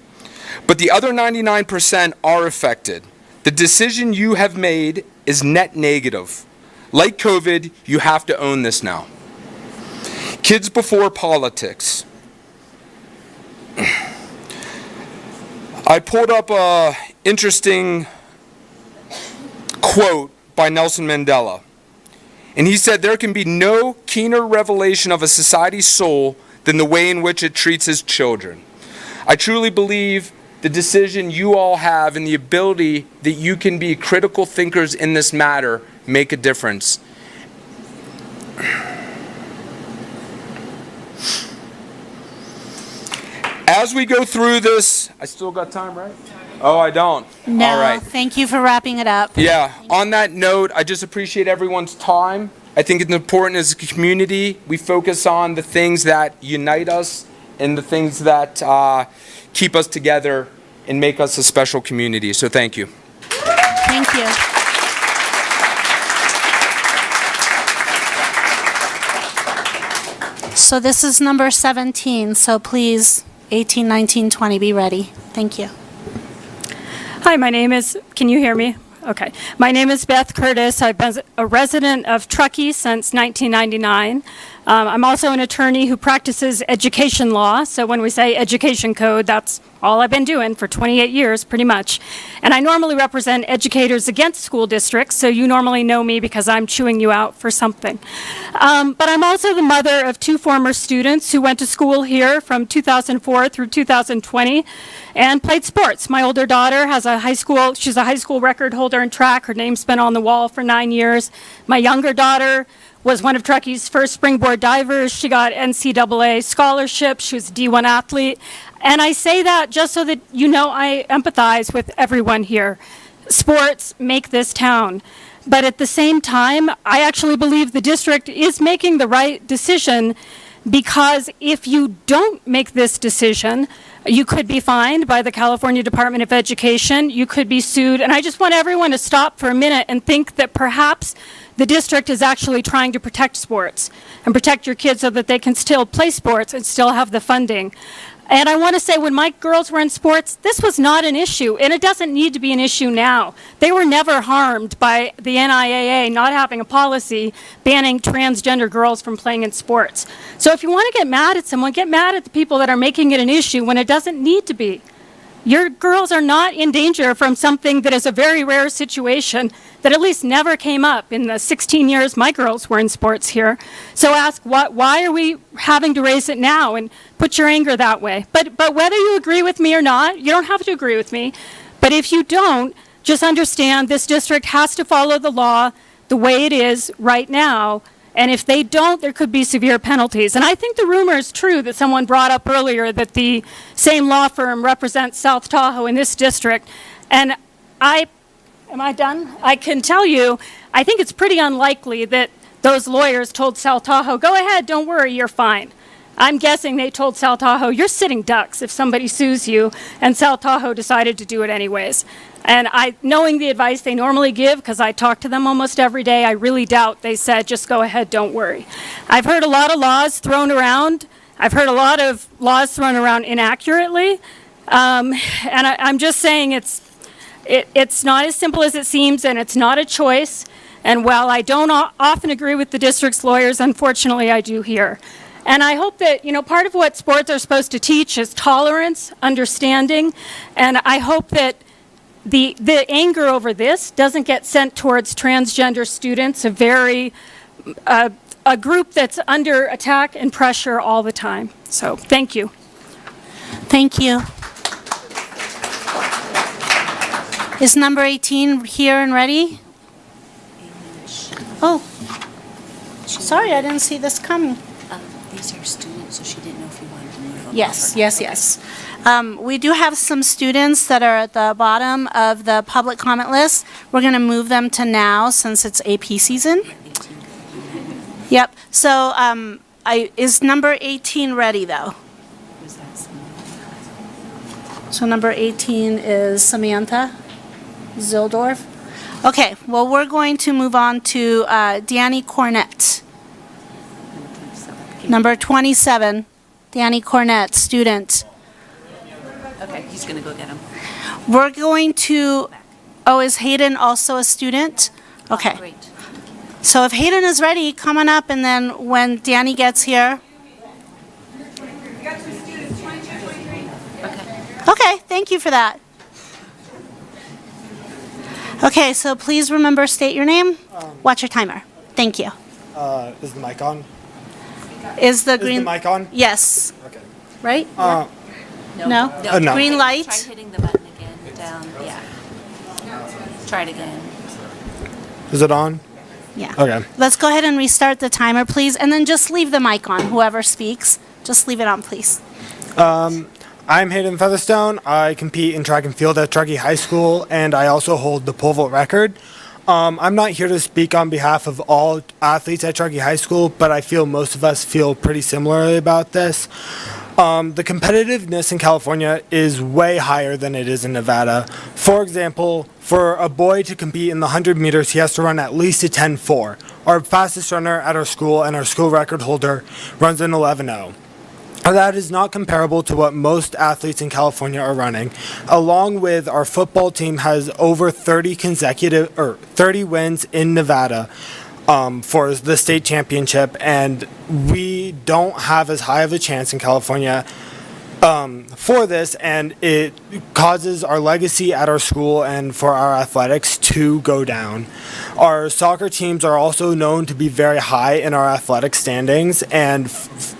But the other 99% are affected. The decision you have made is net negative. Like COVID, you have to own this now. Kids before politics. I pulled up an interesting quote by Nelson Mandela. And he said, "There can be no keener revelation of a society's soul than the way in which it treats its children." I truly believe the decision you all have and the ability that you can be critical thinkers in this matter make a difference. As we go through this, I still got time, right? Oh, I don't. No, All right. thank you for wrapping it up. Yeah, on that note, I just appreciate everyone's time. I think it's important as a community we focus on the things that unite us and the things that keep us together and make us a special community. So thank you. Thank you. So this is number 17, so please, 18, 19, 20, be ready. Thank you. Hi, my name is, can you hear me? Okay. My name is Beth Curtis. I've been a resident of Truckee since 1999. I'm also an attorney who practices education law. So when we say education code, that's all I've been doing for 28 years, pretty much. And I normally represent educators against school districts, so you normally know me because I'm chewing you out for something. But I'm also the mother of 2 former students who went to school here from 2004 through 2020 and played sports. My older daughter has she's a high school record holder in track. Her name's been on the wall for 9 years. My younger daughter was one of Truckee's first springboard divers. She got NCAA scholarship. She was a D1 athlete. And I say that just so that you know I empathize with everyone here. Sports make this town. But at the same time, I actually believe the district is making the right decision, because if you don't make this decision, you could be fined by the California Department of Education. You could be sued. And I just want everyone to stop for a minute and think that perhaps the district is actually trying to protect sports and protect your kids so that they can still play sports and still have the funding. And I want to say, when my girls were in sports, this was not an issue, and it doesn't need to be an issue now. They were never harmed by the NIAA not having a policy banning transgender girls from playing in sports. So if you want to get mad at someone, get mad at the people that are making it an issue when it doesn't need to be. Your girls are not in danger from something that is a very rare situation that at least never came up in the 16 years my girls were in sports here. So ask, why are we having to raise it now, and put your anger that way. But whether you agree with me or not, you don't have to agree with me. But if you don't, just understand this district has to follow the law the way it is right now. And if they don't, there could be severe penalties. And I think the rumor is true that someone brought up earlier that the same law firm represents South Tahoe in this district. And am I done? I can tell you, I think it's pretty unlikely that those lawyers told South Tahoe, go ahead, don't worry, you're fine. I'm guessing they told South Tahoe, you're sitting ducks if somebody sues you, and South Tahoe decided to do it anyways. And knowing the advice they normally give, because I talk to them almost every day, I really doubt they said, just go ahead, don't worry. I've heard a lot of laws thrown around. I've heard a lot of laws thrown around inaccurately. And I'm just saying it's not as simple as it seems, and it's not a choice. And while I don't often agree with the district's lawyers, unfortunately I do here. And I hope that, part of what sports are supposed to teach is tolerance, understanding, and I hope that the anger over this doesn't get sent towards transgender students, a group that's under attack and pressure all the time. So, thank you. Thank you. Is number 18 here and ready? Oh, sorry, I didn't see this coming. These are students, so she didn't know if you wanted to move them. Yes. We do have some students that are at the bottom of the public comment list. We're going to move them to now since it's AP season. Yep. So is number 18 ready, though? So number 18 is Samantha Zildorf. Okay. Well, we're going to move on to Danny Cornett. Number 27, Danny Cornett, student. Okay, he's going to go get him. We're going to, is Hayden also a student? Okay. Great. So if Hayden is ready, come on up, and then when Danny gets here. Okay, thank you for that. Okay, so please remember, state your name. Watch your timer. Thank you. Is the mic on? Is the mic on? Yes. Okay. Right? No. No. Green light. Try hitting the button again, down, yeah. Try it again. Is it on? Yeah. Okay. Let's go ahead and restart the timer, please, and then just leave the mic on, whoever speaks. Just leave it on, please. I'm Hayden Featherstone. I compete in track and field at Truckee High School, and I also hold the pole vault record. I'm not here to speak on behalf of all athletes at Truckee High School, but I feel most of us feel pretty similarly about this. The competitiveness in California is way higher than it is in Nevada. For example, for a boy to compete in the 100 meters, he has to run at least a 10.4. Our fastest runner at our school and our school record holder runs an 11.0. That is not comparable to what most athletes in California are running. Along with our football team has over 30 wins in Nevada for the state championship, and we don't have as high of a chance in California for this, and it causes our legacy at our school and for our athletics to go down. Our soccer teams are also known to be very high in our athletic standings, and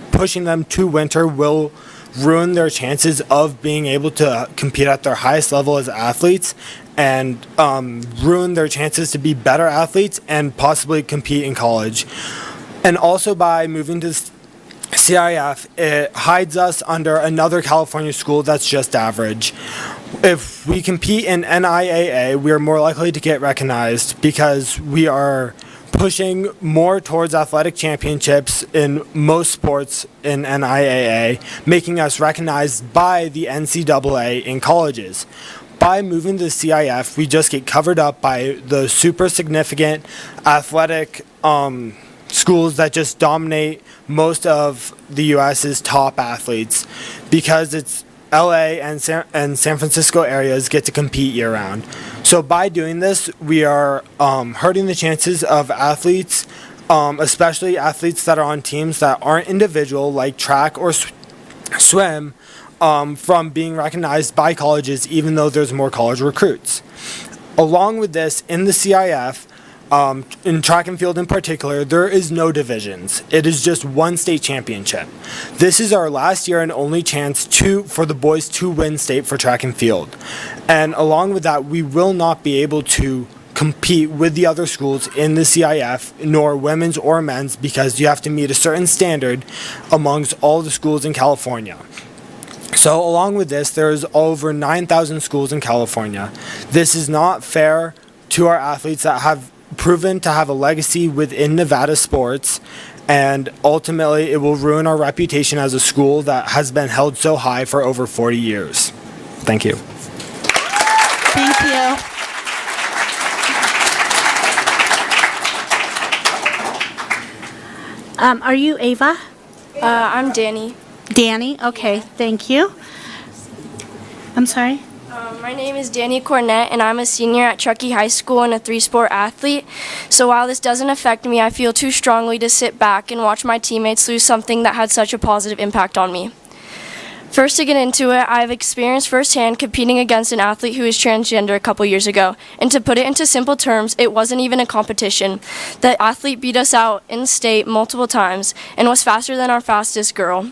pushing them to winter will ruin their chances of being able to compete at their highest level as athletes, and ruin their chances to be better athletes and possibly compete in college. And also, by moving to CIF, it hides us under another California school that's just average. If we compete in NIAA, we are more likely to get recognized because we are pushing more towards athletic championships in most sports in NIAA, making us recognized by the NCAA in colleges. By moving to CIF, we just get covered up by the super significant athletic schools that just dominate most of the U.S.'s top athletes, because it's LA and San Francisco areas get to compete year-round. So by doing this, we are hurting the chances of athletes, especially athletes that are on teams that aren't individual, like track or swim, from being recognized by colleges, even though there's more college recruits. Along with this, in the CIF, in track and field in particular, there is no divisions. It is just one state championship. This is our last year and only chance for the boys to win state for track and field. And along with that, we will not be able to compete with the other schools in the CIF, nor women's or men's, because you have to meet a certain standard amongst all the schools in California. So along with this, there's over 9,000 schools in California. This is not fair to our athletes that have proven to have a legacy within Nevada sports, and ultimately it will ruin our reputation as a school that has been held so high for over 40 years. Thank you. Thank you. Are you Ava? I'm Danny. Danny, okay, thank you. I'm sorry? My name is Danny Cornett, and I'm a senior at Truckee High School and a three-sport athlete. So while this doesn't affect me, I feel too strongly to sit back and watch my teammates lose something that had such a positive impact on me. First, to get into it, I've experienced firsthand competing against an athlete who is transgender a couple years ago. And to put it into simple terms, it wasn't even a competition. The athlete beat us out in state multiple times and was faster than our fastest girl.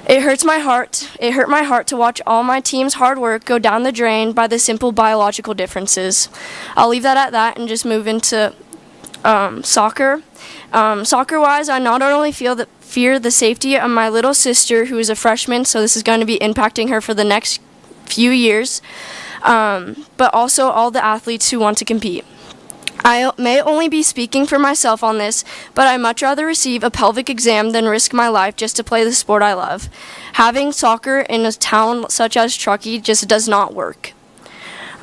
It hurt my heart to watch all my team's hard work go down the drain by the simple biological differences. I'll leave that at that and just move into soccer. Soccer-wise, I not only fear the safety of my little sister, who is a freshman, so this is going to be impacting her for the next few years, but also all the athletes who want to compete. I may only be speaking for myself on this, but I'd much rather receive a pelvic exam than risk my life just to play the sport I love. Having soccer in a town such as Truckee just does not work.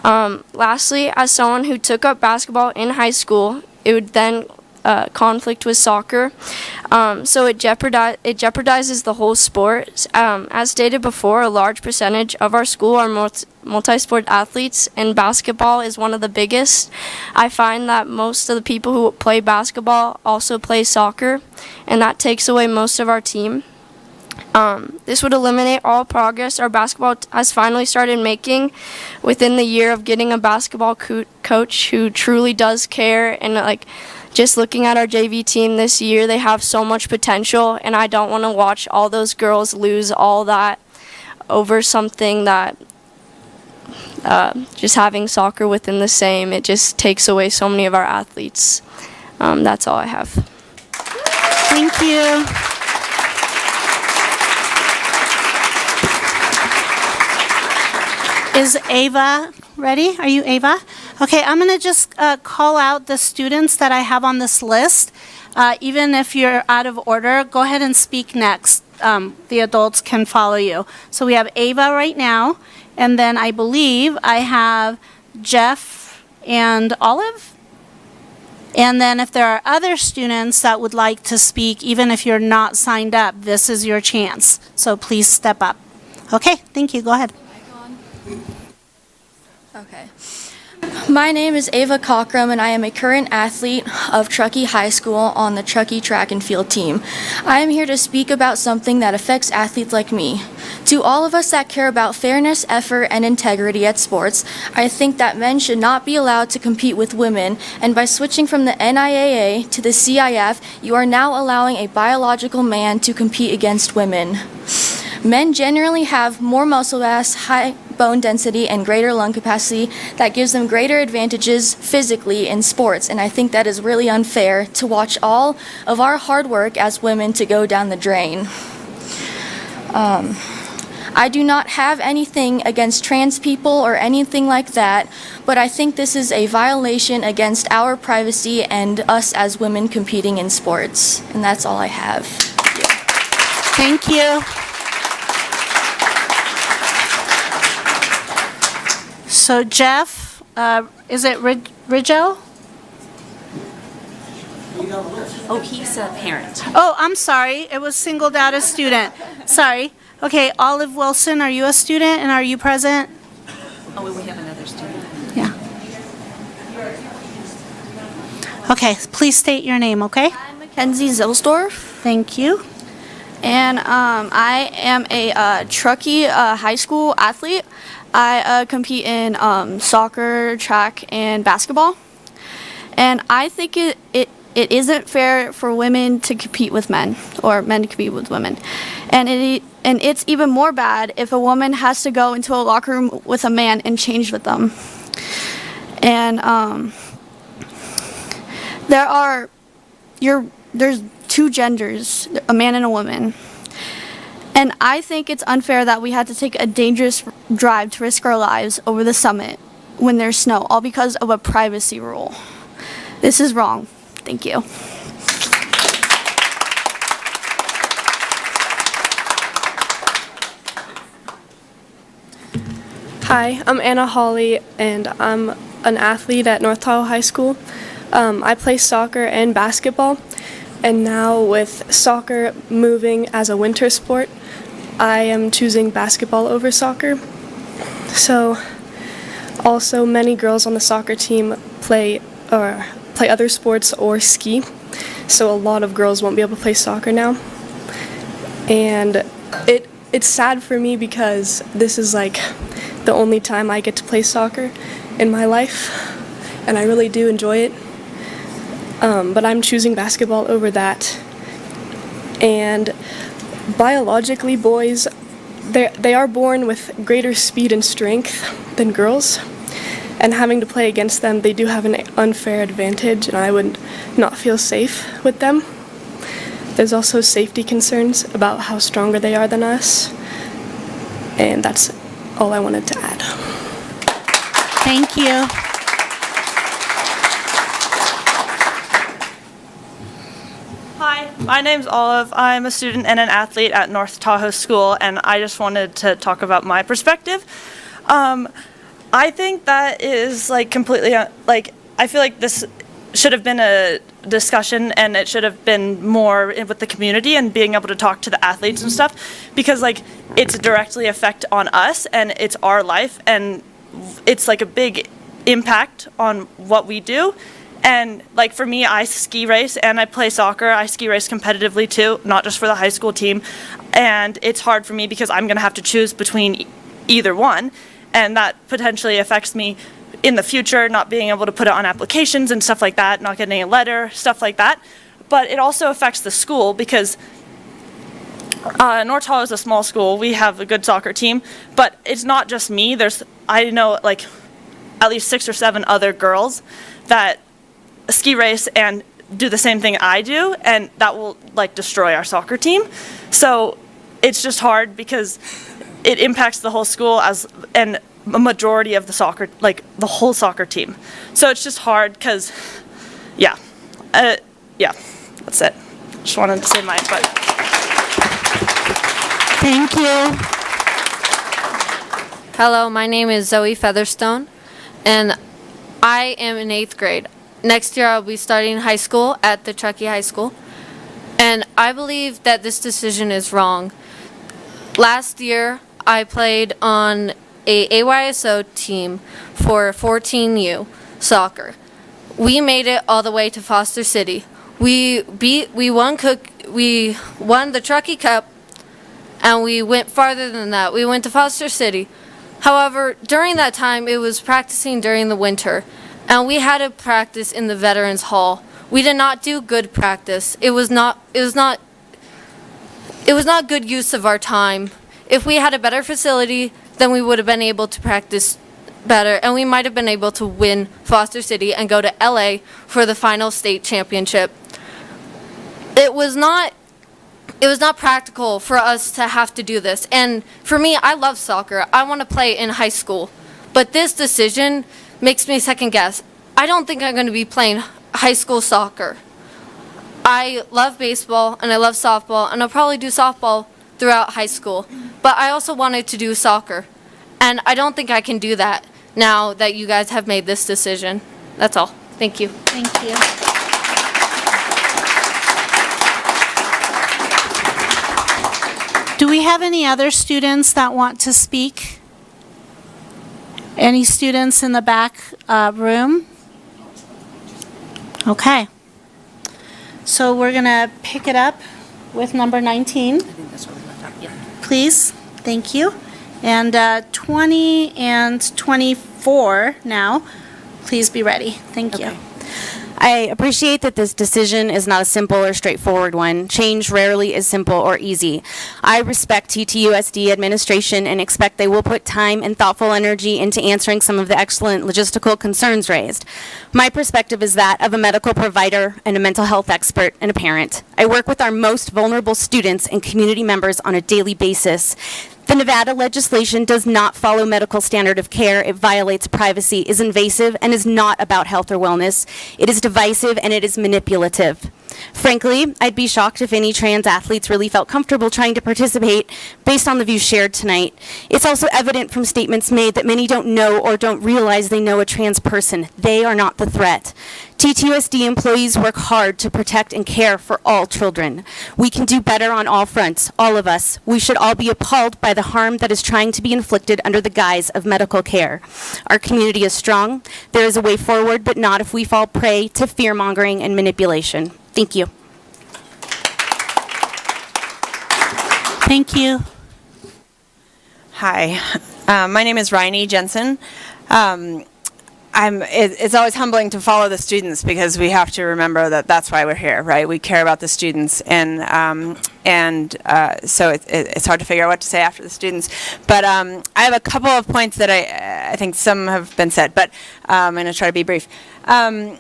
Lastly, as someone who took up basketball in high school, it would then conflict with soccer, so it jeopardizes the whole sport. As stated before, a large percentage of our school are multi-sport athletes, and basketball is one of the biggest. I find that most of the people who play basketball also play soccer, and that takes away most of our team. This would eliminate all progress our basketball has finally started making within the year of getting a basketball coach who truly does care. And just looking at our JV team this year, they have so much potential, and I don't want to watch all those girls lose all that over something that just having soccer within the same, it just takes away so many of our athletes. That's all I have. Thank you. Is Ava ready? Are you Ava? Okay, I'm going to just call out the students that I have on this list. Even if you're out of order, go ahead and speak next. The adults can follow you. So we have Ava right now, and then I believe I have Jeff and Olive. And then if there are other students that would like to speak, even if you're not signed up, this is your chance. So please step up. Okay, thank you. Go ahead. Okay. My name is Ava Cockrum, and I am a current athlete of Truckee High School on the Truckee track and field team. I am here to speak about something that affects athletes like me. To all of us that care about fairness, effort, and integrity at sports, I think that men should not be allowed to compete with women, and by switching from the NIAA to the CIF, you are now allowing a biological man to compete against women. Men generally have more muscle mass, high bone density, and greater lung capacity that gives them greater advantages physically in sports, and I think that is really unfair to watch all of our hard work as women to go down the drain. I do not have anything against trans people or anything like that, but I think this is a violation against our privacy and us as women competing in sports, and that's all I have. Thank you. So Jeff, is it Rigel? Oh, he's a parent. Oh, I'm sorry. It was singled out as student. Sorry. Okay, Olive Wilson, are you a student and are you present? Oh, we have another student. Yeah. Okay, please state your name, okay? I'm Mackenzie Zilsdorf. Thank you. And I am a Truckee high school athlete. I compete in soccer, track, and basketball. And I think it isn't fair for women to compete with men, or men to compete with women. And it's even more bad if a woman has to go into a locker room with a man and change with them. And there's two genders, a man and a woman. And I think it's unfair that we had to take a dangerous drive to risk our lives over the summit when there's snow, all because of a privacy rule. This is wrong. Thank you. Hi, I'm Anna Hawley, and I'm an athlete at North Tahoe High School. I play soccer and basketball, and now with soccer moving as a winter sport, I am choosing basketball over soccer. So, also many girls on the soccer team play other sports or ski, so a lot of girls won't be able to play soccer now. And it's sad for me because this is like the only time I get to play soccer in my life, and I really do enjoy it. But I'm choosing basketball over that. And biologically, boys, they are born with greater speed and strength than girls. And having to play against them, they do have an unfair advantage, and I would not feel safe with them. There's also safety concerns about how stronger they are than us. And that's all I wanted to add. Thank you. Hi, my name's Olive. I'm a student and an athlete at North Tahoe School, and I just wanted to talk about my perspective. I think that is completely, I feel like this should have been a discussion, and it should have been more with the community and being able to talk to the athletes and stuff, because it's directly affect on us, and it's our life, and it's a big impact on what we do. And for me, I ski race and I play soccer. I ski race competitively too, not just for the high school team. And it's hard for me because I'm going to have to choose between either one. And that potentially affects me in the future, not being able to put it on applications and stuff like that, not getting a letter, stuff like that. But it also affects the school because North Tahoe is a small school. We have a good soccer team, but it's not just me. I know at least 6 or 7 other girls that ski race and do the same thing I do, and that will destroy our soccer team. So it's just hard because it impacts the whole school, and a majority of the soccer, like the whole soccer team. So it's just hard because, yeah, that's it. Just wanted to say my input. Thank you. Hello, my name is Zoe Featherstone, and I am in 8th grade. Next year I'll be starting high school at the Truckee High School, and I believe that this decision is wrong. Last year I played on a AYSO team for 14U soccer. We made it all the way to Foster City. We won the Truckee Cup, and we went farther than that. We went to Foster City. However, during that time, it was practicing during the winter, and we had to practice in the Veterans Hall. We did not do good practice. It was not good use of our time. If we had a better facility, then we would have been able to practice better, and we might have been able to win Foster City and go to LA for the final state championship. It was not practical for us to have to do this. And for me, I love soccer. I want to play in high school. But this decision makes me second guess. I don't think I'm going to be playing high school soccer. I love baseball and I love softball, and I'll probably do softball throughout high school. But I also wanted to do soccer. And I don't think I can do that now that you guys have made this decision. That's all. Thank you. Thank you. Do we have any other students that want to speak? Any students in the back room? Okay. So we're going to pick it up with number 19. I think that's where we left off. Yeah. Please. Thank you. And 20 and 24 now. Please be ready. Thank you. I appreciate that this decision is not a simple or straightforward one. Change rarely is simple or easy. I respect TTUSD administration and expect they will put time and thoughtful energy into answering some of the excellent logistical concerns raised. My perspective is that of a medical provider and a mental health expert and a parent. I work with our most vulnerable students and community members on a daily basis. The Nevada legislation does not follow medical standard of care. It violates privacy, is invasive, and is not about health or wellness. It is divisive and it is manipulative. Frankly, I'd be shocked if any trans athletes really felt comfortable trying to participate based on the views shared tonight. It's also evident from statements made that many don't know or don't realize they know a trans person. They are not the threat. TTUSD employees work hard to protect and care for all children. We can do better on all fronts, all of us. We should all be appalled by the harm that is trying to be inflicted under the guise of medical care. Our community is strong. There is a way forward, but not if we fall prey to fear-mongering and manipulation. Thank you. Thank you. Hi, my name is Ryan Jensen. It's always humbling to follow the students because we have to remember that that's why we're here, right? We care about the students, and so it's hard to figure out what to say after the students. But I have a couple of points that I think some have been said, but I'm going to try to be brief. I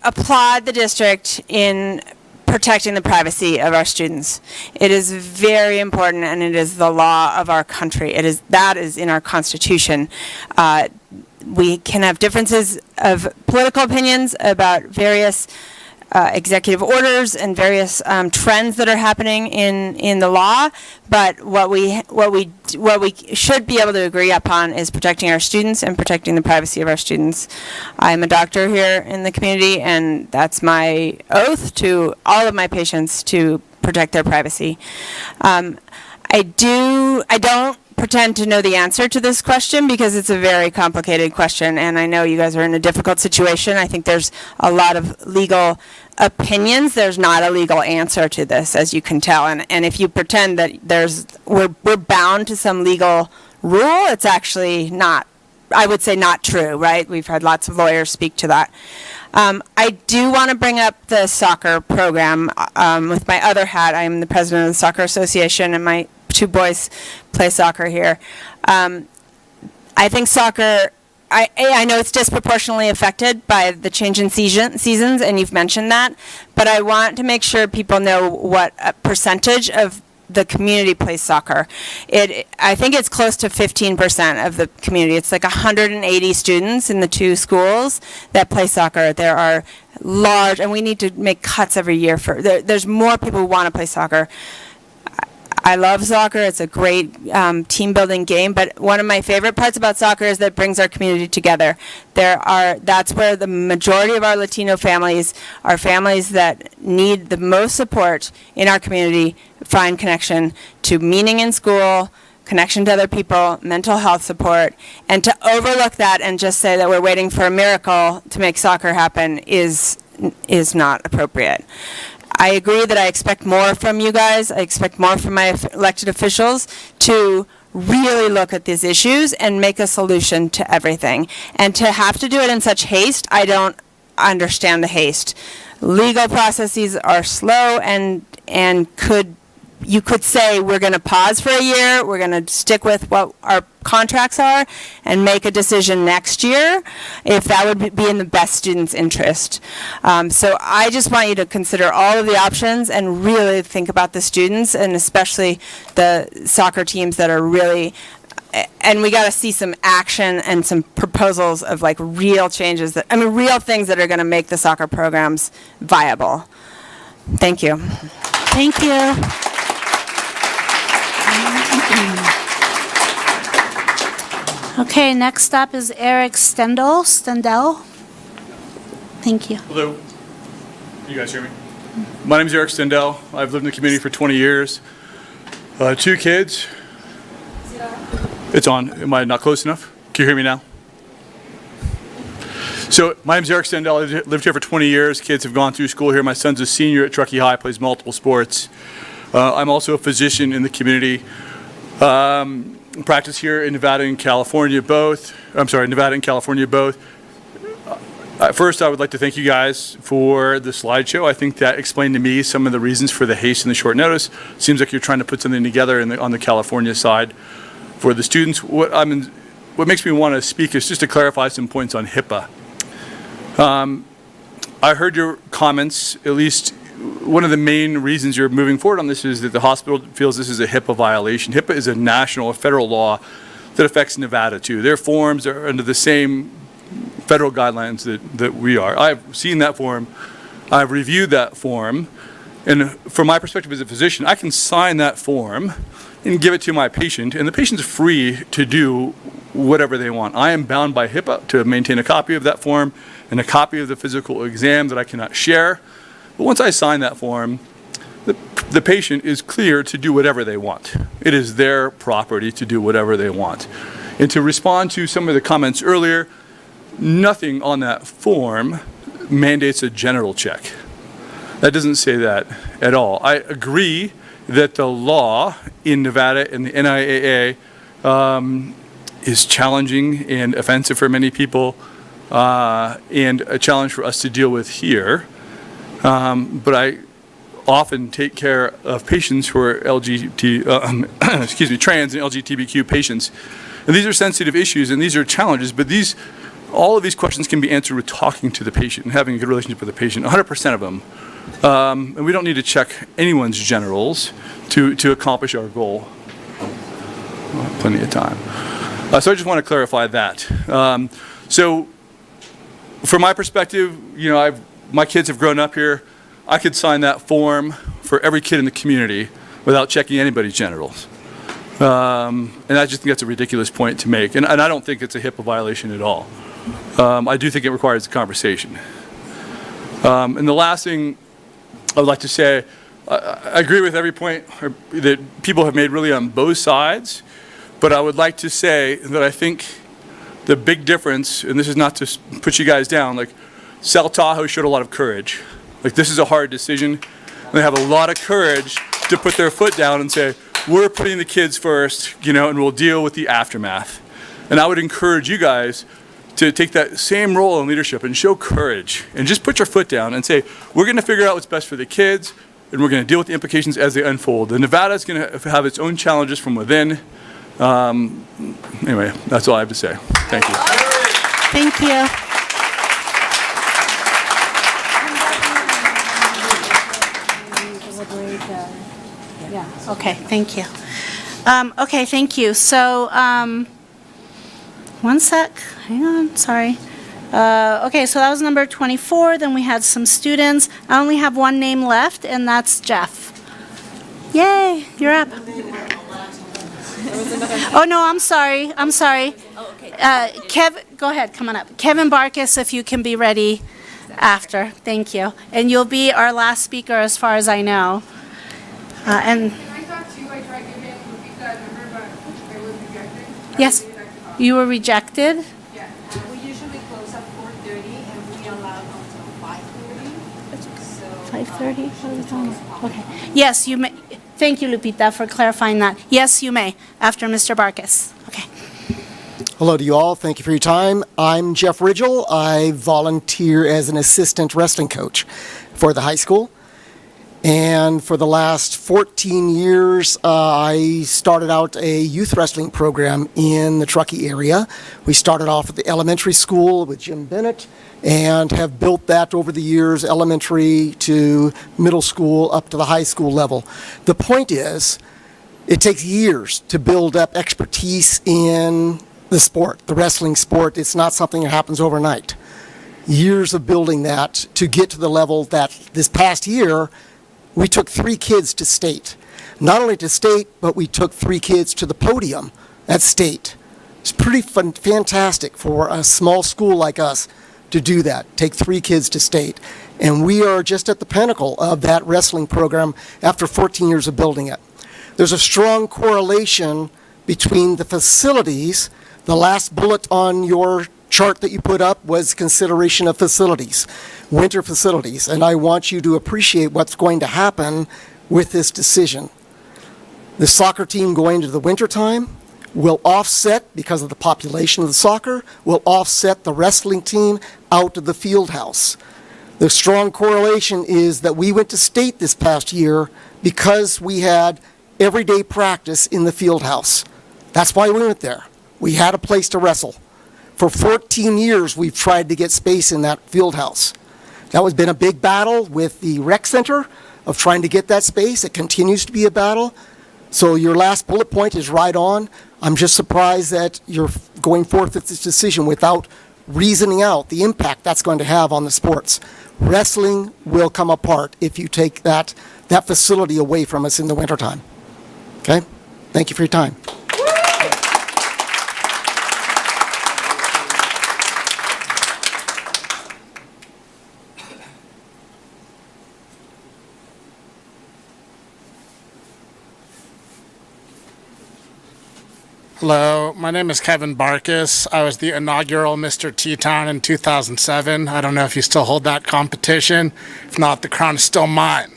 applaud the district in protecting the privacy of our students. It is very important, and it is the law of our country. That is in our Constitution. We can have differences of political opinions about various executive orders and various trends that are happening in the law, but what we should be able to agree upon is protecting our students and protecting the privacy of our students. I'm a doctor here in the community, and that's my oath to all of my patients to protect their privacy. I don't pretend to know the answer to this question because it's a very complicated question, and I know you guys are in a difficult situation. I think there's a lot of legal opinions. There's not a legal answer to this, as you can tell, and if you pretend that we're bound to some legal rule, it's actually not, I would say, not true, right? We've had lots of lawyers speak to that. I do want to bring up the soccer program. With my other hat, I'm the president of the Soccer Association, and my two boys play soccer here. I think soccer, I know it's disproportionately affected by the change in seasons, and you've mentioned that, but I want to make sure people know what a percentage of the community plays soccer. I think it's close to 15% of the community. It's like 180 students in the two schools that play soccer. There are large, and we need to make cuts every year there's more people who want to play soccer. I love soccer. It's a great team building game, but one of my favorite parts about soccer is that it brings our community together. That's where the majority of our Latino families are families that need the most support in our community, find connection to meaning in school, connection to other people, mental health support, and to overlook that and just say that we're waiting for a miracle to make soccer happen is not appropriate. I agree that I expect more from you guys. I expect more from my elected officials to really look at these issues and make a solution to everything. And to have to do it in such haste, I don't understand the haste. Legal processes are slow and you could say we're going to pause for a year, we're going to stick with what our contracts are and make a decision next year if that would be in the best student's interest. So I just want you to consider all of the options and really think about the students and especially the soccer teams that are really, and we got to see some action and some proposals of like real changes real things that are going to make the soccer programs viable. Thank you. Thank you. Okay, next up is Eric Stendel. Thank you. Hello. You guys hear me? My name is Eric Stendel. I've lived in the community for 20 years. 2 kids. It's on. Am I not close enough? Can you hear me now? So my name is Eric Stendel. I've lived here for 20 years. Kids have gone through school here. My son's a senior at Truckee High, plays multiple sports. I'm also a physician in the community. Practice here in Nevada and California both. Nevada and California both. First, I would like to thank you guys for the slideshow. I think that explained to me some of the reasons for the haste and the short notice. Seems like you're trying to put something together on the California side for the students. What makes me want to speak is just to clarify some points on HIPAA. I heard your comments, at least one of the main reasons you're moving forward on this is that the hospital feels this is a HIPAA violation. HIPAA is a national, a federal law that affects Nevada too. Their forms are under the same federal guidelines that we are. I've seen that form. I've reviewed that form. And from my perspective as a physician, I can sign that form and give it to my patient, and the patient's free to do whatever they want. I am bound by HIPAA to maintain a copy of that form and a copy of the physical exam that I cannot share. But once I sign that form, the patient is clear to do whatever they want. It is their property to do whatever they want. And to respond to some of the comments earlier, nothing on that form mandates a general check. That doesn't say that at all. I agree that the law in Nevada and the NIAA is challenging and offensive for many people and a challenge for us to deal with here. But I often take care of patients who are trans and LGBTQ patients. And these are sensitive issues and these are challenges, but all of these questions can be answered with talking to the patient and having a good relationship with the patient, 100% of them. And we don't need to check anyone's generals to accomplish our goal. Plenty of time. So I just want to clarify that. So from my perspective, my kids have grown up here. I could sign that form for every kid in the community without checking anybody's genitals. And I just think that's a ridiculous point to make. And I don't think it's a HIPAA violation at all. I do think it requires a conversation. And the last thing I would like to say, I agree with every point that people have made really on both sides, but I would like to say that I think the big difference, and this is not to put you guys down, like South Tahoe showed a lot of courage. Like this is a hard decision. And they have a lot of courage to put their foot down and say, we're putting the kids first, and we'll deal with the aftermath. And I would encourage you guys to take that same role in leadership and show courage and just put your foot down and say, we're going to figure out what's best for the kids and we're going to deal with the implications as they unfold. And Nevada is going to have its own challenges from within. Anyway, that's all I have to say. Thank you. Thank you. Yeah. Okay, thank you. Okay, thank you. So, one sec, hang on, sorry. Okay, so that was number 24, then we had some students. I only have one name left, and that's Jeff. Yay, you're up. Oh, no, I'm sorry. Go ahead, come on up. Kevin Barkis, if you can be ready after, thank you. And you'll be our last speaker as far as I know. And yes, you were rejected? Yeah, we usually close at 4:30 and we allow until 5:30. 5:30? Okay. Yes, you may. Thank you, Lupita, for clarifying that. Yes, you may, after Mr. Barkis. Okay. Hello to you all. Thank you for your time. I'm Jeff Ridgel. I volunteer as an assistant wrestling coach for the high school. And for the last 14 years, I started out a youth wrestling program in the Truckee area. We started off at the elementary school with Jim Bennett and have built that over the years, elementary to middle school up to the high school level. The point is, it takes years to build up expertise in the sport, the wrestling sport. It's not something that happens overnight. Years of building that to get to the level that this past year, we took 3 kids to state. Not only to state, but we took 3 kids to the podium at state. It's pretty fantastic for a small school like us to do that, take 3 kids to state. And we are just at the pinnacle of that wrestling program after 14 years of building it. There's a strong correlation between the facilities. The last bullet on your chart that you put up was consideration of facilities, winter facilities, and I want you to appreciate what's going to happen with this decision. The soccer team going to the winter time will offset, because of the population of the soccer, will offset the wrestling team out of the field house. The strong correlation is that we went to state this past year because we had everyday practice in the field house. That's why we went there. We had a place to wrestle. For 14 years, we've tried to get space in that field house. That has been a big battle with the rec center of trying to get that space. It continues to be a battle. So your last bullet point is right on. I'm just surprised that you're going forth with this decision without reasoning out the impact that's going to have on the sports. Wrestling will come apart if you take that facility away from us in the wintertime. Okay? Thank you for your time. Hello, my name is Kevin Barkis. I was the inaugural Mr. Teton in 2007. I don't know if you still hold that competition. If not, the crown is still mine.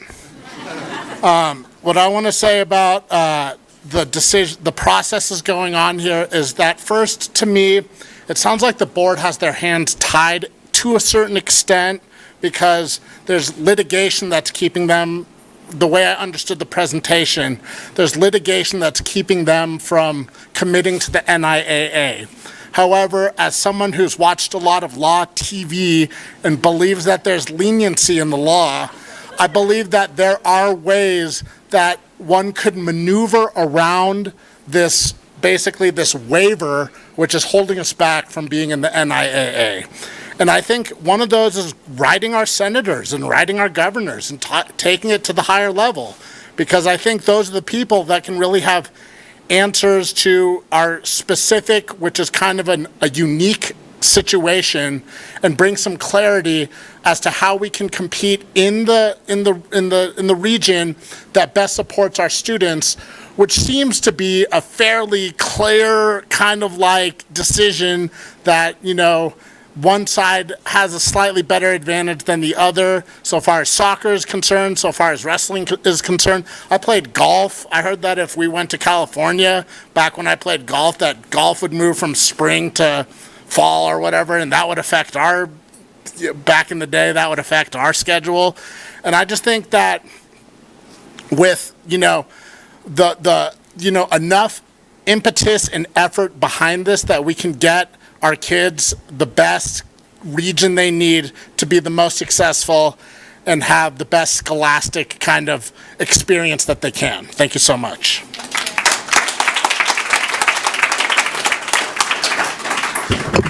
What I want to say about the processes going on here is that first, to me, it sounds like the board has their hands tied to a certain extent because there's litigation that's keeping them. The way I understood the presentation, there's litigation that's keeping them from committing to the NIAA. However, as someone who's watched a lot of law TV and believes that there's leniency in the law, I believe that there are ways that one could maneuver around this, basically this waiver, which is holding us back from being in the NIAA. And I think one of those is writing our senators and writing our governors and taking it to the higher level, because I think those are the people that can really have answers to our specific, which is kind of a unique situation, and bring some clarity as to how we can compete in the region that best supports our students, which seems to be a fairly clear kind of like decision that, you know, one side has a slightly better advantage than the other so far as soccer is concerned, so far as wrestling is concerned. I played golf. I heard that if we went to California, back when I played golf, that golf would move from spring to fall or whatever, and that would affect our, back in the day, that would affect our schedule. And I just think that with, you know, enough impetus and effort behind this that we can get our kids the best region they need to be the most successful. and have the best scholastic kind of experience that they can. Thank you so much.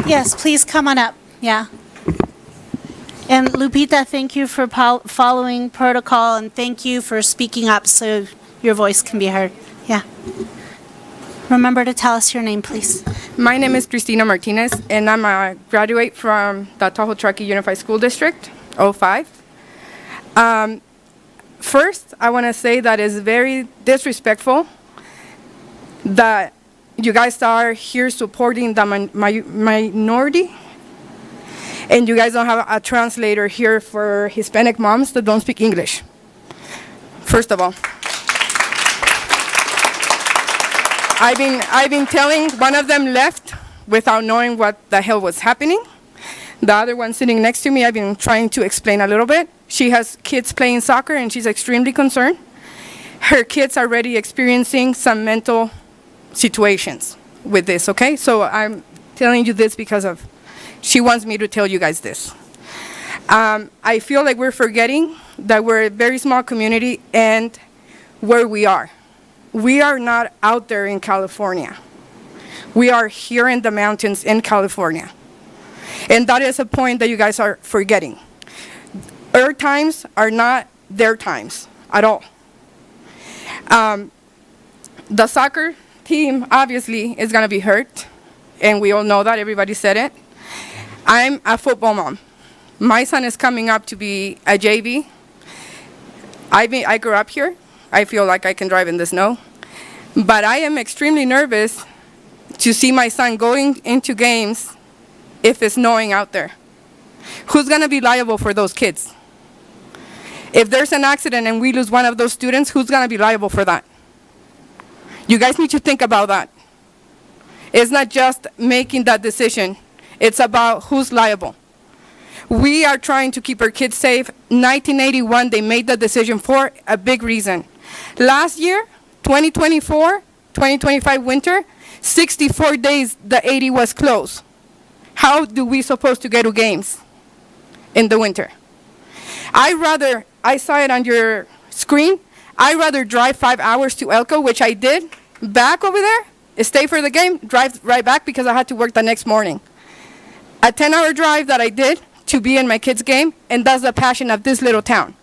Yes, please come on up. Yeah. And Lupita, thank you for following protocol, and thank you for speaking up so your voice can be heard. Yeah. Remember to tell us your name, please. My name is Cristina Martinez, and I'm a graduate from the Tahoe Truckee Unified School District, 05. First, I want to say that it's very disrespectful that you guys are here supporting the minority, and you guys don't have a translator here for Hispanic moms that don't speak English. First of all. I've been telling, one of them left without knowing what the hell was happening. The other one sitting next to me, I've been trying to explain a little bit. She has kids playing soccer and she's extremely concerned. Her kids are already experiencing some mental situations with this, okay? So I'm telling you this because of, she wants me to tell you guys this. I feel like we're forgetting that we're a very small community and where we are. We are not out there in California. We are here in the mountains in California. And that is a point that you guys are forgetting. Our times are not their times at all. The soccer team obviously is going to be hurt, and we all know that, everybody said it. I'm a football mom. My son is coming up to be a JV. I grew up here. I feel like I can drive in the snow. But I am extremely nervous to see my son going into games if it's snowing out there. Who's going to be liable for those kids? If there's an accident and we lose one of those students, who's going to be liable for that? You guys need to think about that. It's not just making that decision. It's about who's liable. We are trying to keep our kids safe. 1981, they made the decision for a big reason. Last year, 2024, 2025 winter, 64 days the 80 was closed. How do we supposed to get to games in the winter? I saw it on your screen, I'd rather drive 5 hours to Elko, which I did, back over there, stay for the game, drive right back because I had to work the next morning. A 10-hour drive that I did to be in my kids' game, and that's the passion of this little town.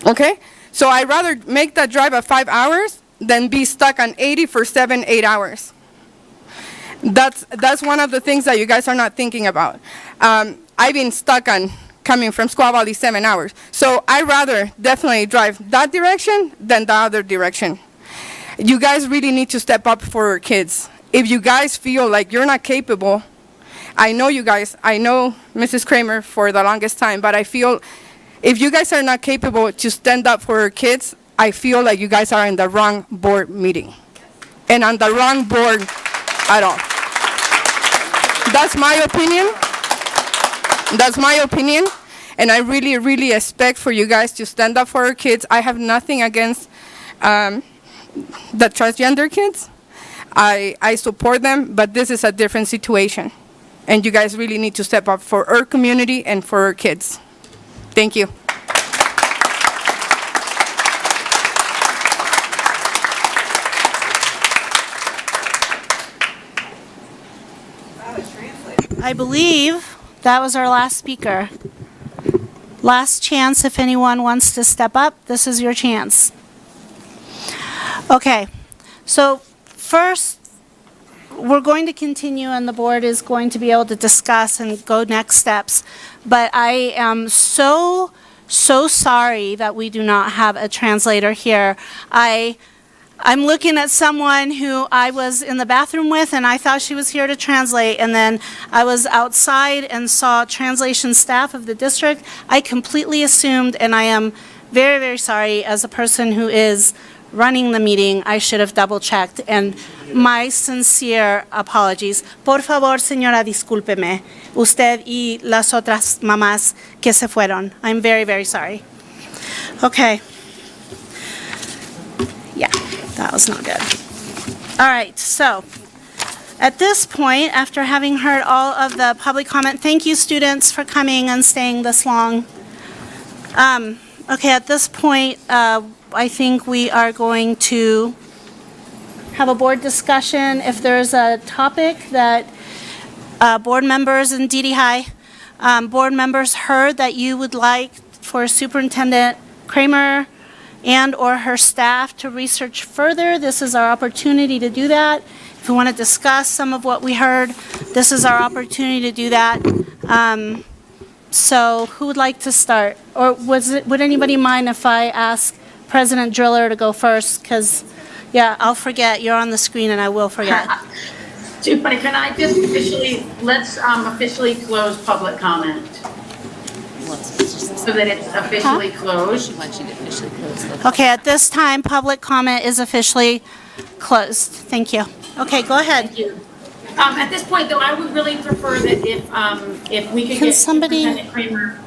Okay? So I'd rather make that drive of 5 hours than be stuck on 80 for 7-8 hours. That's one of the things that you guys are not thinking about. I've been stuck on coming from Squaw Valley 7 hours. So I'd rather definitely drive that direction than the other direction. You guys really need to step up for your kids. If you guys feel like you're not capable, I know you guys, I know Mrs. Kramer for the longest time, but I feel if you guys are not capable to stand up for your kids, I feel like you guys are in the wrong board meeting and on the wrong board at all. That's my opinion. That's my opinion. And I really, really expect for you guys to stand up for your kids. I have nothing against the transgender kids. I support them, but this is a different situation. And you guys really need to step up for our community and for our kids. Thank you. I believe that was our last speaker. Last chance if anyone wants to step up, this is your chance. Okay, so first, we're going to continue and the board is going to be able to discuss and go next steps. But I am so sorry that we do not have a translator here. I'm looking at someone who I was in the bathroom with and I thought she was here to translate, and then I was outside and saw translation staff of the district. I completely assumed, and I am very, very sorry as a person who is running the meeting, I should have double checked, and my sincere apologies. Por favor, señora, discúlpeme. Usted y las otras mamás que se fueron. I'm very, very sorry. Okay. Yeah, that was not good. All right, so at this point, after having heard all of the public comment, thank you, students, for coming and staying this long. Okay, at this point, I think we are going to have a board discussion. If there's a topic that board members in DD High, board members heard that you would like for Superintendent Kramer and/or her staff to research further, this is our opportunity to do that. If we want to discuss some of what we heard, this is our opportunity to do that. So who would like to start? Or would anybody mind if I ask President Driller to go first? Because, yeah, I'll forget. You're on the screen and I will forget. Too funny. Can I just let's officially close public comment? So that it's officially closed. Okay, at this time, public comment is officially closed. Thank you. Okay, go ahead. Thank you. At this point, though, I would really prefer that if we could get Superintendent Kramer.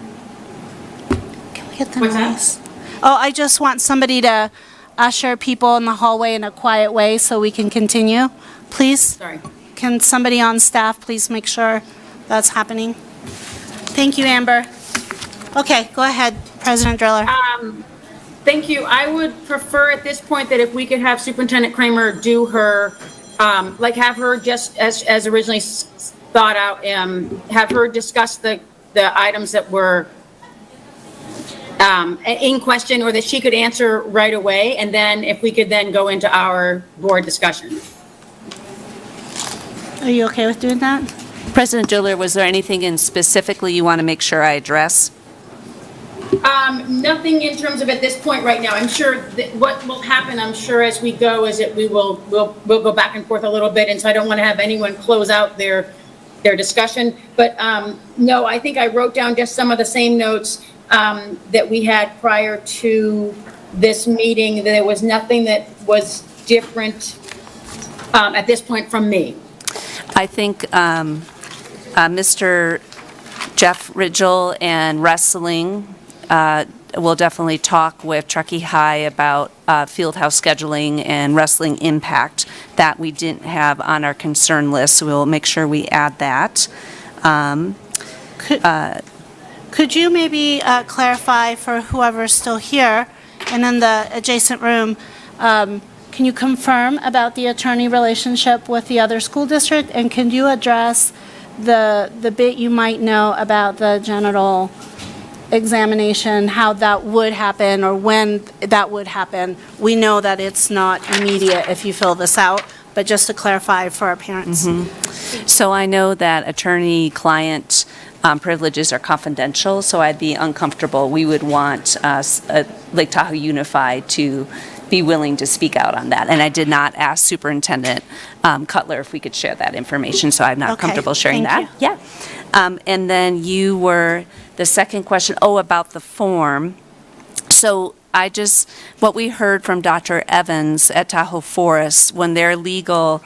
Can we get the noise? Oh, I just want somebody to usher people in the hallway in a quiet way so we can continue, please. Sorry. Can somebody on staff please make sure that's happening? Thank you, Amber. Okay, go ahead, President Driller. Thank you. I would prefer at this point that if we could have Superintendent Kramer do her, have her just as originally thought out, have her discuss the items that were in question or that she could answer right away, and then if we could then go into our board discussion. Are you okay with doing that? President Diller, was there anything in specifically you want to make sure I address? Nothing in terms of at this point right now. I'm sure that what will happen, I'm sure as we go, is that we'll go back and forth a little bit, and so I don't want to have anyone close out their discussion. But no, I think I wrote down just some of the same notes that we had prior to this meeting. There was nothing that was different at this point from me. I think Mr. Jeff Ridgel and wrestling will definitely talk with Truckee High about fieldhouse scheduling and wrestling impact that we didn't have on our concern list, so we'll make sure we add that. Could you maybe clarify for whoever's still here and in the adjacent room, can you confirm about the attorney relationship with the other school district? And can you address the bit you might know about the genital examination, how that would happen or when that would happen? We know that it's not immediate if you fill this out, but just to clarify for our parents. So I know that attorney-client privileges are confidential, so I'd be uncomfortable. We would want Lake Tahoe Unified to be willing to speak out on that. And I did not ask Superintendent Cutler if we could share that information, so I'm not comfortable sharing that. Yeah. And then the second question, about the form. So what we heard from Dr. Evans at Tahoe Forest, when their legal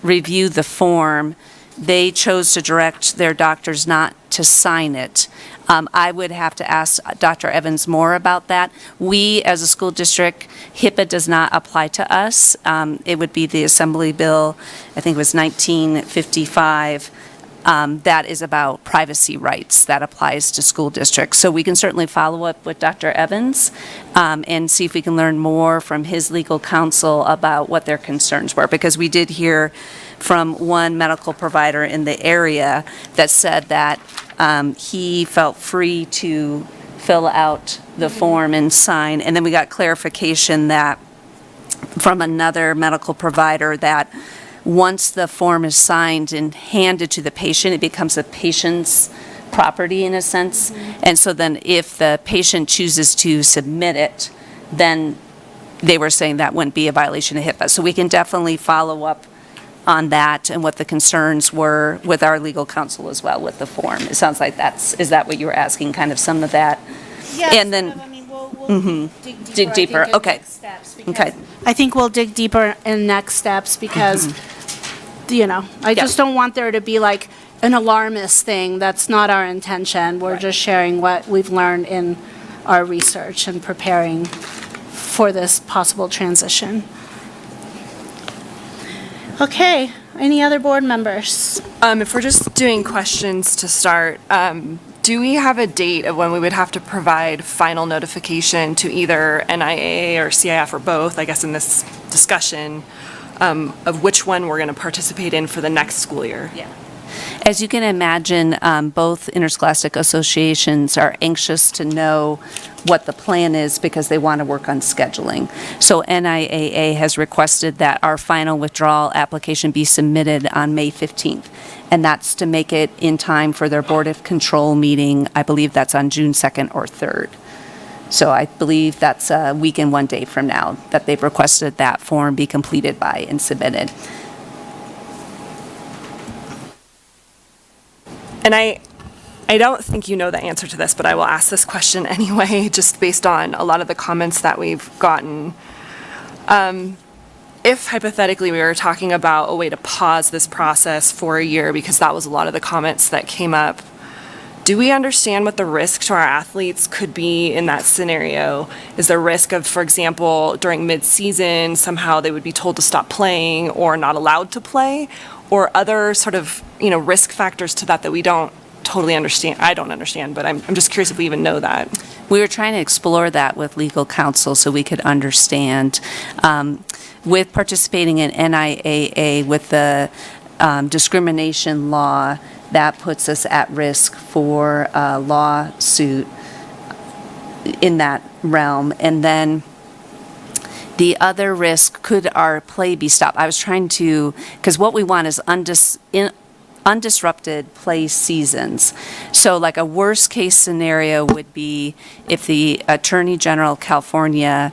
reviewed the form, they chose to direct their doctors not to sign it. I would have to ask Dr. Evans more about that. We, as a school district, HIPAA does not apply to us. It would be the Assembly Bill, I think it was 1955, that is about privacy rights that applies to school districts. So we can certainly follow up with Dr. Evans and see if we can learn more from his legal counsel about what their concerns were, because we did hear from one medical provider in the area that said that he felt free to fill out the form and sign. And then we got clarification that from another medical provider that once the form is signed and handed to the patient, it becomes the patient's property in a sense. And so then if the patient chooses to submit it, then they were saying that wouldn't be a violation of HIPAA. So we can definitely follow up on that and what the concerns were with our legal counsel as well with the form. It sounds like is that what you were asking, kind of some of that? Yes, and then, we'll dig deeper. Okay. Okay. I think we'll dig deeper in next steps because, I just don't want there to be like an alarmist thing. That's not our intention. We're just sharing what we've learned in our research and preparing for this possible transition. Okay, any other board members? If we're just doing questions to start, do we have a date of when we would have to provide final notification to either NIAA or CIF or both, I guess in this discussion, of which one we're going to participate in for the next school year? Yeah. As you can imagine, both interscholastic associations are anxious to know what the plan is because they want to work on scheduling. So NIAA has requested that our final withdrawal application be submitted on May 15th. And that's to make it in time for their Board of Control meeting. I believe that's on June 2nd or 3rd. So I believe that's a week and 1 day from now that they've requested that form be completed by and submitted. And I don't think you know the answer to this, but I will ask this question anyway, just based on a lot of the comments that we've gotten. If hypothetically we were talking about a way to pause this process for a year, because that was a lot of the comments that came up, do we understand what the risk to our athletes could be in that scenario? Is there risk of, for example, during mid-season, somehow they would be told to stop playing or not allowed to play? Or other sort of, risk factors to that we don't totally understand? I don't understand, but I'm just curious if we even know that. We were trying to explore that with legal counsel so we could understand. With participating in NIAA with the discrimination law, that puts us at risk for a lawsuit in that realm. And then the other risk, could our play be stopped? I was trying to, because what we want is undisrupted play seasons. So like a worst case scenario would be if the Attorney General of California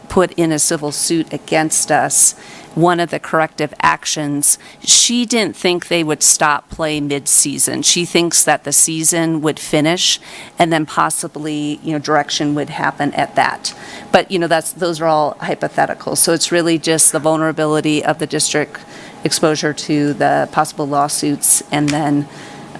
put in a civil suit against us, one of the corrective actions, she didn't think they would stop play mid-season. She thinks that the season would finish and then possibly, direction would happen at that. But, those are all hypothetical. So it's really just the vulnerability of the district, exposure to the possible lawsuits, and then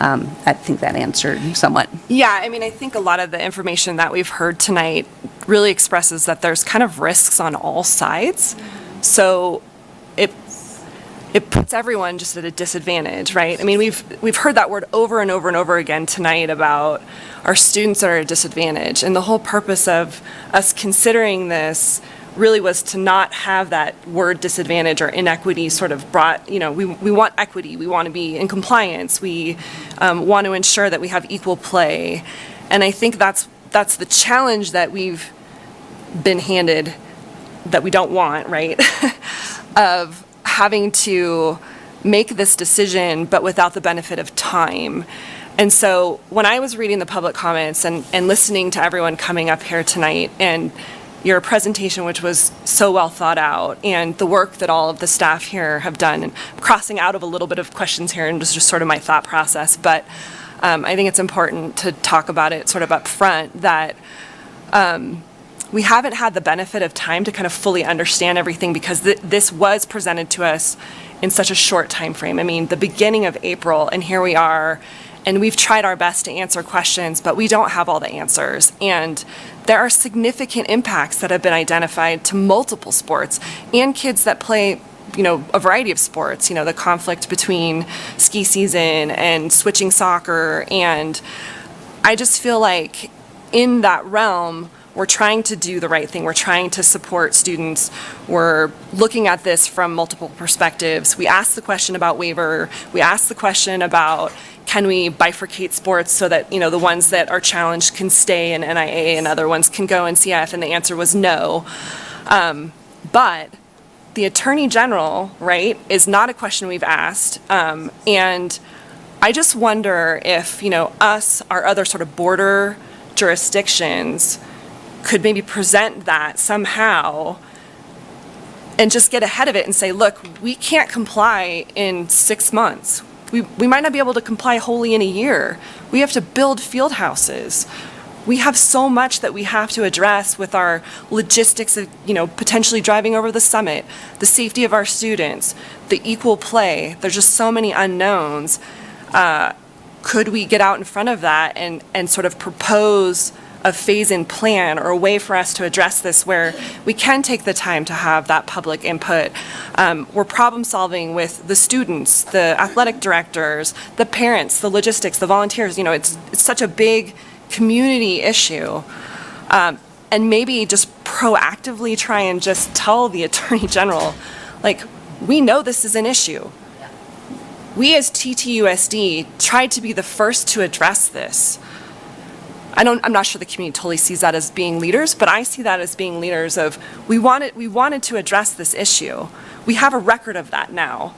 I think that answered somewhat. Yeah, I think a lot of the information that we've heard tonight really expresses that there's kind of risks on all sides. So it puts everyone just at a disadvantage, right? We've heard that word over and over and over again tonight about our students that are at a disadvantage. And the whole purpose of us considering this really was to not have that word disadvantage or inequity sort of brought, we want equity, we want to be in compliance, we want to ensure that we have equal play. And I think that's the challenge that we've been handed that we don't want, right? Of having to make this decision, but without the benefit of time. And so when I was reading the public comments and listening to everyone coming up here tonight, and your presentation, which was so well thought out, and the work that all of the staff here have done, and crossing out of a little bit of questions here and just sort of my thought process, but I think it's important to talk about it sort of up front that we haven't had the benefit of time to kind of fully understand everything because this was presented to us in such a short time frame. The beginning of April, and here we are, and we've tried our best to answer questions, but we don't have all the answers. And there are significant impacts that have been identified to multiple sports and kids that play, a variety of sports, the conflict between ski season and switching soccer. And I just feel like in that realm, we're trying to do the right thing. We're trying to support students. We're looking at this from multiple perspectives. We asked the question about waiver. We asked the question about, can we bifurcate sports so that, the ones that are challenged can stay in NIA and other ones can go in CIF? And the answer was no. But the Attorney General, right, is not a question we've asked. And I just wonder if, us, our other sort of border jurisdictions, could maybe present that somehow and just get ahead of it and say, look, we can't comply in 6 months. We might not be able to comply wholly in a year. We have to build field houses. We have so much that we have to address with our logistics of, potentially driving over the summit, the safety of our students, the equal play. There's just so many unknowns. Could we get out in front of that and sort of propose phase-in plan or a way for us to address this where we can take the time to have that public input. We're problem solving with the students, the athletic directors, the parents, the logistics, the volunteers. You know, it's such a big community issue. And maybe just proactively try and just tell the Attorney General, like, we know this is an issue. We as TTUSD tried to be the first to address this. I'm not sure the community totally sees that as being leaders, but I see that as being leaders of, we wanted to address this issue. We have a record of that now,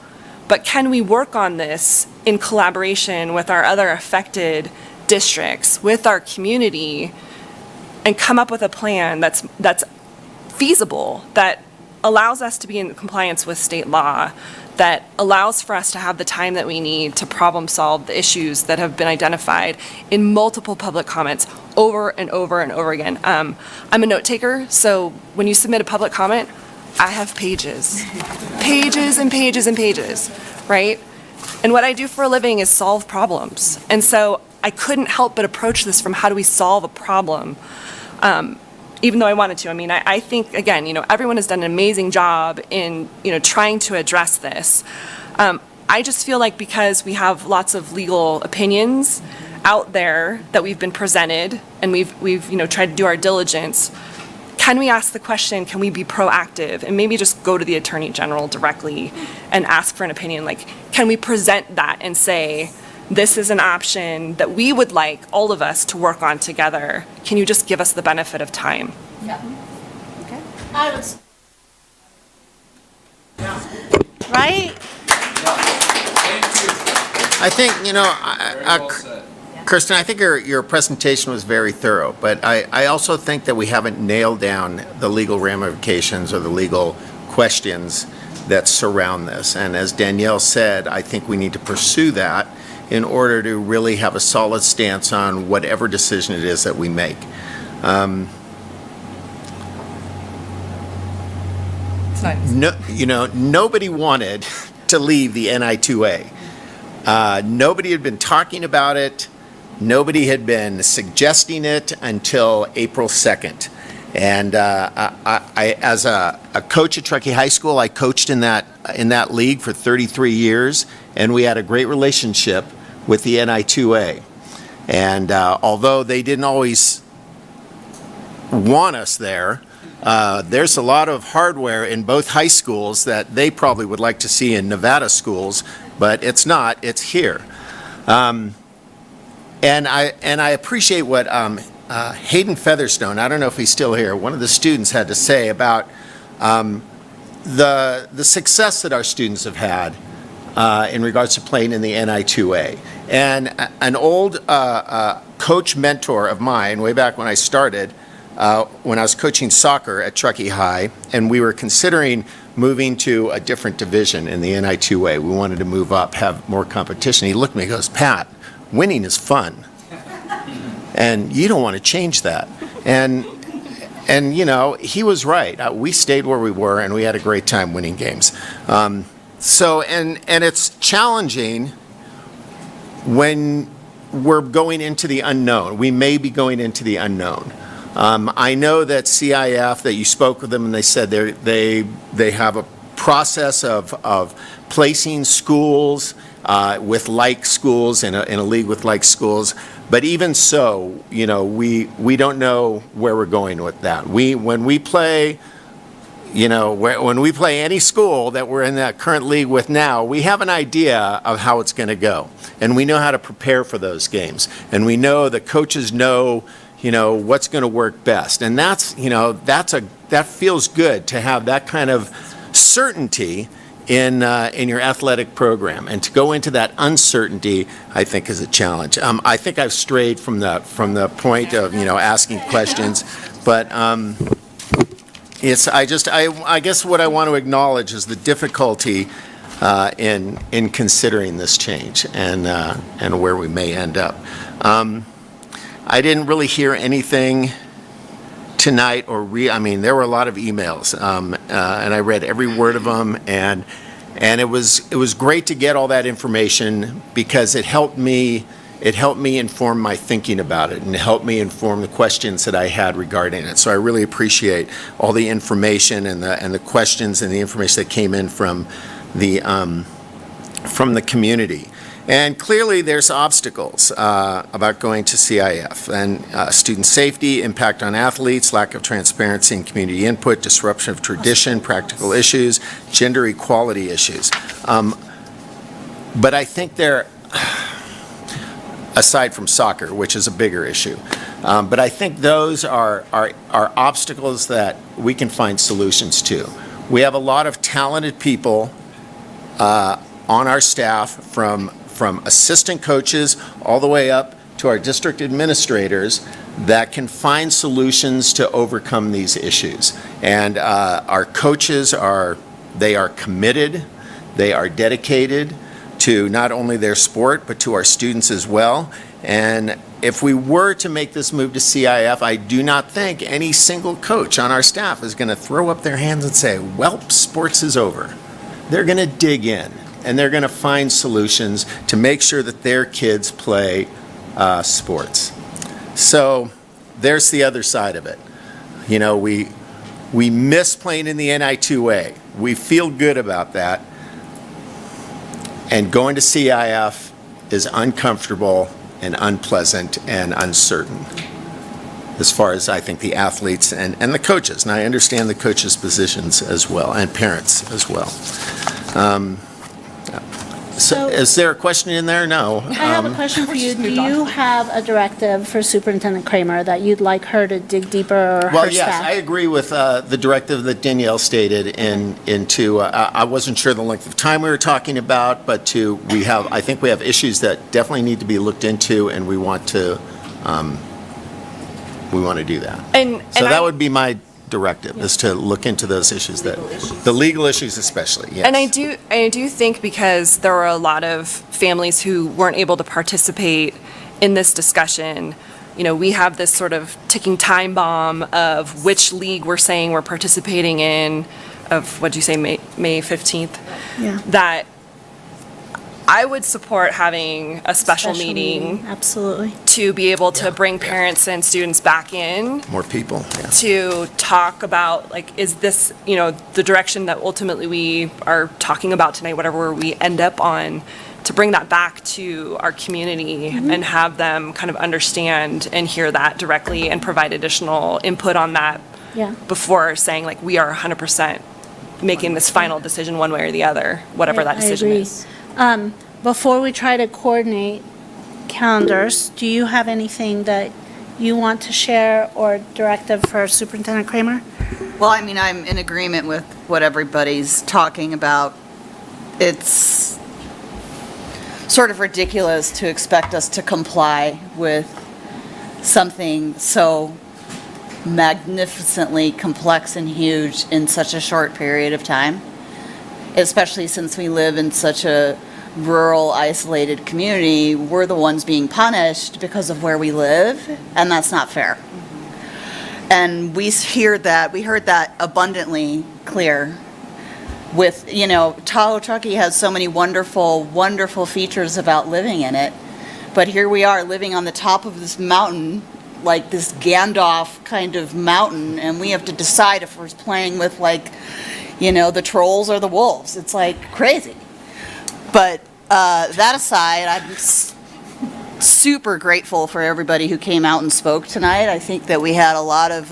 but can we work on this in collaboration with our other affected districts, with our community, and come up with a plan that's feasible, that allows us to be in compliance with state law, that allows for us to have the time that we need to problem solve the issues that have been identified in multiple public comments over and over and over again. I'm a note taker, so when you submit a public comment, I have pages, pages and pages and pages, right? And what I do for a living is solve problems. And so I couldn't help but approach this from how do we solve a problem, even though I wanted to. I mean, I think, again, you know, everyone has done an amazing job in, you know, trying to address this. I just feel like because we have lots of legal opinions out there that we've been presented and we've you know, tried to do our diligence, can we ask the question, can we be proactive and maybe just go to the Attorney General directly and ask for an opinion? Like, can we present that and say, this is an option that we would like all of us to work on together. Can you just give us the benefit of time? Yeah. Okay. Right? I think, you know, Kristen, I think your presentation was very thorough, but I also think that we haven't nailed down the legal ramifications or the legal questions that surround this. And as Danielle said, I think we need to pursue that in order to really have a solid stance on whatever decision it is that we make. No, you know, nobody wanted to leave the NI2A. Nobody had been talking about it. Nobody had been suggesting it until April 2nd. And I, as a coach at Truckee High School, I coached in that league for 33 years, and we had a great relationship with the NI2A. And although they didn't always want us there, there's a lot of hardware in both high schools that they probably would like to see in Nevada schools, but it's not, it's here. And I appreciate what Hayden Featherstone, I don't know if he's still here, one of the students had to say about the success that our students have had in regards to playing in the NI2A. And an old coach mentor of mine, way back when I started, when I was coaching soccer at Truckee High, and we were considering moving to a different division in the NI2A. We wanted to move up, have more competition. He looked at me and goes, "Pat, winning is fun. And you don't want to change that." And you know, he was right. We stayed where we were, and we had a great time winning games. So it's challenging when we're going into the unknown. We may be going into the unknown. I know that CIF, that you spoke with them, and they said they have a process of placing schools with like schools in a league with like schools. But even so, you know, we don't know where we're going with that. When we play, you know, when we play any school that we're in that current league with now, we have an idea of how it's going to go, and we know how to prepare for those games, and we know the coaches know, you know, what's going to work best, and that's, you know, that feels good to have that kind of certainty in your athletic program, and to go into that uncertainty, I think, is a challenge. I think I've strayed from the point of, you know, asking questions, but I guess what I want to acknowledge is the difficulty in considering this change and where we may end up. I didn't really hear anything tonight I mean, there were a lot of emails, and I read every word of them, and it was great to get all that information, because it helped me it helped me inform my thinking about it and helped me inform the questions that I had regarding it. So I really appreciate all the information and the questions and the information that came in from the community. And clearly, there's obstacles about going to CIF, and student safety, impact on athletes, lack of transparency and community input, disruption of tradition, practical issues, gender equality issues. But I think they're, aside from soccer, which is a bigger issue, but I think those are obstacles that we can find solutions to. We have a lot of talented people on our staff, from assistant coaches all the way up to our district administrators, that can find solutions to overcome these issues. And our coaches are committed, they are dedicated to not only their sport, but to our students as well. And if we were to make this move to CIF, I do not think any single coach on our staff is going to throw up their hands and say, well, sports is over. They're going to dig in, and they're going to find solutions to make sure that their kids play sports. So there's the other side of it. You know, we miss playing in the NI2A. We feel good about that. And going to CIF is uncomfortable and unpleasant and uncertain, as far as I think the athletes and the coaches. And I understand the coaches' positions as well, and parents as well. So is there a question in there? No. I have a question for you. Do you have a directive for Superintendent Kramer that you'd like her to dig deeper, or Well, her yes, staff? I agree with the directive that Danielle stated I wasn't sure the length of time we were talking about, but I think we have issues that definitely need to be looked into, and we want to do that. So that would be my directive, is to look into those issues, the legal issues especially, yes. And I do think, because there were a lot of families who weren't able to participate in this discussion, you know, we have this sort of ticking time bomb of which league we're saying we're participating in, of, what'd you say, May 15th? Yeah. That I would support having a special meeting. Absolutely. To be able to bring parents and students back in. More people, yeah. To talk about, like, is this, you know, the direction that ultimately we are talking about tonight, whatever we end up on, to bring that back to our community and have them kind of understand and hear that directly and provide additional input on that before saying, like, we are 100% making this final decision one way or the other, whatever that decision is. Before we try to coordinate calendars, do you have anything that you want to share or directive for Superintendent Kramer? Well, I mean, I'm in agreement with what everybody's talking about. It's sort of ridiculous to expect us to comply with something so magnificently complex and huge in such a short period of time, especially since we live in such a rural, isolated community. We're the ones being punished because of where we live, and that's not fair. And we heard that abundantly clear with, you know, Tahoe Truckee has so many wonderful, wonderful features about living in it, but here we are living on the top of this mountain, like this Gandalf kind of mountain, and we have to decide if we're playing with, like, you know, the trolls or the wolves. It's like crazy. But that aside, I'm super grateful for everybody who came out and spoke tonight. I think that we had a lot of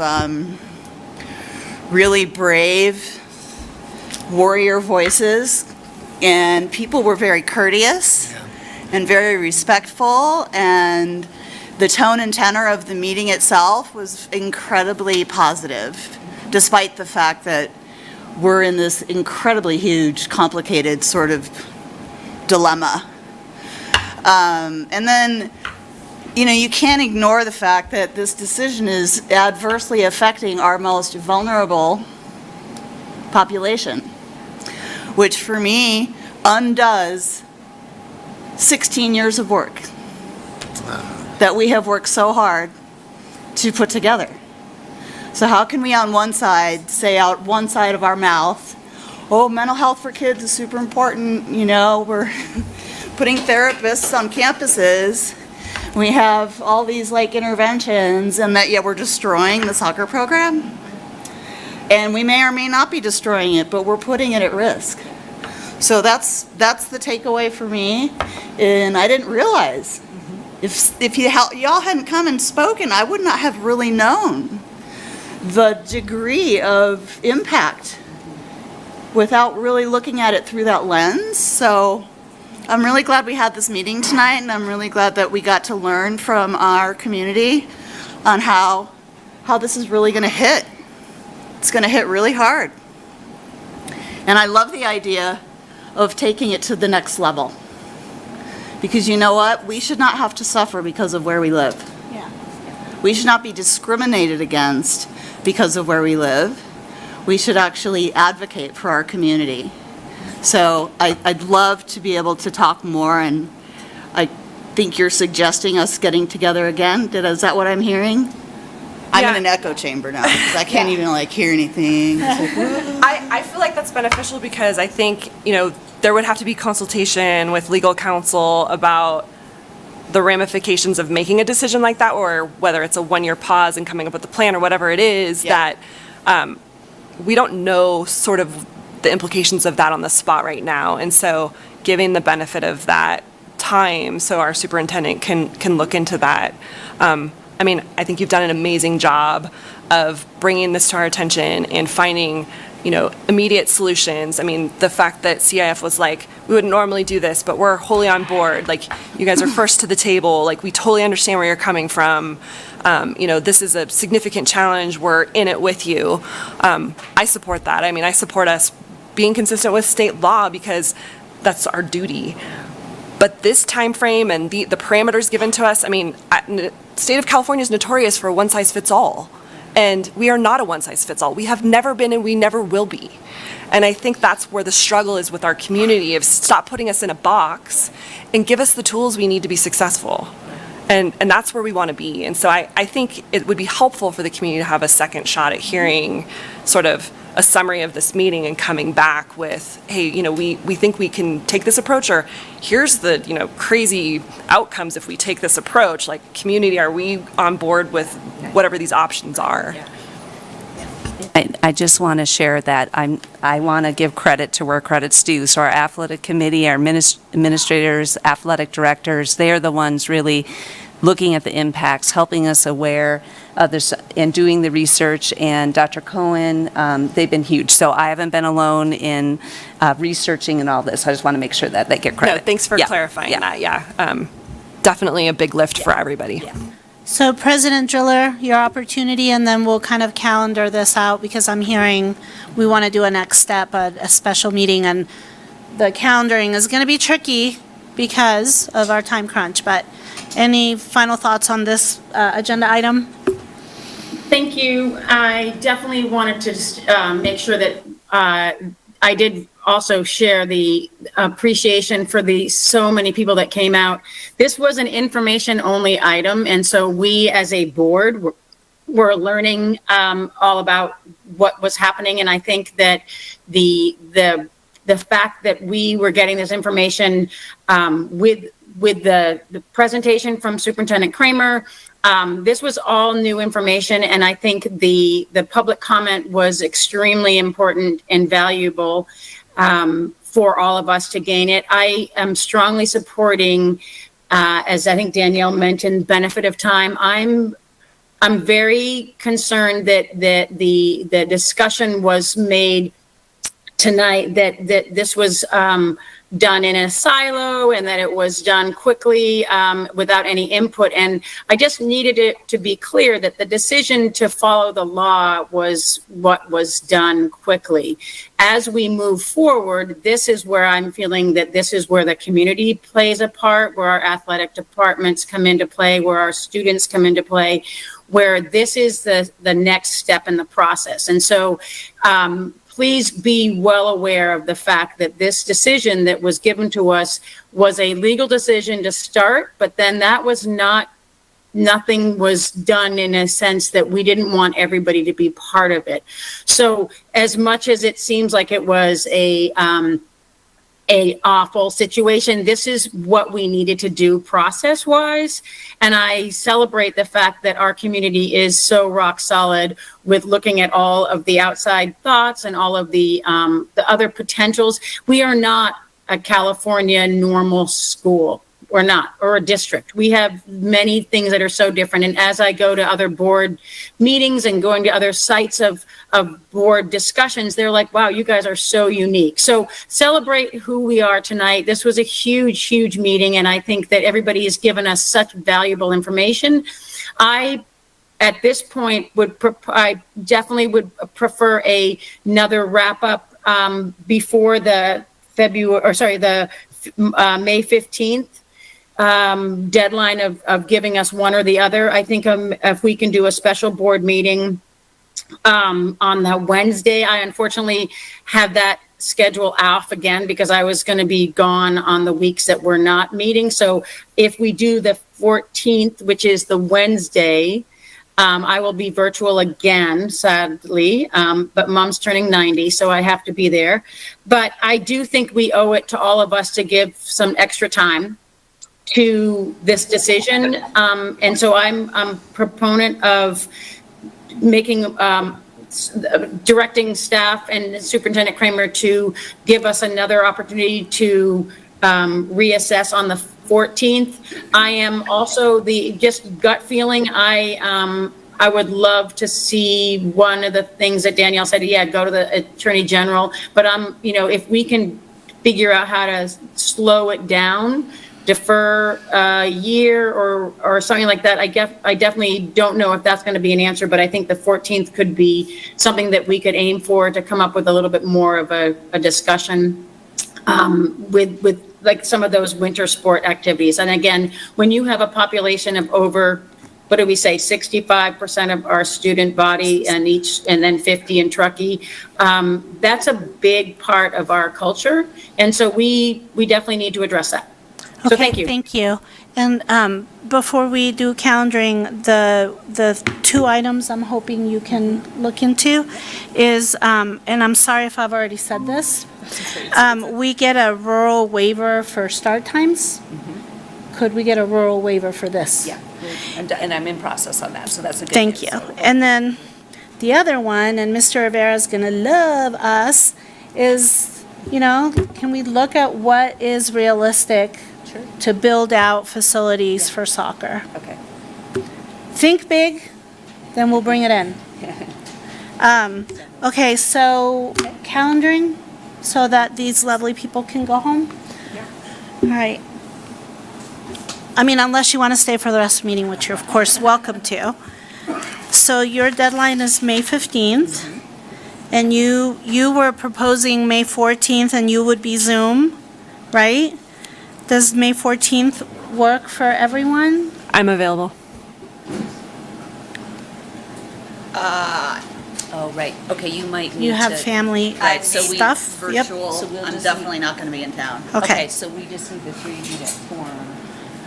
really brave warrior voices, and people were very courteous and very respectful, and the tone and tenor of the meeting itself was incredibly positive, despite the fact that we're in this incredibly huge, complicated sort of dilemma. And then, you know, you can't ignore the fact that this decision is adversely affecting our most vulnerable population, which for me undoes 16 years of work that we have worked so hard to put together. So how can we on one side say out one side of our mouth, oh, mental health for kids is super important, you know, we're putting therapists on campuses, We have all these like interventions, and that yet we're destroying the soccer program. And we may or may not be destroying it, but we're putting it at risk. So that's the takeaway for me, and I didn't realize. If y'all hadn't come and spoken, I would not have really known the degree of impact without really looking at it through that lens. So I'm really glad we had this meeting tonight, and I'm really glad that we got to learn from our community on how this is really going to hit. It's going to hit really hard. And I love the idea of taking it to the next level. Because you know what? We should not have to suffer because of where we live. Yeah. We should not be discriminated against because of where we live. We should actually advocate for our community. So I'd love to be able to talk more, and I think you're suggesting us getting together again. Is that what I'm hearing? I'm in an echo chamber now because I can't even like hear anything. I feel like that's beneficial because I think, there would have to be consultation with legal counsel about the ramifications of making a decision like that, or whether it's a one-year pause and coming up with a plan or whatever it is, that we don't know sort of the implications of that on the spot right now. And so giving the benefit of that time so our superintendent can look into that. I think you've done an amazing job of bringing this to our attention and finding, immediate solutions. The fact that CIF was like, we wouldn't normally do this, but we're wholly on board. Like, you guys are first to the table. Like, we totally understand where you're coming from. This is a significant challenge. We're in it with you. I support that. I support us being consistent with state law because that's our duty. But this time frame and the parameters given to us, the state of California is notorious for a one-size-fits-all. And we are not a one-size-fits-all. We have never been, and we never will be. And I think that's where the struggle is with our community, of stop putting us in a box and give us the tools we need to be successful. And that's where we want to be. And so I think it would be helpful for the community to have a second shot at hearing sort of a summary of this meeting and coming back with, hey, we think we can take this approach, or here's the, crazy outcomes if we take this approach. Like, community, are we on board with whatever these options are? I just want to share that I want to give credit to where credit's due. So our athletic committee, our administrators, athletic directors, they are the ones really looking at the impacts, helping us aware of this, and doing the research. And Dr. Cohen, they've been huge. So I haven't been alone in researching and all this. I just want to make sure that they get credit. No, thanks for clarifying that. Yeah, definitely a big lift for everybody. Yeah. So President Driller, your opportunity, and then we'll kind of calendar this out because I'm hearing we want to do a next step, a special meeting, and the calendaring is going to be tricky because of our time crunch. But any final thoughts on this agenda item? Thank you. I definitely wanted to just make sure that I did also share the appreciation for the so many people that came out. This was an information only item, and so we as a board were learning all about what was happening. And I think that the fact that we were getting this information with the presentation from Superintendent Kramer, this was all new information, and I think the public comment was extremely important and valuable for all of us to gain it. I am strongly supporting, as I think Danielle mentioned, benefit of time. I'm very concerned that the discussion was made tonight that this was done in a silo and that it was done quickly without any input. And I just needed it to be clear that the decision to follow the law was what was done quickly. As we move forward, this is where I'm feeling that this is where the community plays a part, where our athletic departments come into play, where our students come into play, where this is the next step in the process. And so please be well aware of the fact that this decision that was given to us was a legal decision to start, but then that was nothing was done in a sense that we didn't want everybody to be part of it. So as much as it seems like it was a a awful situation. This is what we needed to do process-wise. And I celebrate the fact that our community is so rock solid with looking at all of the outside thoughts and all of the other potentials. We are not a California normal school. We're not, or a district. We have many things that are so different. And as I go to other board meetings and going to other sites of board discussions, they're like, wow, you guys are so unique. So celebrate who we are tonight. This was a huge, huge meeting. And I think that everybody has given us such valuable information. At this point, I definitely would prefer another wrap up before the May 15th. Deadline of giving us one or the other. I think if we can do a special board meeting on the Wednesday, I unfortunately have that schedule off again because I was going to be gone on the weeks that we're not meeting. So if we do the 14th, which is the Wednesday, I will be virtual again, sadly, but Mom's turning 90, so I have to be there. But I do think we owe it to all of us to give some extra time to this decision. And so I'm a proponent of making, directing staff and Superintendent Kramer to give us another opportunity to reassess on the 14th. I am also just gut feeling. I would love to see one of the things that Danielle said, yeah, go to the Attorney General. But if we can figure out how to slow it down, defer a year or something like that. I definitely don't know if that's going to be an answer, but I think the 14th could be something that we could aim for to come up with a little bit more of a discussion with like some of those winter sport activities. And again, when you have a population of over, what do we say, 65% of our student body and then 50 in Truckee, that's a big part of our culture. And so we definitely need to address that. So thank you. Thank you. And before we do calendaring, the two items I'm hoping you can look into is, and I'm sorry if I've already said this, we get a rural waiver for start times. Could we get a rural waiver for this? Yeah, and I'm in process on that, so that's a good Thank you. And then the other one, and Mr. Rivera's going to love us, is, can we look at what is realistic to build out facilities for soccer? Okay. Think big, then we'll bring it in. Okay, so calendaring so that these lovely people can go home? All right. I mean, unless you want to stay for the rest of the meeting, which you're of course welcome to. So your deadline is May 15th, and you were proposing May 14th, and you would be Zoom, right? Does May 14th work for everyone? I'm available. Oh, right. Okay, you might need to. You have family stuff? Yep. Virtual. So we'll I'm just definitely not going to be in town. Okay. So we just need the three of you to form.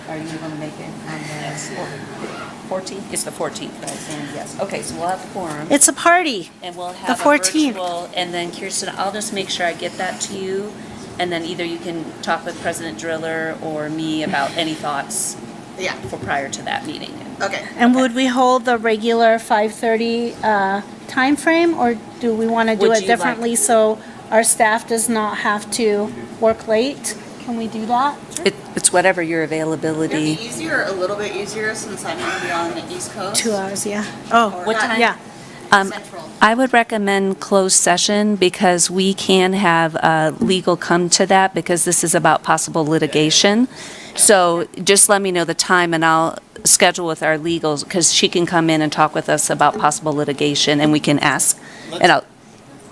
Are you going to make it on the 14th? It's the 14th, right? And yes. Okay, so we'll have a quorum. It's a party. And we'll have The 14th. a virtual, and then Kirsten, I'll just make sure I get that to you, and then either you can talk with President Driller or me about any thoughts for prior to that meeting. Okay. And would we hold the regular 5:30 timeframe, or do we want to do Would it you differently so our staff does not have to work late? Can we do that? It's whatever your Would it availability. be easier, a little bit easier, since I'm going to be on the East Coast? 2 hours, yeah. Oh, What time? yeah. Central. I would recommend closed session because we can have legal come to that because this is about possible litigation. So just let me know the time and I'll schedule with our legals because she can come in and talk with us about possible litigation and we can ask. And I'll,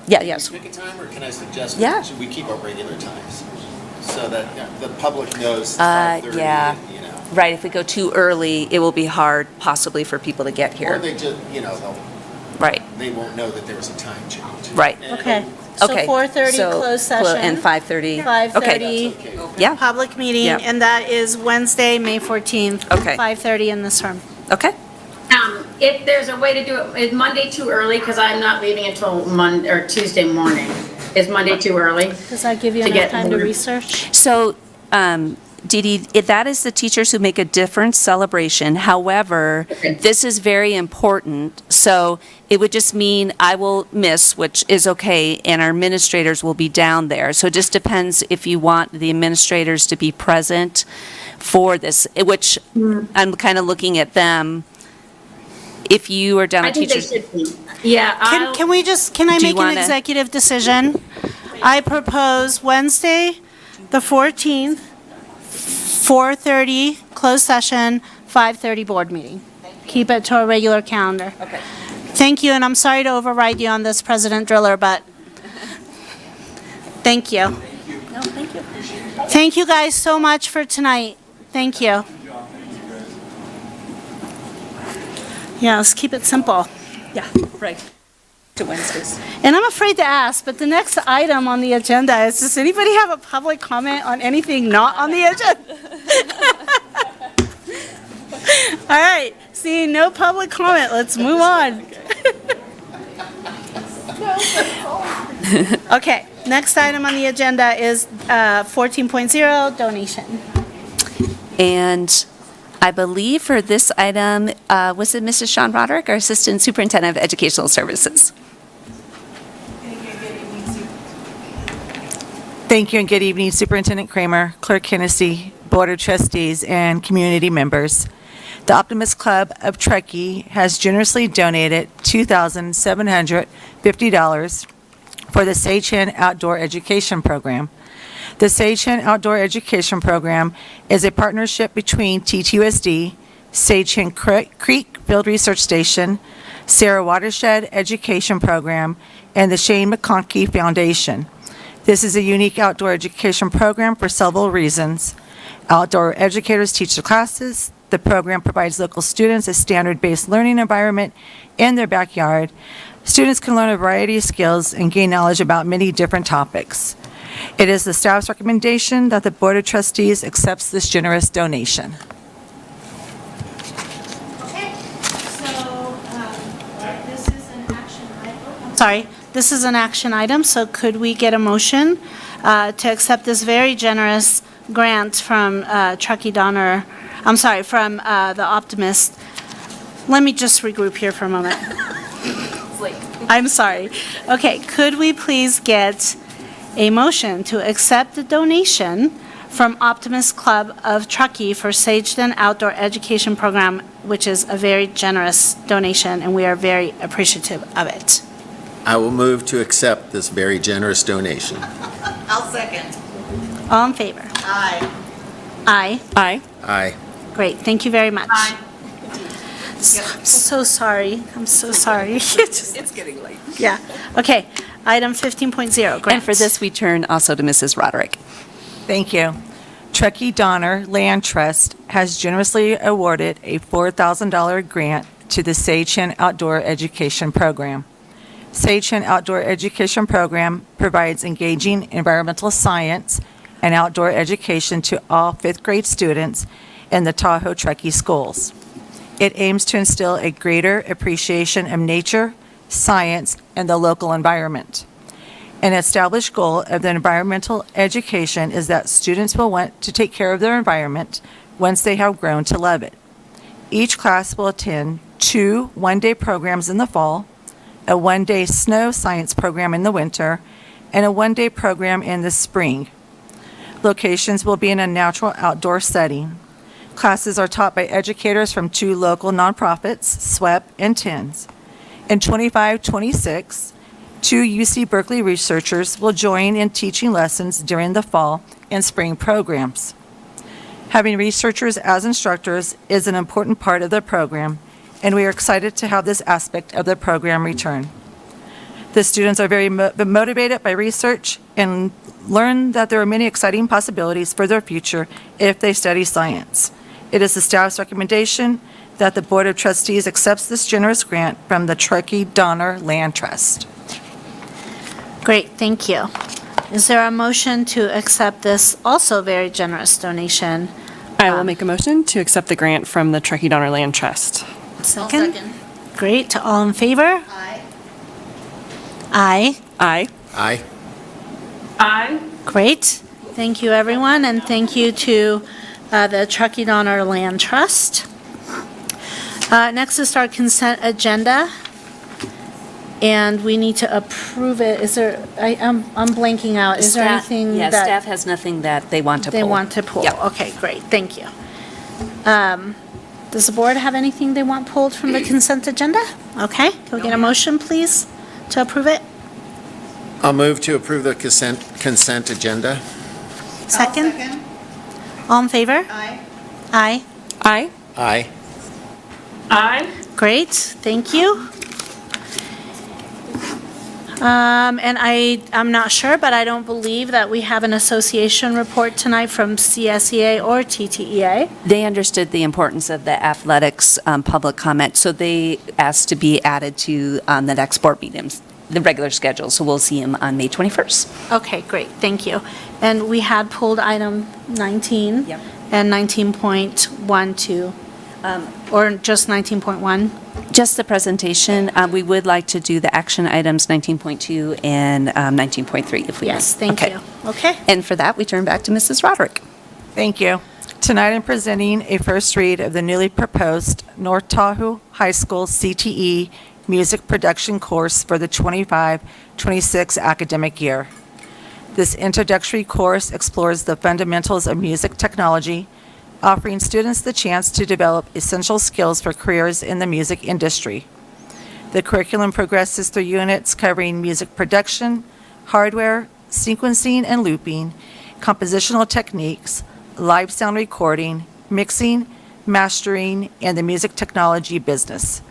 yes. Pick a time, or can I suggest Yeah. should we keep our regular times so that the public knows Yeah. 5:30? Right, if we go too early, it will be hard possibly for people to get Or here. they just Right, they won't know that there was a time change. right. Okay. So Okay. 4:30 So, closed session. And 5:30. 5:30 Yeah, public meeting, Yeah. and that is Wednesday, May 14th. Okay. 5:30 in this room. okay. If there's a way to do it, is Monday too early? Because I'm not leaving until Monday or Tuesday morning. Is Monday too early? Does that give you To enough get time to more- research? So, Dee Dee, that is the Teachers Who Make a Difference celebration. However, this is very important, so it would just mean I will miss, which is okay, and our administrators will be down there. So it just depends if you want the administrators to be present for this, which I'm kind of looking at them. If you are down I at think they teachers. should be. Yeah. Can I Do you make an wanna- executive decision? I propose Wednesday, the 14th, 4:30 closed session, 5:30 board meeting. Keep it to a regular calendar. Okay. Thank you, and I'm sorry to override you on this, President Driller, but thank you. No, thank you. Thank you guys so much for tonight. Thank you. Yeah, let's keep it simple. Yeah, right. To Wednesdays. And I'm afraid to ask, but the next item on the agenda is, does anybody have a public comment on anything not on the agenda? All right, seeing no public comment, let's move on. Okay, next item on the agenda is 14.0, donation. And I believe for this item, was it Mrs. Sean Roderick, our Assistant Superintendent of Educational Services? Thank you and good evening, Superintendent Kramer, Clerk Hennessy, Board of Trustees, and community members. The Optimist Club of Truckee has generously donated $2,750 for the Sage Hen Outdoor Education Program. The Sage Hen Outdoor Education Program is a partnership between TTUSD, Sage Hen Creek Field Research Station, Sarah Watershed Education Program, and the Shane McConkey Foundation. This is a unique outdoor education program for several reasons. Outdoor educators teach the classes. The program provides local students a standard-based learning environment in their backyard. Students can learn a variety of skills and gain knowledge about many different topics. It is the staff's recommendation that the Board of Trustees accepts this generous donation. Sorry, this is an action item, so could we get a motion to accept this very generous grant from Truckee Donner, from the Optimist. Let me just regroup here for a moment. I'm sorry. Okay, could we please get a motion to accept the donation from Optimist Club of Truckee for Sageden Outdoor Education Program, which is a very generous donation, and we are very appreciative of it. I will move to accept this very generous donation. I'll second. All in favor? Aye. Aye. Aye. Aye. Great, thank you very much. Aye. I'm so sorry. I'm so sorry. It's getting late. Yeah. Okay, item 15.0, And for this, we turn also to Mrs. Roderick. Thank you. Truckee Donner Land Trust has generously awarded a $4,000 grant to the Sage Hen Outdoor Education Program. Sage Hen Outdoor Education Program provides engaging environmental science and outdoor education to all fifth grade students in the Tahoe Truckee schools. It aims to instill a greater appreciation of nature, science, and the local environment. An established goal of the environmental education is that students will want to take care of their environment once they have grown to love it. Each class will attend 2 one-day programs in the fall, a one-day snow science program in the winter, and a one-day program in the spring. Locations will be in a natural outdoor setting. Classes are taught by educators from 2 local nonprofits, SWEP and TINS. In 25-26, 2 UC Berkeley researchers will join in teaching lessons during the fall and spring programs. Having researchers as instructors is an important part of the program, and we are excited to have this aspect of the program return. The students are very motivated by research and learn that there are many exciting possibilities for their future if they study science. It is the staff's recommendation that the Board of Trustees accepts this generous grant from the Truckee Donner Land Trust. Great, thank you. Is there a motion to accept this also very generous donation? I will make a motion to accept the grant from the Truckee Donner Land Trust. Second? Great, all in favor? Aye. Aye. Aye. Aye. Aye. Great. Thank you, everyone, and thank you to the Truckee Donner Land Trust. Next is our consent agenda, and we need to approve it. Is there, I'm blanking out. Is there anything Yeah, that staff has nothing that they want to pull. they want to pull? Yep. Okay, great, thank you. Does the board have anything they want pulled from the consent agenda? Okay, can we get a motion, please, to approve it? I'll move to approve the consent agenda. Second? All in favor? Aye. Aye. Aye. Aye. Aye. Great, thank you. And I'm not sure, but I don't believe that we have an association report tonight from CSEA or TTEA. They understood the importance of the athletics public comment, so they asked to be added to the next board meetings, the regular schedule, so we'll see them on May 21st. Okay, great, thank you. And we had pulled item 19 Yep. and 19.12, or just 19.1? Just the presentation. We would like to do the action items 19.2 and 19.3 if we may. Yes, thank Okay. you. Okay. And for that, we turn back to Mrs. Roderick. Thank you. Tonight I'm presenting a first read of the newly proposed North Tahoe High School CTE Music Production course for the 25-26 academic year. This introductory course explores the fundamentals of music technology, offering students the chance to develop essential skills for careers in the music industry. The curriculum progresses through units covering music production, hardware, sequencing and looping, compositional techniques, live sound recording, mixing, mastering, and the music technology business.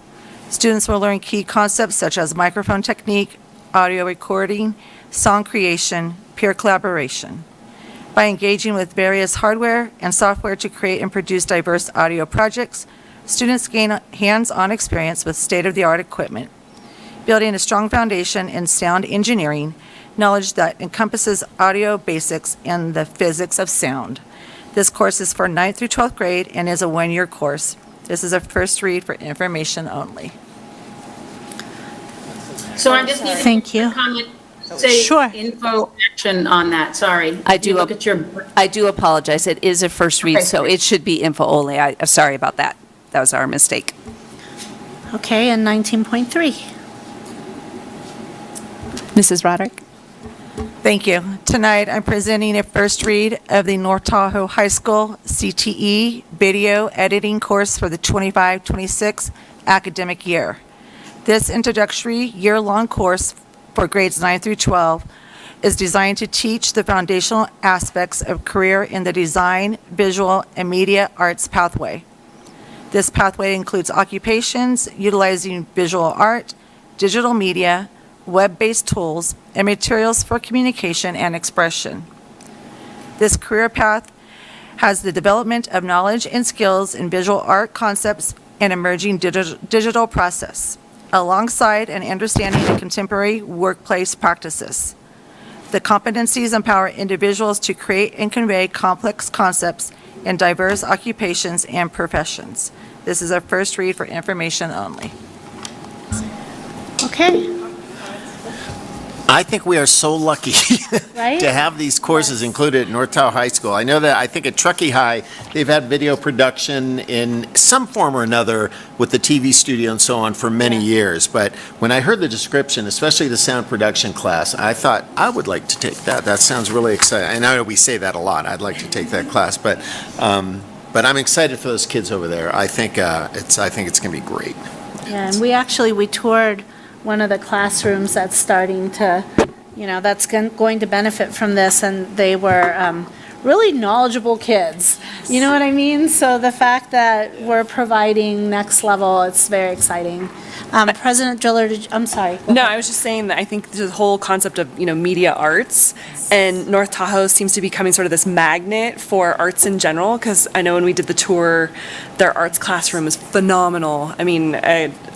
Students will learn key concepts such as microphone technique, audio recording, song creation, peer collaboration. By engaging with various hardware and software to create and produce diverse audio projects, students gain hands-on experience with state-of-the-art equipment, building a strong foundation in sound engineering, knowledge that encompasses audio basics and the physics of sound. This course is for 9th through 12th grade and is a one-year course. This is a first read for information only. So I just need to. Thank you. Comment, say Sure. info action on that, sorry. I do You look at your. I do apologize. It is a first read, Okay, so sorry. it should be info only. I'm sorry about that. That was our mistake. Okay, and 19.3. Mrs. Roderick? Thank you. Tonight, I'm presenting a first read of the North Tahoe High School CTE Video Editing course for the 25-26 academic year. This introductory year-long course for grades 9 through 12 is designed to teach the foundational aspects of career in the design, visual, and media arts pathway. This pathway includes occupations utilizing visual art, digital media, web-based tools, and materials for communication and expression. This career path has the development of knowledge and skills in visual art concepts and emerging digital process, alongside an understanding of contemporary workplace practices. The competencies empower individuals to create and convey complex concepts in diverse occupations and professions. This is a first read for information only. Okay, I think we are so lucky right? to have these courses included at North Tahoe High School. I know that, I think at Truckee High, they've had video production in some form or another with the TV studio and so on for many years. But when I heard the description, especially the sound production class, I thought, I would like to take that. That sounds really exciting. I know we say that a lot. I'd like to take that class, but I'm excited for those kids over there. I think it's going to be great. Yeah, and we toured one of the classrooms that's starting to, that's going to benefit from this, and they were really knowledgeable kids. You know what I mean? So the fact that we're providing next level, it's very exciting. President Driller, I'm sorry. go No, ahead. I was just saying that I think the whole concept of, media arts and North Tahoe seems to be becoming sort of this magnet for arts in general, because I know when we did the tour, their arts classroom is phenomenal. I mean,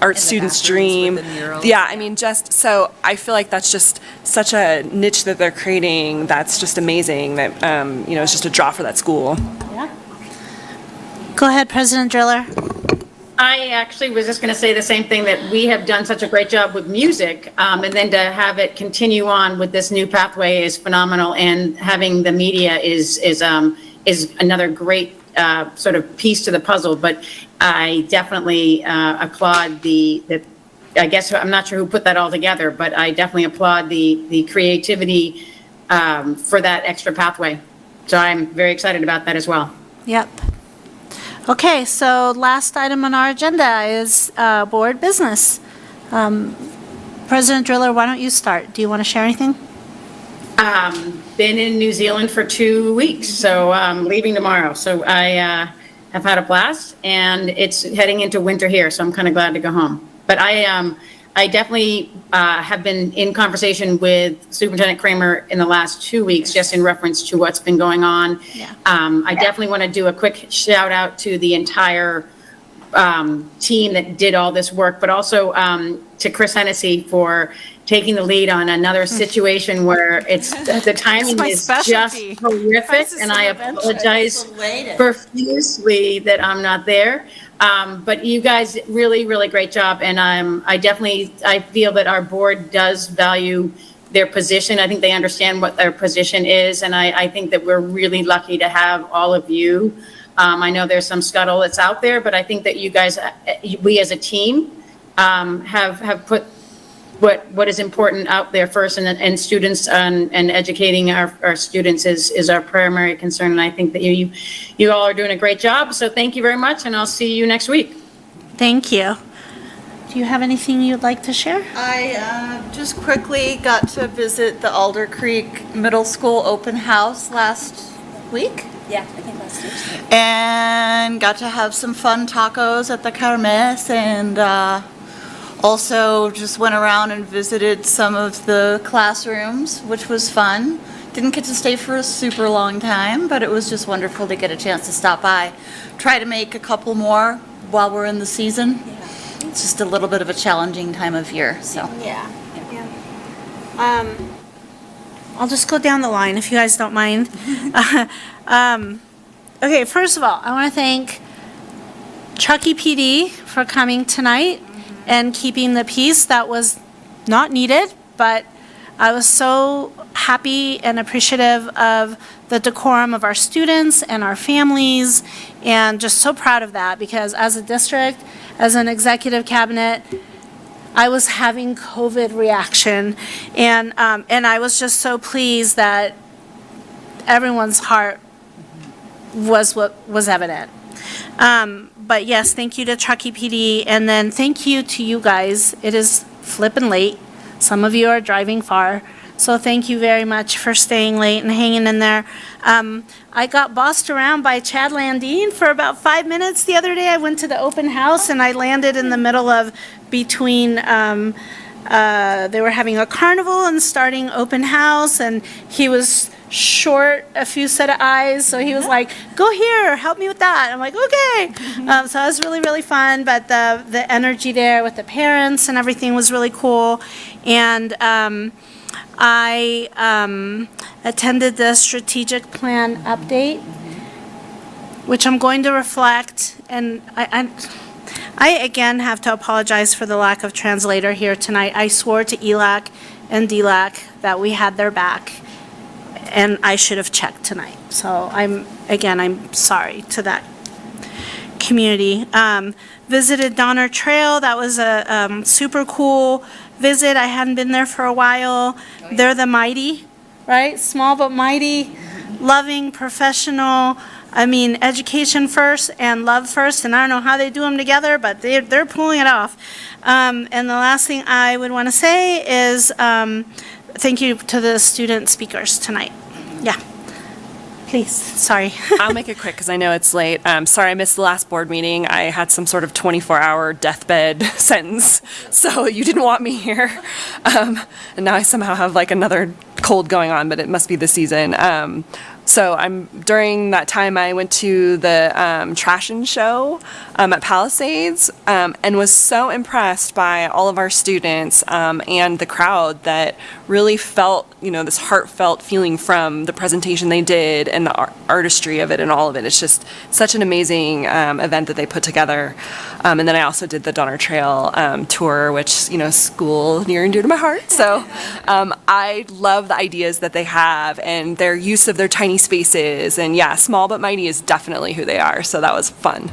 art students' dream. Yeah, I mean, so I feel like that's just such a niche that they're creating that's just amazing that, it's just a draw for that school. Yeah. Go ahead, President Driller. I actually was just going to say the same thing, that we have done such a great job with music, and then to have it continue on with this new pathway is phenomenal, and having the media is another great sort of piece to the puzzle. But I definitely applaud I guess I'm not sure who put that all together, but I definitely applaud the creativity for that extra pathway. So I'm very excited about that as well. Yep. Okay, so last item on our agenda is board business. President Driller, why don't you start? Do you want to share anything? Been in New Zealand for 2 weeks, so I'm leaving tomorrow. So I have had a blast, and it's heading into winter here, so I'm kind of glad to go home. But I definitely have been in conversation with Superintendent Kramer in the last 2 weeks, just in reference to what's been going on. I definitely want to do a quick shout out to the entire team that did all this work, but also to Chris Hennessy for taking the lead on another situation where the timing is just horrific, and I apologize profusely that I'm not there. But you guys really, really great job, and I feel that our board does value their position. I think they understand what their position is, and I think that we're really lucky to have all of you. I know there's some scuttle that's out there, but I think that you guys, we as a team, have put what is important out there first, and students and educating our students is our primary concern. And I think that you all are doing a great job. So thank you very much, and I'll see you next week. Thank you. Do you have anything you'd like to share? I just quickly got to visit the Alder Creek Middle School open house last week. Yeah, I think last Tuesday. And got to have some fun tacos at the Kermesse, and also just went around and visited some of the classrooms, which was fun. Didn't get to stay for a super long time, but it was just wonderful to get a chance to stop by. Try to make a couple more while we're in the season. Yeah. It's just a little bit of a challenging time of year, so. Yeah. I'll just go down the line if you guys don't mind. Okay, first of all, I want to thank Truckee PD for coming tonight and keeping the peace. That was not needed, but I was so happy and appreciative of the decorum of our students and our families, and just so proud of that, because as a district, as an executive cabinet, I was having COVID reaction, and I was just so pleased that everyone's heart was what was evident. But yes, thank you to Truckee PD, and then thank you to you guys. It is flippin' late. Some of you are driving far, so thank you very much for staying late and hanging in there. I got bossed around by Chad Landine for about 5 minutes the other day. I went to the open house, and I landed in the middle of between, they were having a carnival and starting open house, and he was short, a few set of eyes, so he was like, go here, help me with that. I'm like, okay. So it was really, really fun, but the energy there with the parents and everything was really cool. And I attended the strategic plan update, which I'm going to reflect, and I again have to apologize for the lack of translator here tonight. I swore to ELAC and DLAC that we had their back, and I should have checked tonight. So I'm sorry to that community. Visited Donner Trail. That was a super cool visit. I hadn't been there for a while. They're the mighty, right? Small but mighty, loving, professional. I mean, education first and love first, and I don't know how they do them together, but they're pulling it off. And the last thing I would want to say is thank you to the student speakers tonight. Yeah. Please, sorry. I'll make it quick because I know it's late. Sorry I missed the last board meeting. I had some sort of 24-hour deathbed sentence, so you didn't want me here. And now I somehow have like another cold going on, but it must be the season. So during that time, I went to the trash and show at Palisades and was so impressed by all of our students and the crowd that really felt, this heartfelt feeling from the presentation they did and the artistry of it and all of it. It's just such an amazing event that they put together. And then I also did the Donner Trail tour, which, school near and dear to my heart. So I love the ideas that they have and their use of their tiny spaces. And yeah, small but mighty is definitely who they are. So that was fun.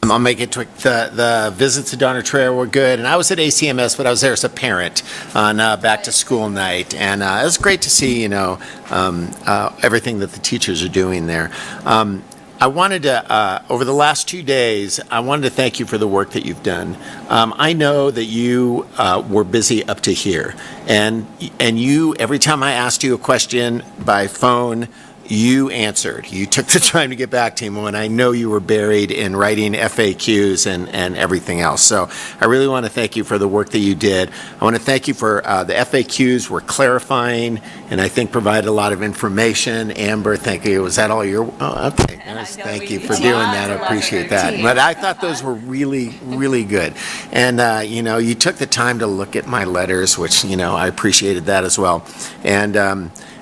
I'll make it quick. The visits to Donner Trail were good, and I was at ACMS, but I was there as a parent on back to school night, and it was great to see, everything that the teachers are doing there. I wanted to, over the last 2 days, I wanted to thank you for the work that you've done. I know that you were busy up to here, and you, every time I asked you a question by phone, you answered. You took the time to get back to me when I know you were buried in writing FAQs and everything else. So I really want to thank you for the work that you did. I want to thank you for the FAQs were clarifying and I think provided a lot of information. Amber, thank you. Was that all your? Oh, okay. Nice. Thank you for doing that. I appreciate that. But I thought those were really, really good. And, you took the time to look at my letters, which, I appreciated that as well.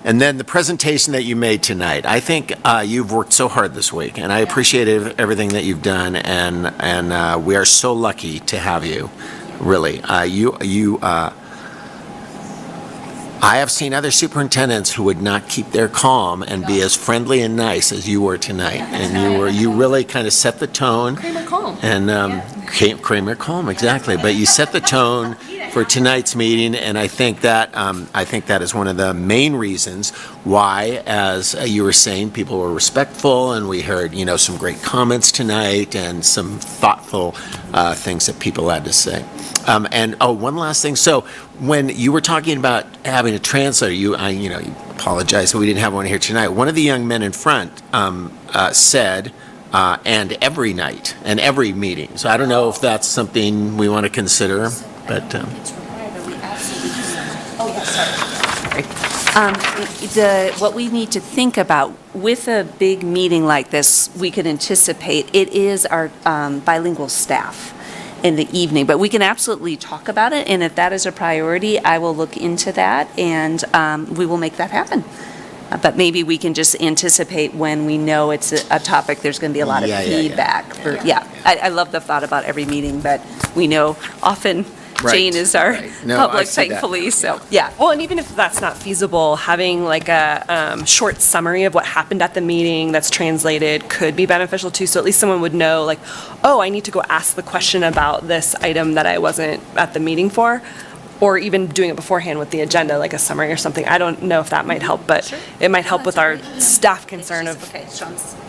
And then the presentation that you made tonight, I think you've worked so hard this week, and I appreciate everything that you've done, and we are so lucky to have you, really. I have seen other superintendents who would not keep their calm and be as friendly and nice as you were tonight, and you really kind of set the tone. Kramer calm. And Kramer calm, exactly. But you set the tone for tonight's meeting, and I think that is one of the main reasons why, as you were saying, people were respectful, and we heard some great comments tonight and some thoughtful things that people had to say. One last thing. So when you were talking about having a translator, you apologize that we didn't have one here tonight. One of the young men in front said. And every night and every meeting. So I don't know if that's something we want to consider, but. What we need to think about with a big meeting like this, we could anticipate it is our bilingual staff in the evening, but we can absolutely talk about it. And if that is a priority, I will look into that and we will make that happen. But maybe we can just anticipate when we know it's a topic, there's going to be a lot of feedback. I love the thought about every meeting, but we know often Jane is our public, thankfully, so, yeah. Well, and even if that's not feasible, having like a short summary of what happened at the meeting that's translated could be beneficial too, so at least someone would know, like, oh, I need to go ask the question about this item that I wasn't at the meeting for. Or even doing it beforehand with the agenda, like a summary or something. I don't know if that might help, but it might help with our staff concern of,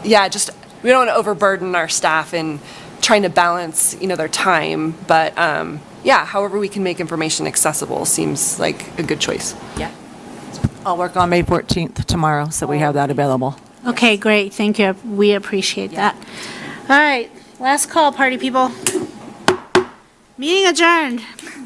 just, we don't want to overburden our staff in trying to balance, their time. But however we can make information accessible seems like a good choice. Yeah. I'll work on May 14th tomorrow, so we have that available. Okay, great. Thank you. We appreciate that. All right, last call, party people. Meeting adjourned.